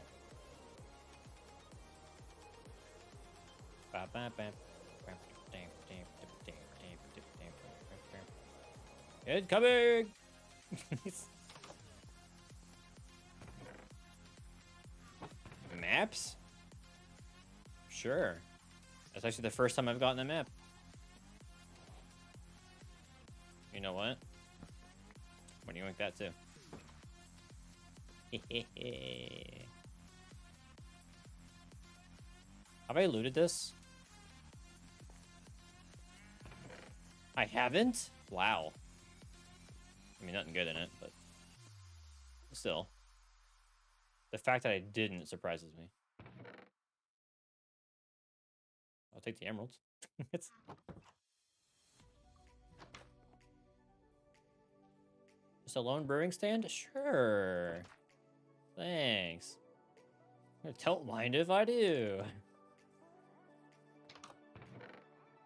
Incoming! Maps? Sure. That's actually the first time I've gotten a map. You know what? What do you like that too? Have I looted this? I haven't? Wow. I mean, nothing good in it, but still. The fact that I didn't surprises me. I'll take the emeralds. It's... Just a lone brewing stand? Sure. Thanks. Don't mind if I do.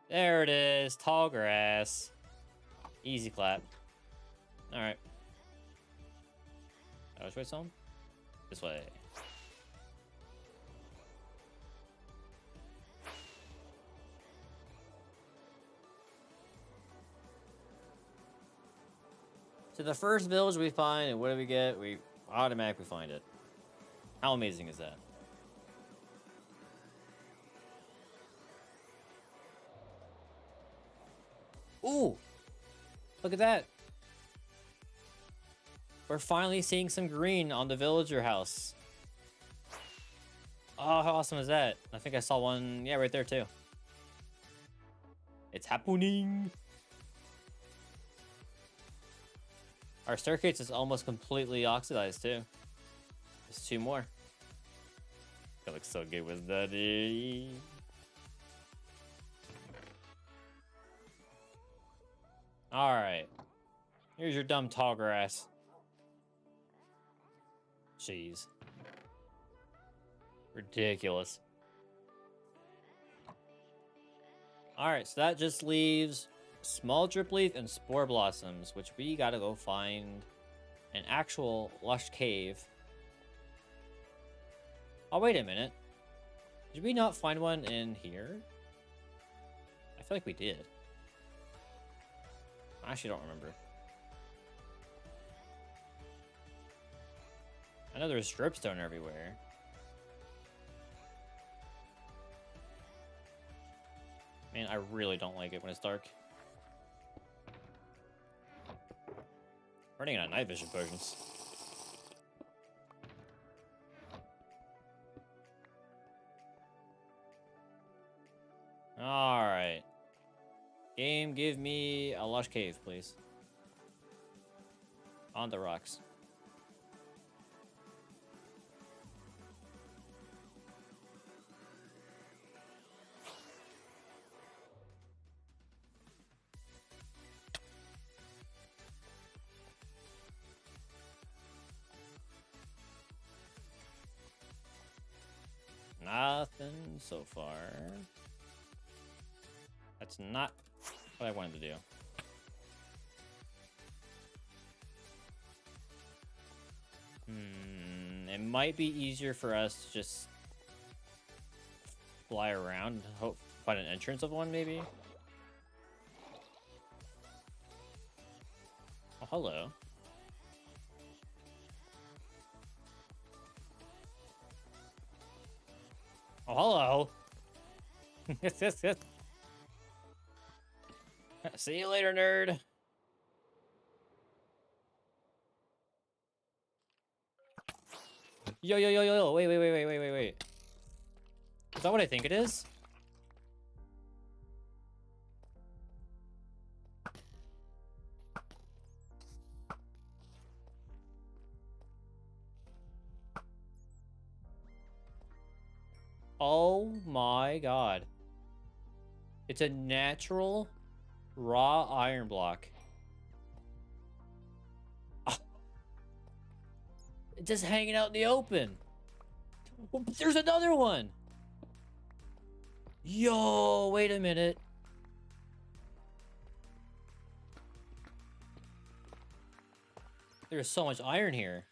There it is. Tall grass. Easy clap. Alright. Which way, son? This way. So the first village we find, and what do we get? We automatically find it. How amazing is that? Ooh! Look at that! We're finally seeing some green on the villager house. Oh, how awesome is that? I think I saw one, yeah, right there too. It's happening! Our staircase is almost completely oxidized too. There's 2 more. That looks so good with Daddy. Alright. Here's your dumb tall grass. Jeez. Ridiculous. Alright, so that just leaves small drip leaf and spore blossoms, which we gotta go find an actual lush cave. Oh, wait a minute. Did we not find one in here? I feel like we did. I actually don't remember. I know there's dripstone everywhere. Man, I really don't like it when it's dark. Running out of night vision potions. Alright. Game, give me a lush cave, please. On the rocks. Nothing so far. That's not what I wanted to do. It might be easier for us to just fly around and hope find an entrance of one, maybe. Oh, hello. Oh, hello. Yes. See you later, nerd. Yo. Wait. Is that what I think it is? Oh my god. It's a natural raw iron block. Oh. It's just hanging out in the open. Oh, there's another one. Yo, wait a minute. There's so much iron here.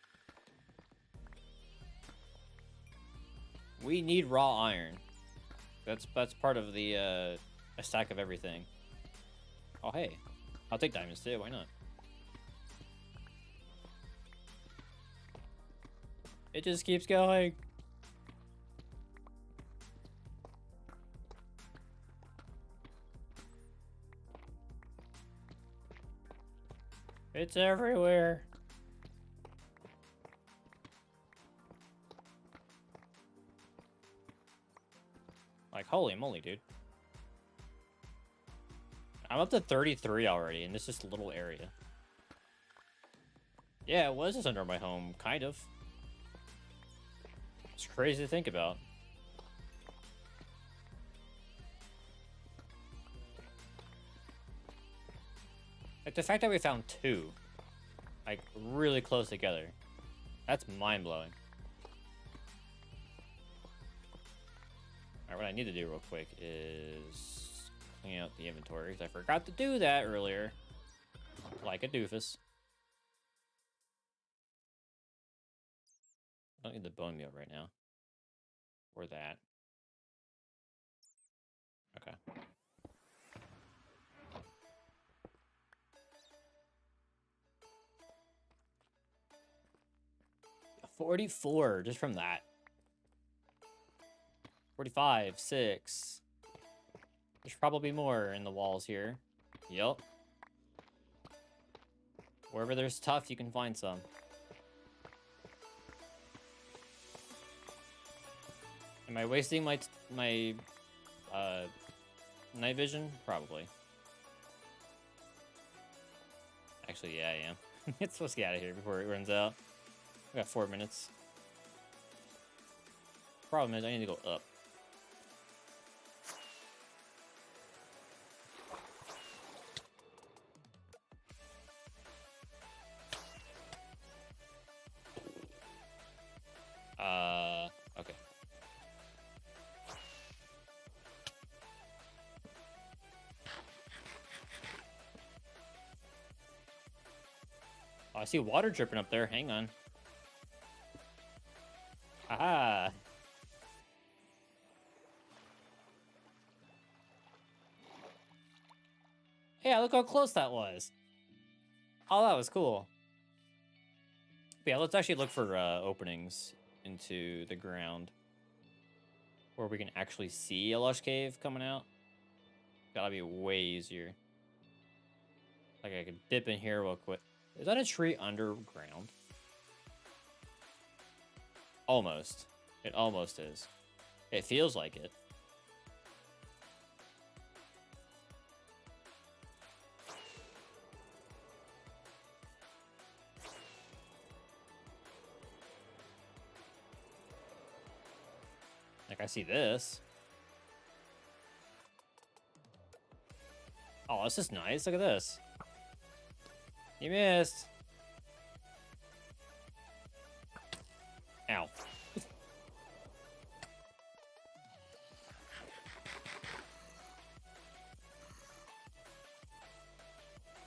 We need raw iron. That's part of the a stack of everything. Oh hey, I'll take diamonds too. Why not? It just keeps going. It's everywhere. Like, holy moly, dude. I'm up to 33 already in this just little area. Yeah, it was just under my home, kind of. It's crazy to think about. Like, the fact that we found two, like, really close together, that's mind-blowing. Alright, what I need to do real quick is clean out the inventory, because I forgot to do that earlier. Like a doofus. I don't need the bone meal right now. Or that. Okay. 44 just from that. 45, 6. There's probably more in the walls here. Yep. Wherever there's tough, you can find some. Am I wasting my night vision? Probably. Actually, yeah, I am. It's supposed to get out of here before it runs out. We got 4 minutes. Problem is, I need to go up. Okay. Oh, I see water dripping up there. Hang on. Aha! Yeah, look how close that was. Oh, that was cool. But yeah, let's actually look for openings into the ground where we can actually see a lush cave coming out. Gotta be way easier. Like I could dip in here real quick. Is that a tree underground? Almost. It almost is. It feels like it. Like I see this. Oh, this is nice. Look at this. You missed. Ow.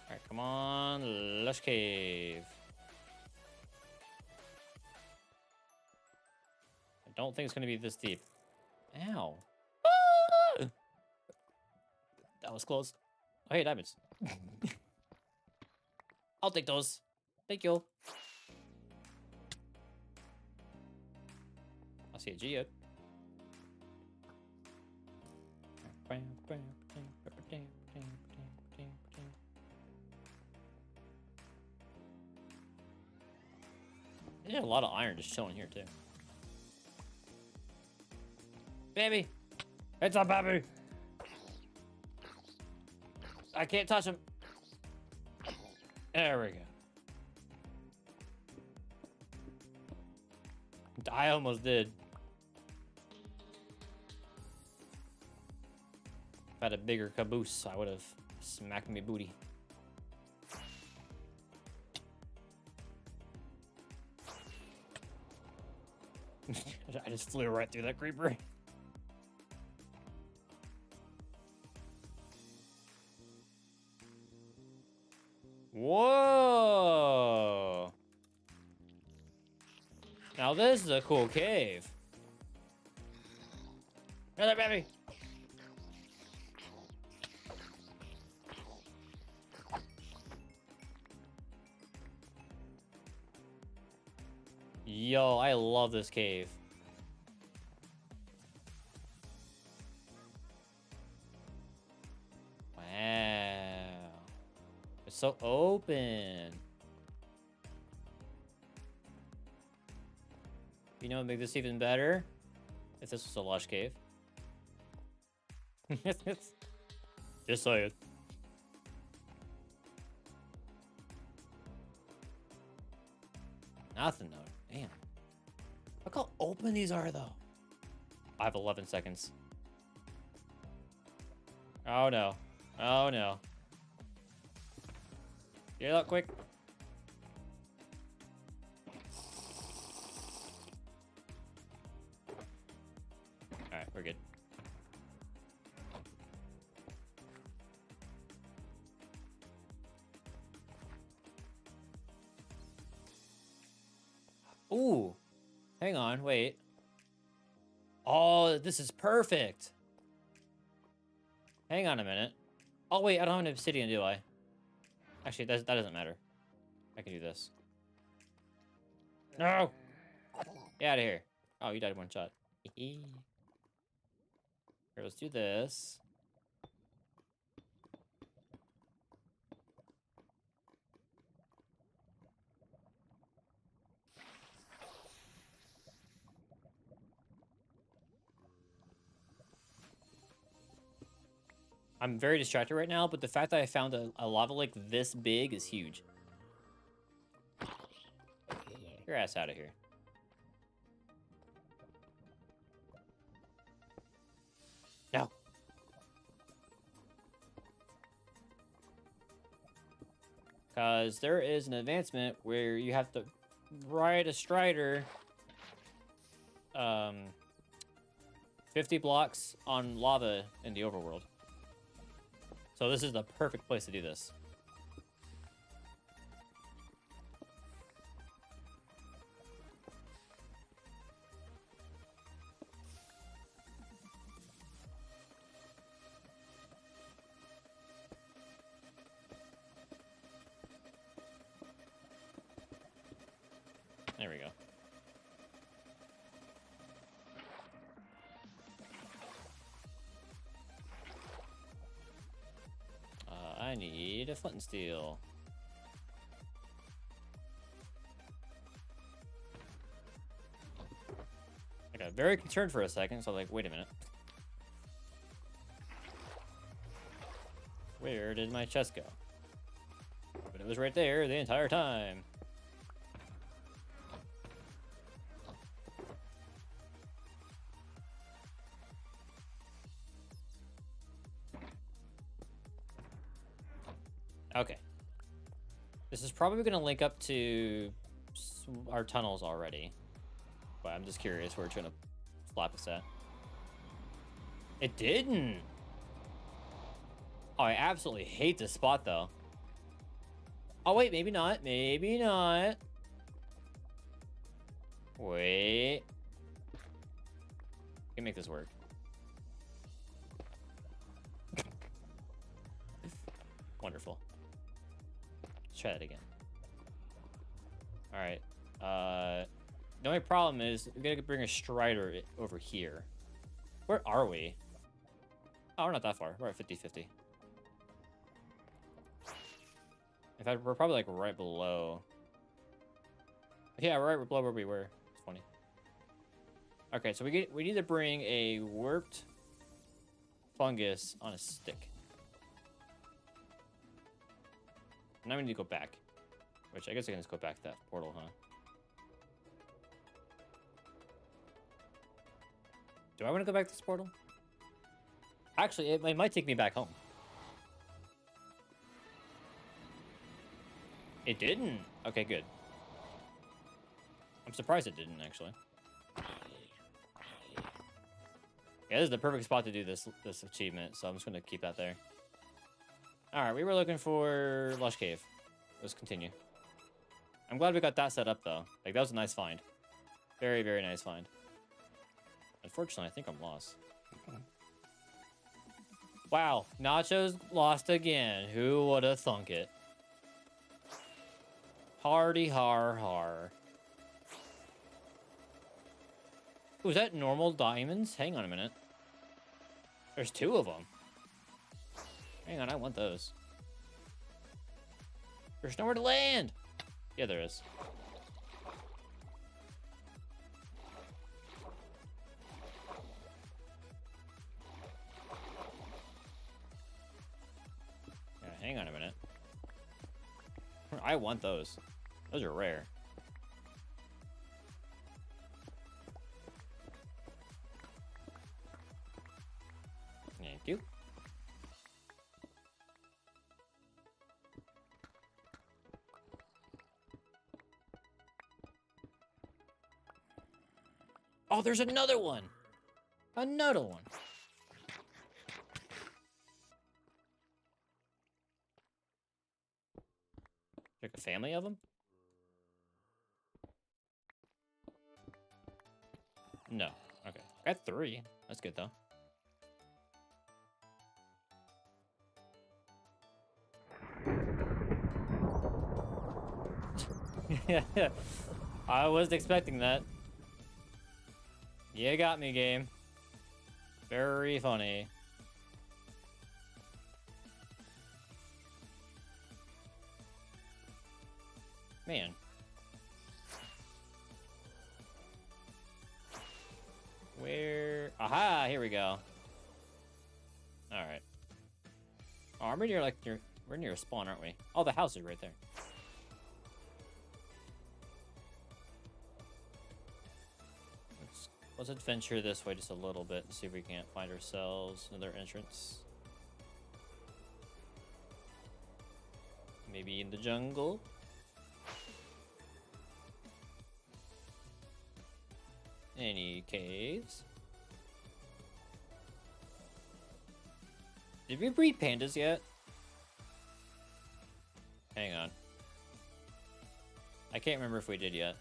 Alright, come on. Lush Cave. I don't think it's going to be this deep. Ow. Ah! That was close. Oh, hey, diamonds. I'll take those. Thank you. I'll see a geode. There's a lot of iron just chilling here, too. Baby! It's a baby! I can't touch him. There we go. I almost did. If I had a bigger caboose, I would have smacked me booty. I just flew right through that creeper. Whoa! Now this is a cool cave. Another baby! Yo, I love this cave. Wow. It's so open. You know what would make this even better? If this was a lush cave. Just saying. Nothing though. Damn. Look how open these are though. I have 11 seconds. Oh no. Oh no. Get out quick. Alright, we're good. Ooh. Hang on, wait. Oh, this is perfect. Hang on a minute. Oh, wait, I don't have an obsidian, do I? Actually, that doesn't matter. I can do this. No! Get out of here. Oh, you died in one shot. Here, let's do this. I'm very distracted right now, but the fact that I found a lava lake this big is huge. Get your ass out of here. No. Because there is an advancement where you have to ride a strider 50 blocks on lava in the overworld. So this is the perfect place to do this. There we go. I need a flint and steel. I got very concerned for a second, so I'm like, wait a minute. Where did my chest go? But it was right there the entire time. Okay. This is probably going to link up to our tunnels already. But I'm just curious where it's going to slap us at. It didn't. Oh, I absolutely hate this spot, though. Oh, wait, maybe not. Maybe not. Wait. I can make this work. Wonderful. Let's try that again. All right. The only problem is we gotta bring a Strider over here. Where are we? Oh, we're not that far. We're at 50-50. In fact, we're probably like right below. Yeah, we're right below where we were. It's funny. Okay, so we need to bring a warped fungus on a stick. Now we need to go back. Which I guess I can just go back to that portal, huh? Do I want to go back to this portal? Actually, it might take me back home. It didn't. Okay, good. I'm surprised it didn't, actually. Yeah, this is the perfect spot to do this achievement, so I'm just going to keep that there. Alright, we were looking for Lush Cave. Let's continue. I'm glad we got that set up, though. Like, that was a nice find. Very, very nice find. Unfortunately, I think I'm lost. Wow, Nacho's lost again. Who would have thunk it? Hardy har har. Ooh, is that normal diamonds? Hang on a minute. There's 2 of them. Hang on, I want those. There's nowhere to land. Yeah, there is. Yeah, hang on a minute. I want those. Those are rare. Thank you. Oh, there's another one. Another one. Like a family of them? No. Okay. I got 3. That's good, though. Yeah. I wasn't expecting that. You got me, game. Very funny. Man. Where? Aha! Here we go. All right. Oh, we're near we're near a spawn, aren't we? Oh, the house is right there. Let's adventure this way just a little bit and see if we can't find ourselves another entrance. Maybe in the jungle. Any caves? Did we breed pandas yet? Hang on. I can't remember if we did yet.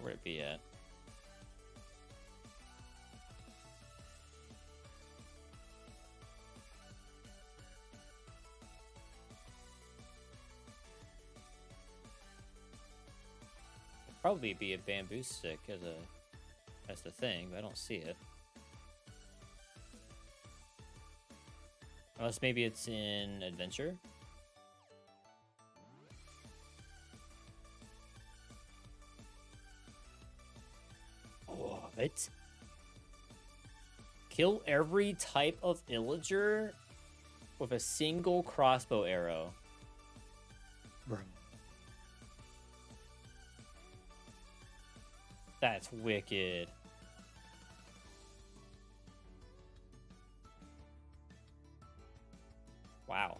Where'd it be at? Probably be a bamboo stick as the thing, but I don't see it. Unless maybe it's in adventure. What? Kill every type of illager with a single crossbow arrow. Bro. That's wicked. Wow.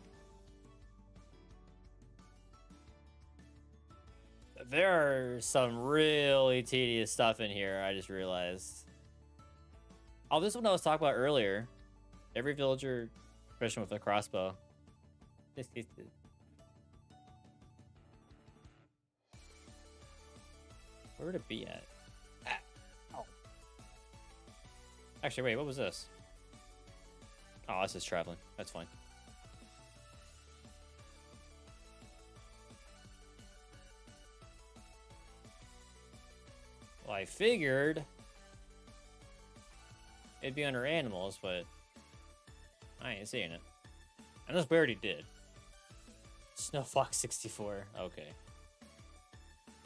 There are some really tedious stuff in here, I just realized. Oh, this is what I was talking about earlier. Every villager, especially with a crossbow. Where would it be at? Ah. Oh. Actually, wait, what was this? Oh, this is traveling. That's fine. Well, I figured it'd be under animals, but I ain't seeing it. Unless we already did. Snow Fox 64. Okay.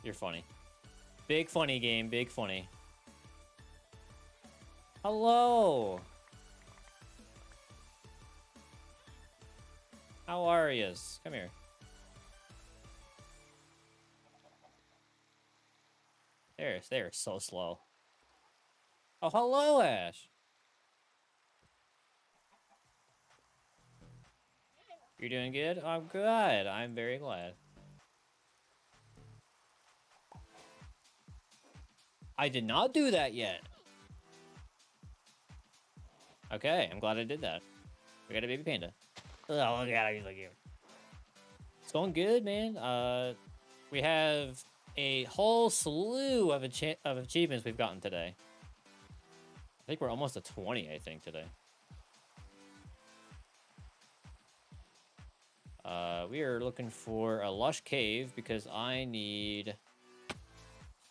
You're funny. Big funny game. Big funny. Hello. How are yous? Come here. They're so slow. Oh, hello, Ash. You're doing good? I'm good. I'm very glad. I did not do that yet. Okay, I'm glad I did that. We got a baby panda. Oh, look at him. He's like, it's going good, man. We have a whole slew of achievements we've gotten today. I think we're almost at 20, I think, today. We are looking for a lush cave because I need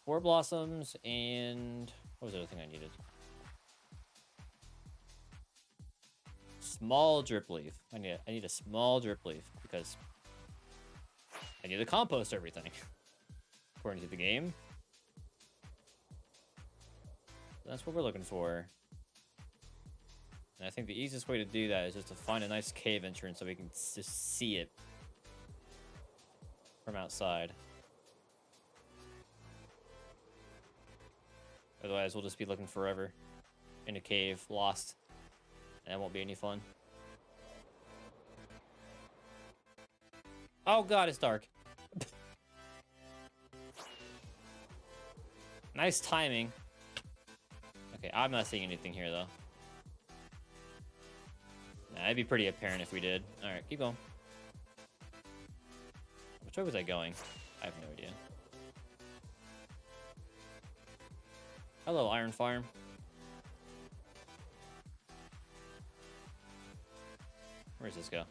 4 blossoms and what was the other thing I needed? Small drip leaf. I need a small drip leaf because I need to compost everything according to the game. That's what we're looking for. And I think the easiest way to do that is just to find a nice cave entrance so we can just see it from outside. Otherwise, we'll just be looking forever in a cave, lost. And it won't be any fun. Oh god, it's dark. Nice timing. Okay, I'm not seeing anything here, though. Nah, it'd be pretty apparent if we did. Alright, keep going. Which way was I going? I have no idea. Hello, Iron Farm. Where does this go?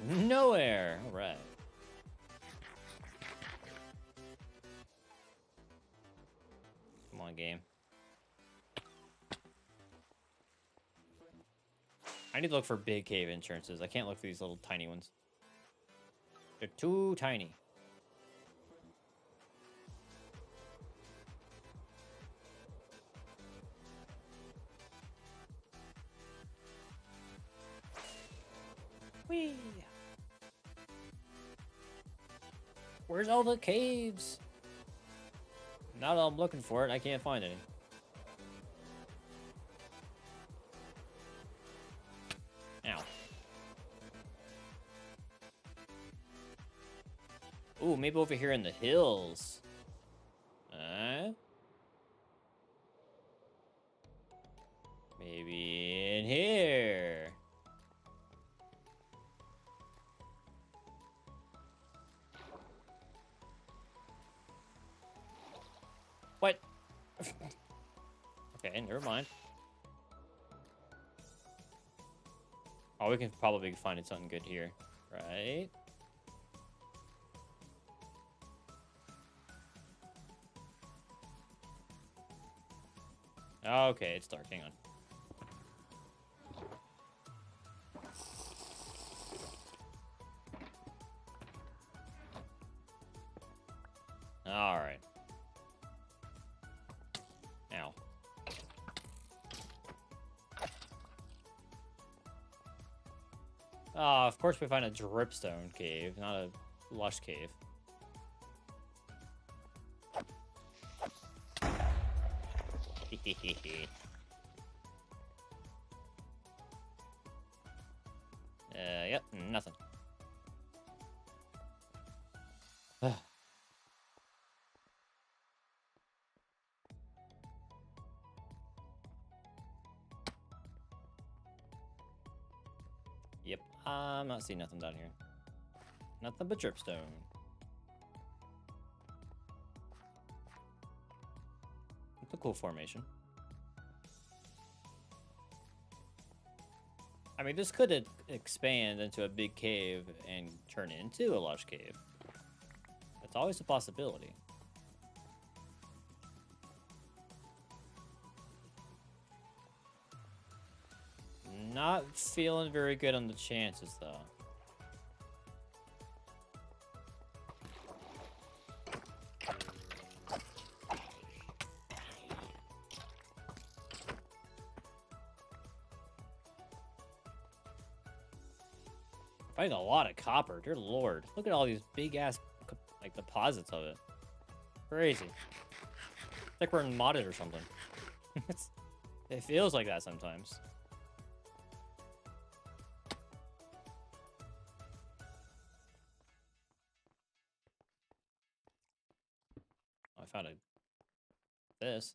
Nowhere! Alright. Come on, game. I need to look for big cave entrances. I can't look for these little tiny ones. They're too tiny. Whee! Where's all the caves? Now that I'm looking for it, I can't find any. Ow. Ooh, maybe over here in the hills. Maybe in here. What? Okay, never mind. Oh, we can probably find something good here, right? Okay, it's dark. Hang on. Of course we find a dripstone cave, not a lush cave. Yep, nothing. Yep, I'm not seeing nothing down here. Nothing but dripstone. It's a cool formation. I mean, this could expand into a big cave and turn into a lush cave. It's always a possibility. Not feeling very good on the chances, though. Finding a lot of copper, dear lord. Look at all these big-ass, like, deposits of it. Crazy. It's like we're in modded or something. It feels like that sometimes. Oh, I found this.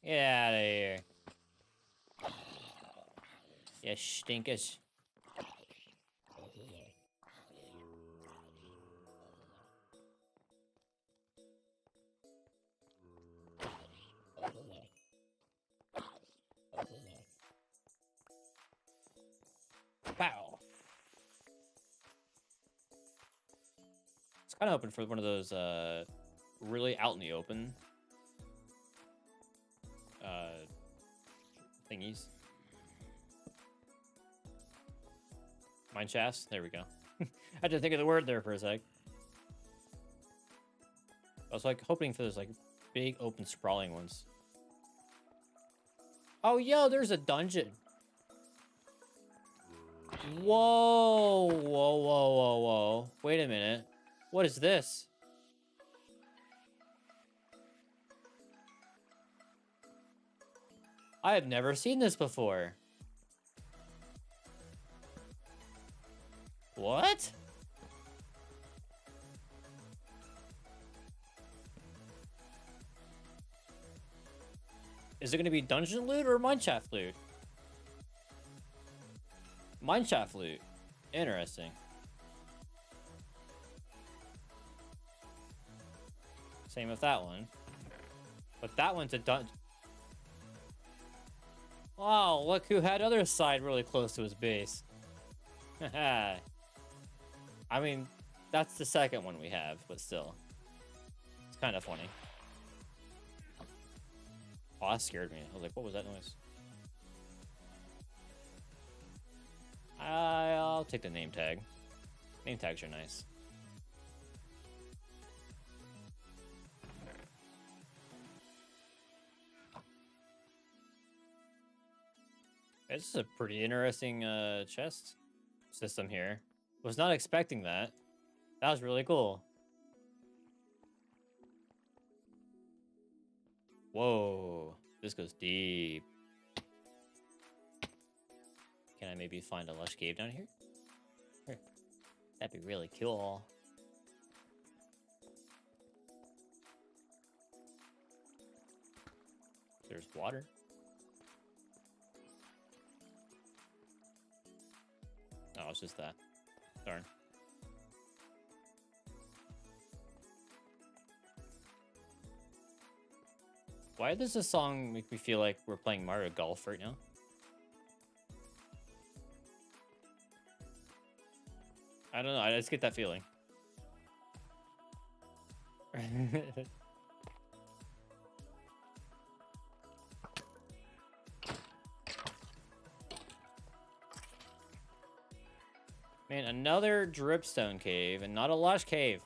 Get out of here. You stinkers. Pow. It's kind of hoping for one of those really out in the open thingies. Mine shafts? There we go. I had to think of the word there for a sec. I was like hoping for those like big open sprawling ones. Oh, yo, there's a dungeon. Whoa, whoa, whoa, whoa, whoa. Wait a minute. What is this? I have never seen this before. What? Is it going to be dungeon loot or mineshaft loot? Mineshaft loot. Interesting. Same with that one. But that one's a dungeon. Wow, look who had other side really close to his base. I mean, that's the second one we have, but still. It's kind of funny. Oh, that scared me. I was like, what was that noise? I'll take the name tag. Name tags are nice. This is a pretty interesting chest system here. Was not expecting that. That was really cool. Whoa, this goes deep. Can I maybe find a lush cave down here? Here. That'd be really cool. There's water. Oh, it's just that. Darn. Why does this song make me feel like we're playing Mario Golf right now? I don't know. I just get that feeling. Man, another dripstone cave and not a lush cave.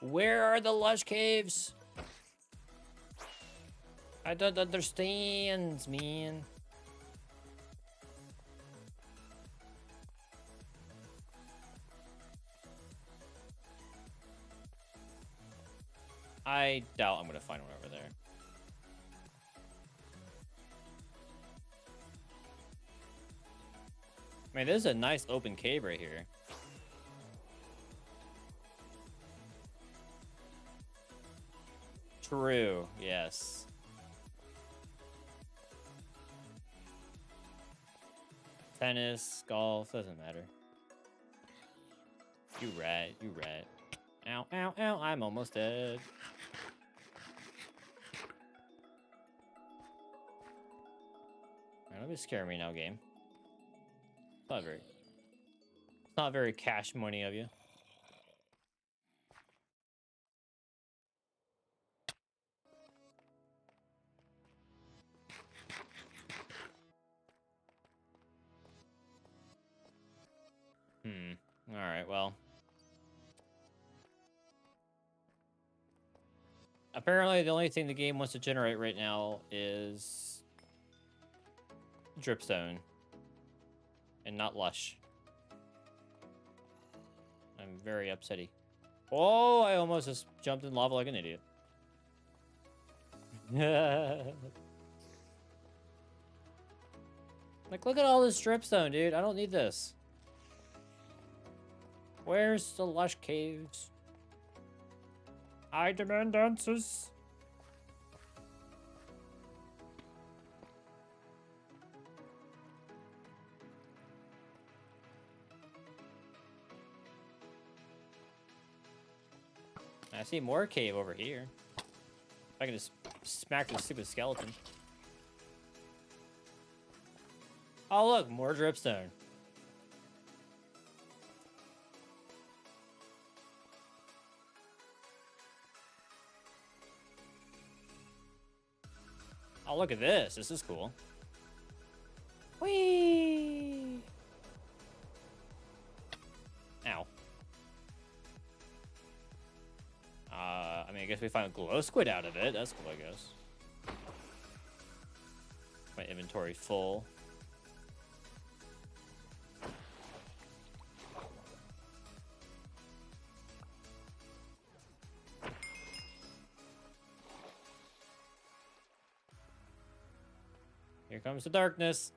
Where are the lush caves? I don't understand, man. I doubt I'm gonna find one over there. I mean, there's a nice open cave right here. True, yes. Tennis, golf, doesn't matter. You rat, you rat. Ow, ow, ow, I'm almost dead. Alright, don't be scaring me now, game. It's not very cash money of you. Alright, well. Apparently, the only thing the game wants to generate right now is dripstone. And not lush. I'm very upsetty. Oh, I almost just jumped in lava like an idiot. Like, look at all this dripstone, dude. I don't need this. Where's the lush caves? I demand answers. I see more cave over here. If I can just smack this stupid skeleton. Oh, look, more dripstone. Oh, look at this. This is cool. Whee! Ow. I mean, I guess we find a glow squid out of it. That's cool, I guess. My inventory full. Here comes the darkness.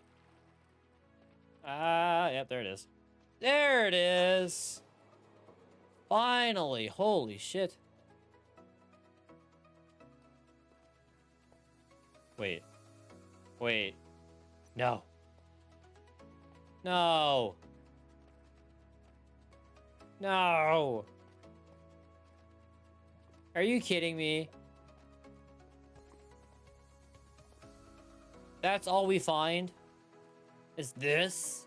Ah, yep, there it is. There it is. Finally, holy shit. Wait. Wait. No. No. No. Are you kidding me? That's all we find? Is this?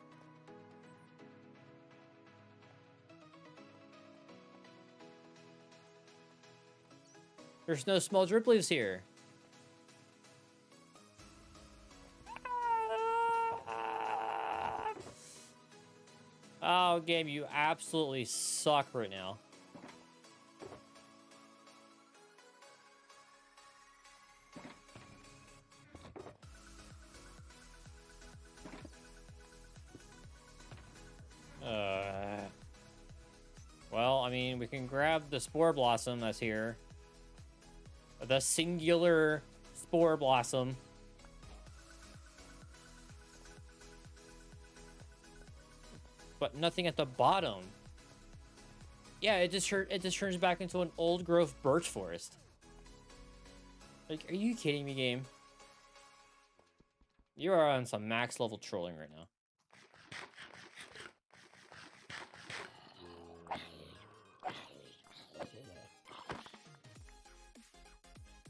There's no small drip leaves here. Oh, game, you absolutely suck right now. Well, I mean, we can grab the spore blossom that's here. The singular spore blossom. But nothing at the bottom. Yeah, it just turns back into an old growth birch forest. Like, are you kidding me, game? You are on some max level trolling right now.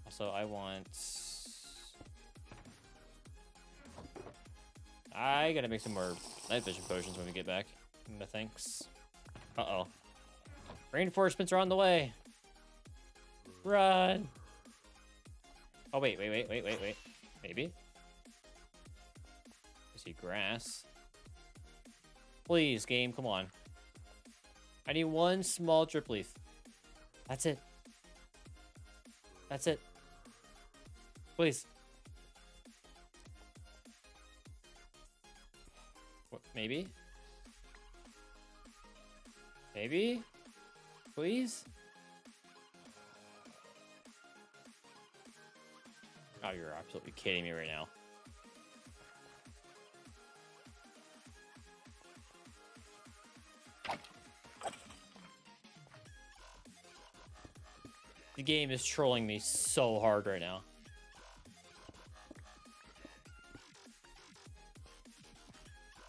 Also, I gotta make some more night vision potions when we get back. No thanks. Uh-oh. Reinforcements are on the way. Run. Oh, wait. Maybe? I see grass. Please, game, come on. I need one small drip leaf. That's it. That's it. Please. What, maybe? Maybe? Please? Oh, you're absolutely kidding me right now. The game is trolling me so hard right now.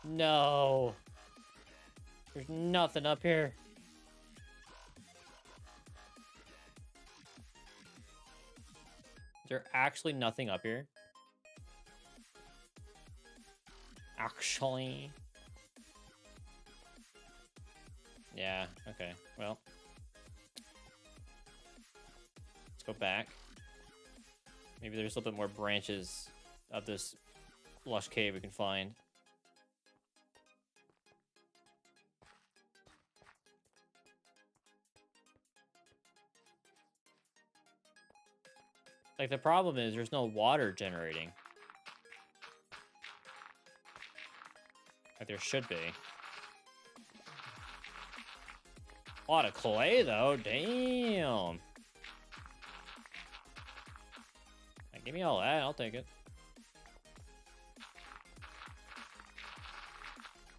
No. There's nothing up here. Is there actually nothing up here? Actually. Yeah, okay. Well. Let's go back. Maybe there's a little bit more branches of this lush cave we can find. Like, the problem is there's no water generating. Like, there should be. A lot of clay, though. Damn. Like, give me all that. I'll take it.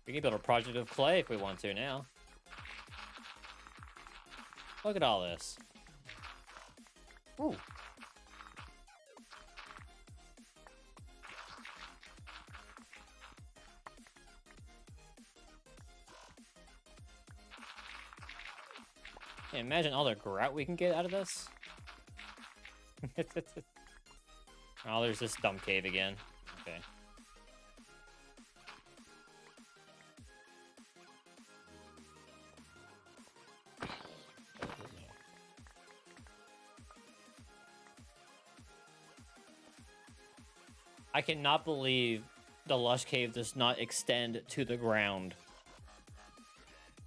We can build a project of clay if we want to now. Look at all this. Ooh. Yeah, imagine all the grout we can get out of this. Oh, there's this dumb cave again. Okay. I cannot believe the lush cave does not extend to the ground.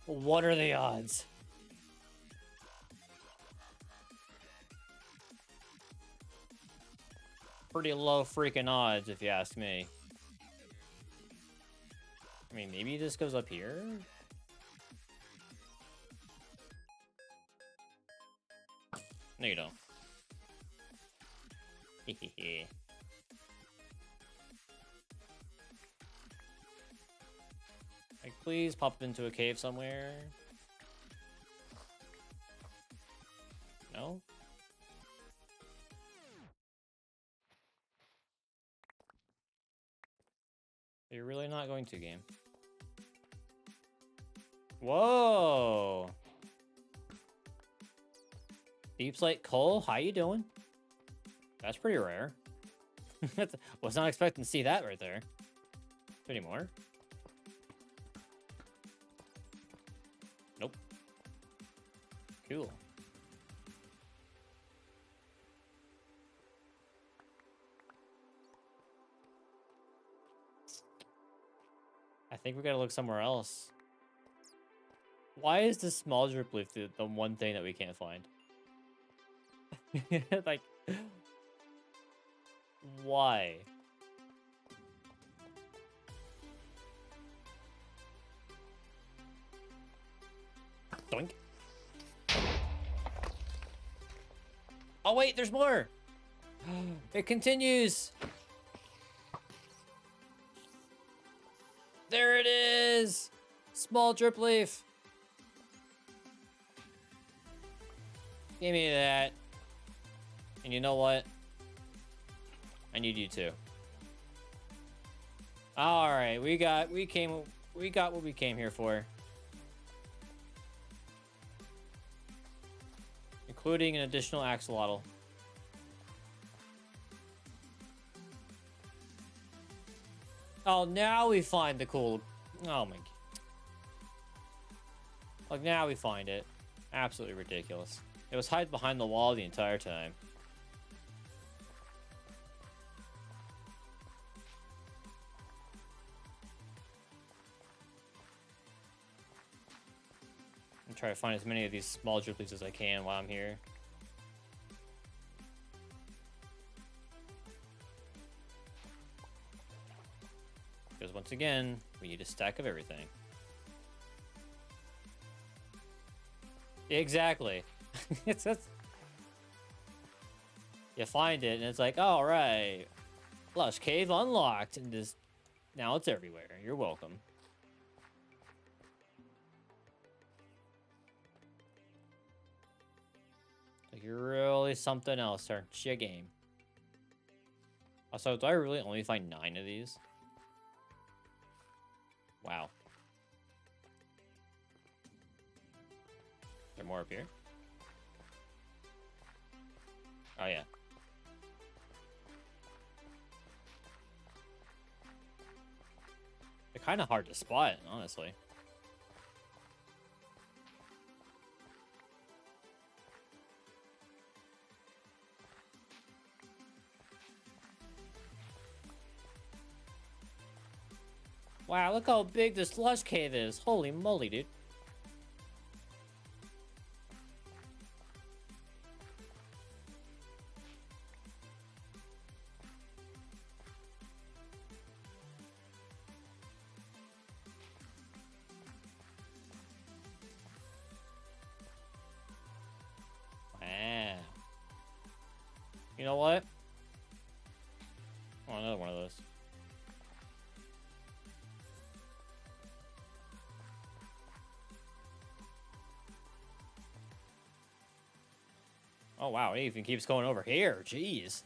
What are the odds? Pretty low freaking odds, if you ask me. I mean, maybe this goes up here? No, you don't. Hehehe. Like, please pop into a cave somewhere. No? You're really not going to, game. Whoa! Deep Slate Coal, how you doing? That's pretty rare. Was not expecting to see that right there. Any more? Nope. Cool. I think we gotta look somewhere else. Why is this small drip leaf the one thing that we can't find? Like, why? Doink. Oh wait, there's more. It continues. There it is. Small drip leaf. Give me that. And you know what? I need you too. All right, we got what we came here for. Including an additional axolotl. Oh, now we find the cool. Oh my. Like, now we find it. Absolutely ridiculous. It was hiding behind the wall the entire time. I'm trying to find as many of these small dripleads as I can while I'm here. Because once again, we need a stack of everything. Exactly. It's You find it, and it's like, all right, Lush Cave unlocked, and just now it's everywhere. You're welcome. Like you're really something else, aren't you, game? Also, do I really only find 9 of these? Wow. Is there more up here? Oh, yeah. They're kind of hard to spot, honestly. Wow, look how big this slush cave is. Holy moly, dude. Wow. You know what? Oh, another one of those. Oh, wow. It even keeps going over here. Jeez.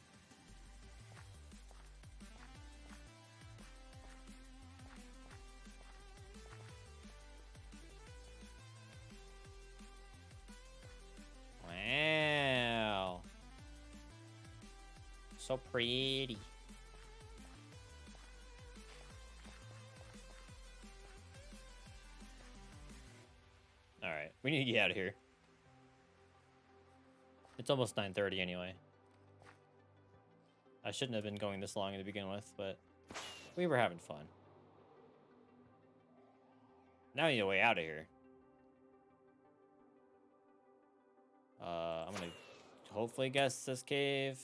Wow. So pretty. All right. We need to get out of here. It's almost 9:30 anyway. I shouldn't have been going this long to begin with, but we were having fun. Now we need a way out of here. I'm gonna hopefully guess this cave.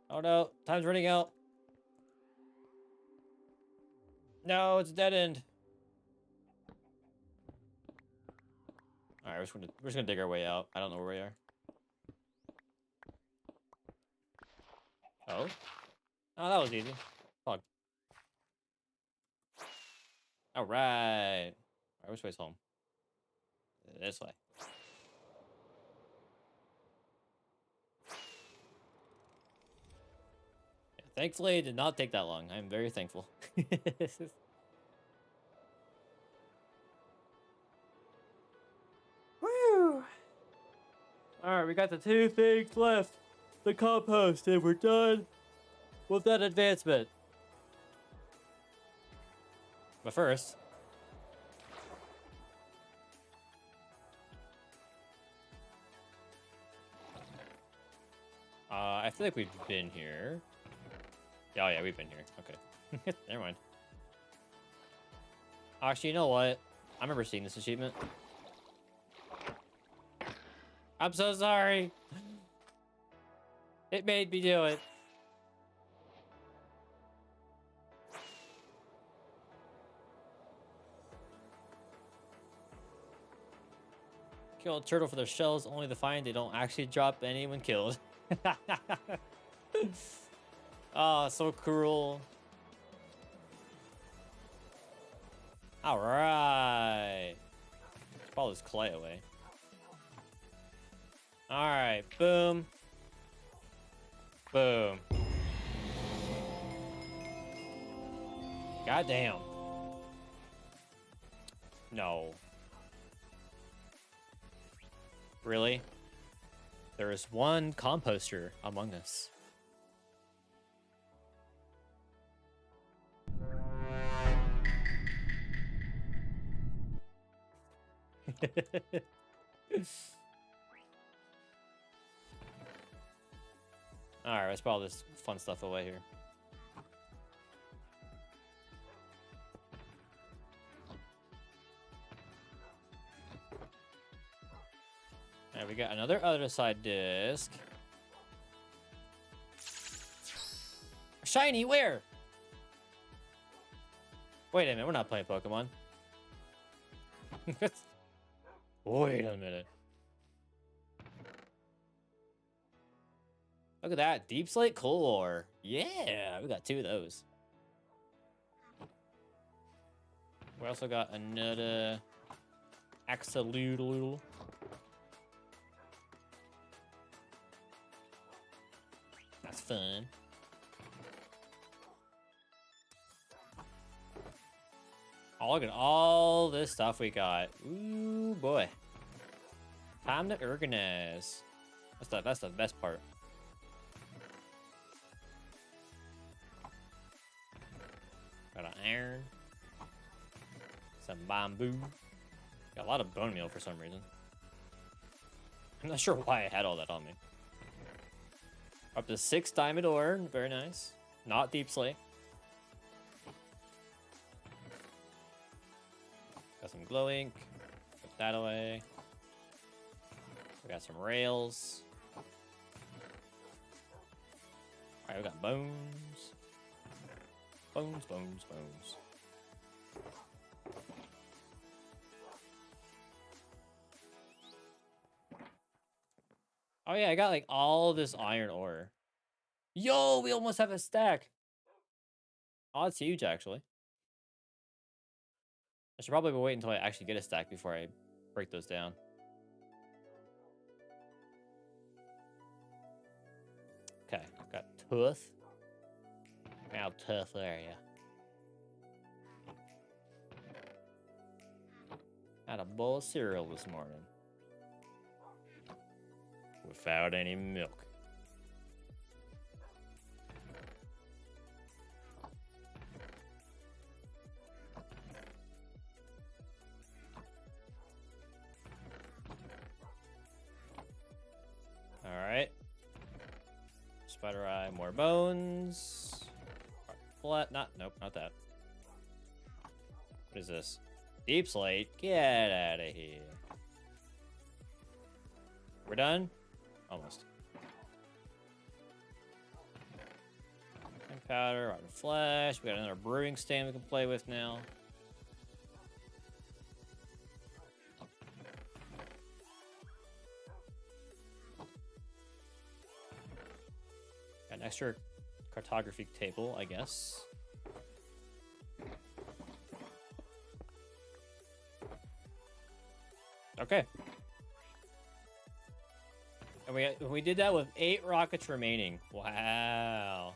Oh no, time's running out. No, it's a dead end. All right, we're just gonna dig our way out. I don't know where we are. Oh, oh, that was easy. Fuck. All right. All right, which way's home? This way. Yeah, thankfully, it did not take that long. I'm very thankful. Woo! All right, we got the 2 things left. The compost, and we're done with that advancement. But first, I feel like we've been here. Oh yeah, we've been here. Okay, never mind. Actually, you know what? I remember seeing this achievement. I'm so sorry. It made me do it. Kill a turtle for their shells, only to find they don't actually drop anyone killed. Oh, so cruel. All right. Let's pull this clay away. All right, boom. Boom. Goddamn. No. Really? There is one composter among us. Alright, let's put all this fun stuff away here. Alright, we got another other side disc. Shiny, where? Wait a minute, we're not playing Pokemon. Wait a minute. Look at that. Deep slate coal ore. Yeah, we got 2 of those. We also got another axolotl. That's fun. Oh, look at all this stuff we got. Ooh, boy. Time to organize. That's the best part. Got an iron. Some bamboo. Got a lot of bone meal for some reason. I'm not sure why I had all that on me. Up to 6 diamond ore. Very nice. Not deep slate. Got some glow ink. Put that away. We got some rails. Alright, we got bones. Bones, bones, bones. Oh yeah, I got like all this iron ore. Yo, we almost have a stack. Oh, that's huge actually. I should probably wait until I actually get a stack before I break those down. Okay, got tooth. How tough are you? Had a bowl of cereal this morning. Without any milk. Alright. Spider eye, more bones. Nope, not that. What is this? Deep slate? Get out of here. We're done? Almost. Powder, rotten flesh. We got another brewing stand we can play with now. Got an extra cartography table, I guess. Okay. And we did that with 8 rockets remaining. Wow.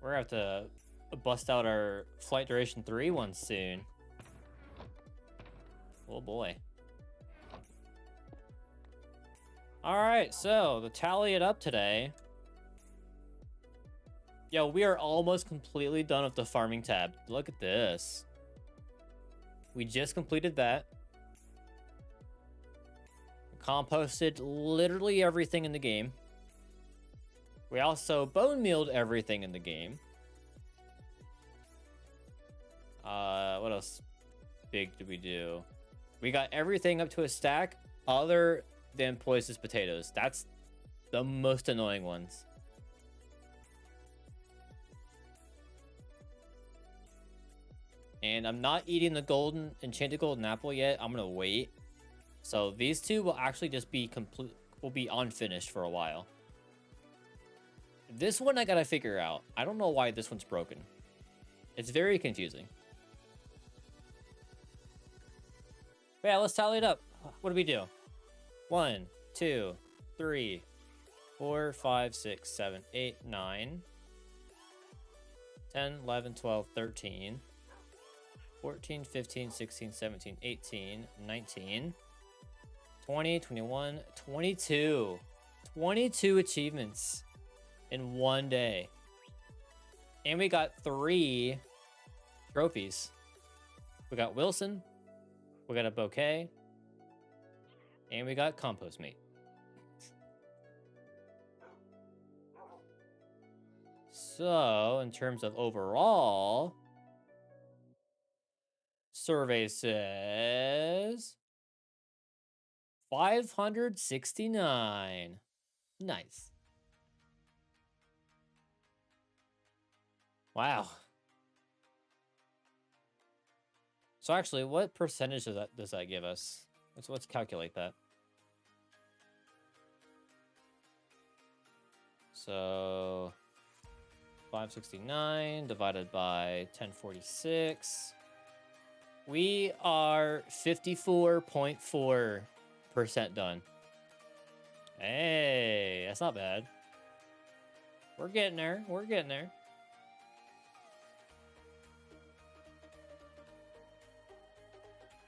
We're gonna have to bust out our flight duration 3 one soon. Oh boy. Alright, so to tally it up today. Yo, we are almost completely done with the farming tab. Look at this. We just completed that. Composted literally everything in the game. We also bone mealed everything in the game. What else big did we do? We got everything up to a stack other than poisonous potatoes. That's the most annoying ones. And I'm not eating the enchanted golden apple yet. I'm gonna wait. So these 2 will actually just be unfinished for a while. This one I gotta figure out. I don't know why this one's broken. It's very confusing. But yeah, let's tally it up. What do we do? 1, 2, 3, 4, 5, 6, 7, 8, 9, 10, 11, 12, 13, 14, 15, 16, 17, 18, 19, 20, 21, 22. 22 achievements in one day. And we got 3 trophies. We got Wilson, we got a bouquet, and we got compost meat. So, in terms of overall, survey says 569. Nice. Wow. So actually, what percentage does that give us? Let's calculate that. So 569 divided by 1046. We are 54.4% done. Hey, that's not bad. We're getting there. We're getting there.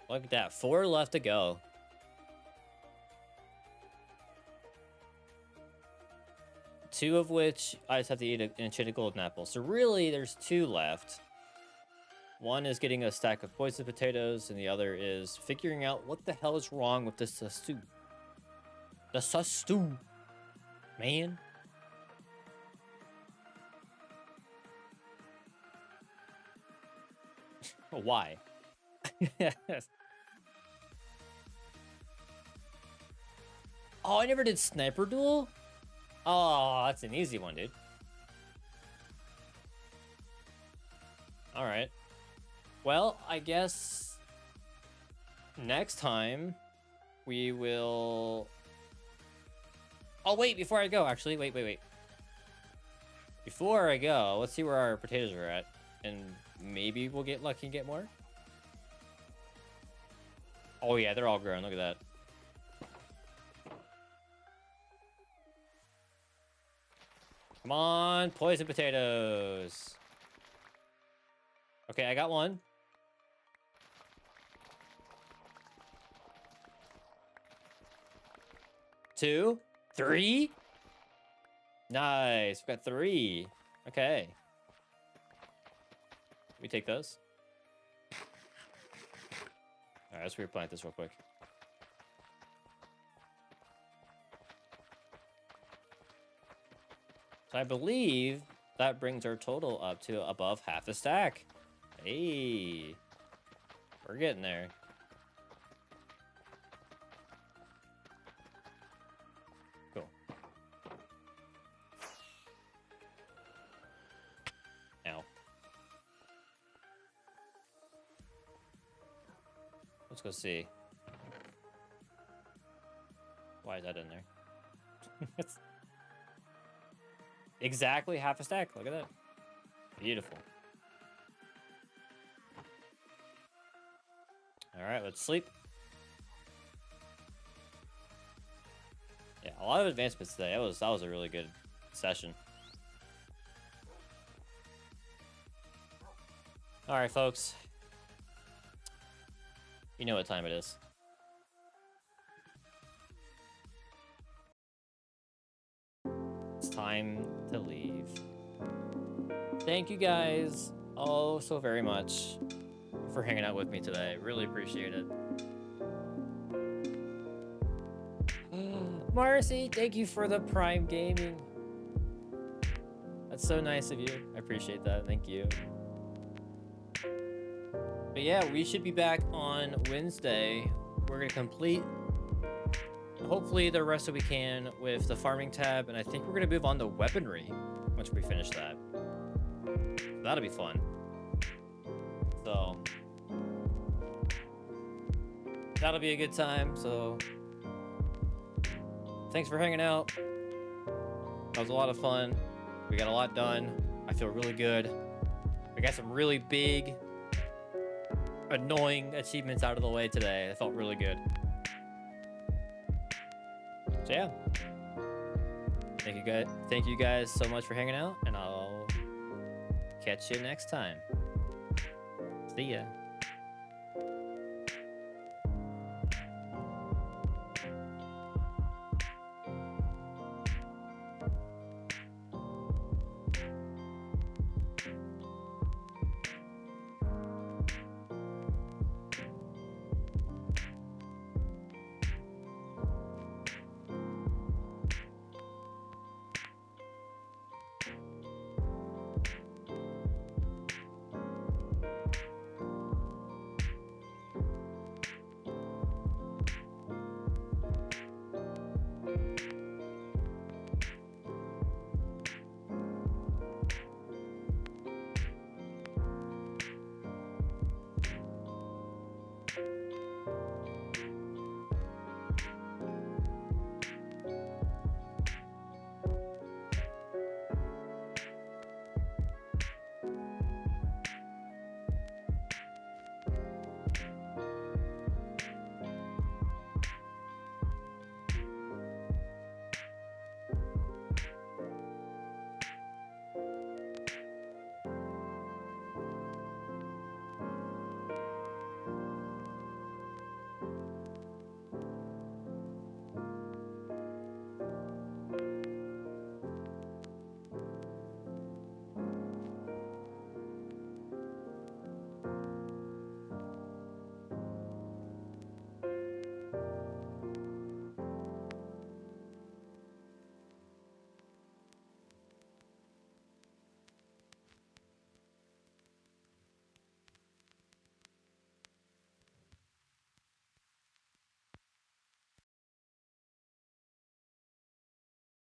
Look at that. 4 left to go. Two of which I just have to eat an enchanted golden apple. So really, there's 2 left. One is getting a stack of poisoned potatoes, and the other is figuring out what the hell is wrong with this stew. The stew, man. Why? Yes. Oh, I never did sniper duel? Oh, that's an easy one, dude. All right. Well, I guess next time we will... Oh, wait, before I go, actually. Wait. Before I go, let's see where our potatoes are at. And maybe we'll get lucky and get more. Oh, yeah, they're all grown. Look at that. Come on, poison potatoes. Okay, I got one. 2, 3. Nice. We got 3. Okay. We take those. All right, let's replant this real quick. So I believe that brings our total up to above half the stack. Hey, we're getting there. Cool. Now, let's go see. Why is that in there? It's exactly half a stack. Look at that. Beautiful. All right, let's sleep. Yeah, a lot of advancements today. That was a really good session. All right, folks. You know what time it is. It's time to leave. Thank you guys oh so very much for hanging out with me today. Really appreciate it. Marcy, thank you for the Prime Gaming. That's so nice of you. I appreciate that. Thank you. But yeah, we should be back on Wednesday. We're going to complete, hopefully, the rest that we can with the farming tab. And I think we're going to move on to weaponry once we finish that. That'll be fun. So that'll be a good time. So thanks for hanging out. That was a lot of fun. We got a lot done. I feel really good. We got some really big, annoying achievements out of the way today. I felt really good. So yeah. Thank you guys so much for hanging out, and I'll catch you next time. See ya.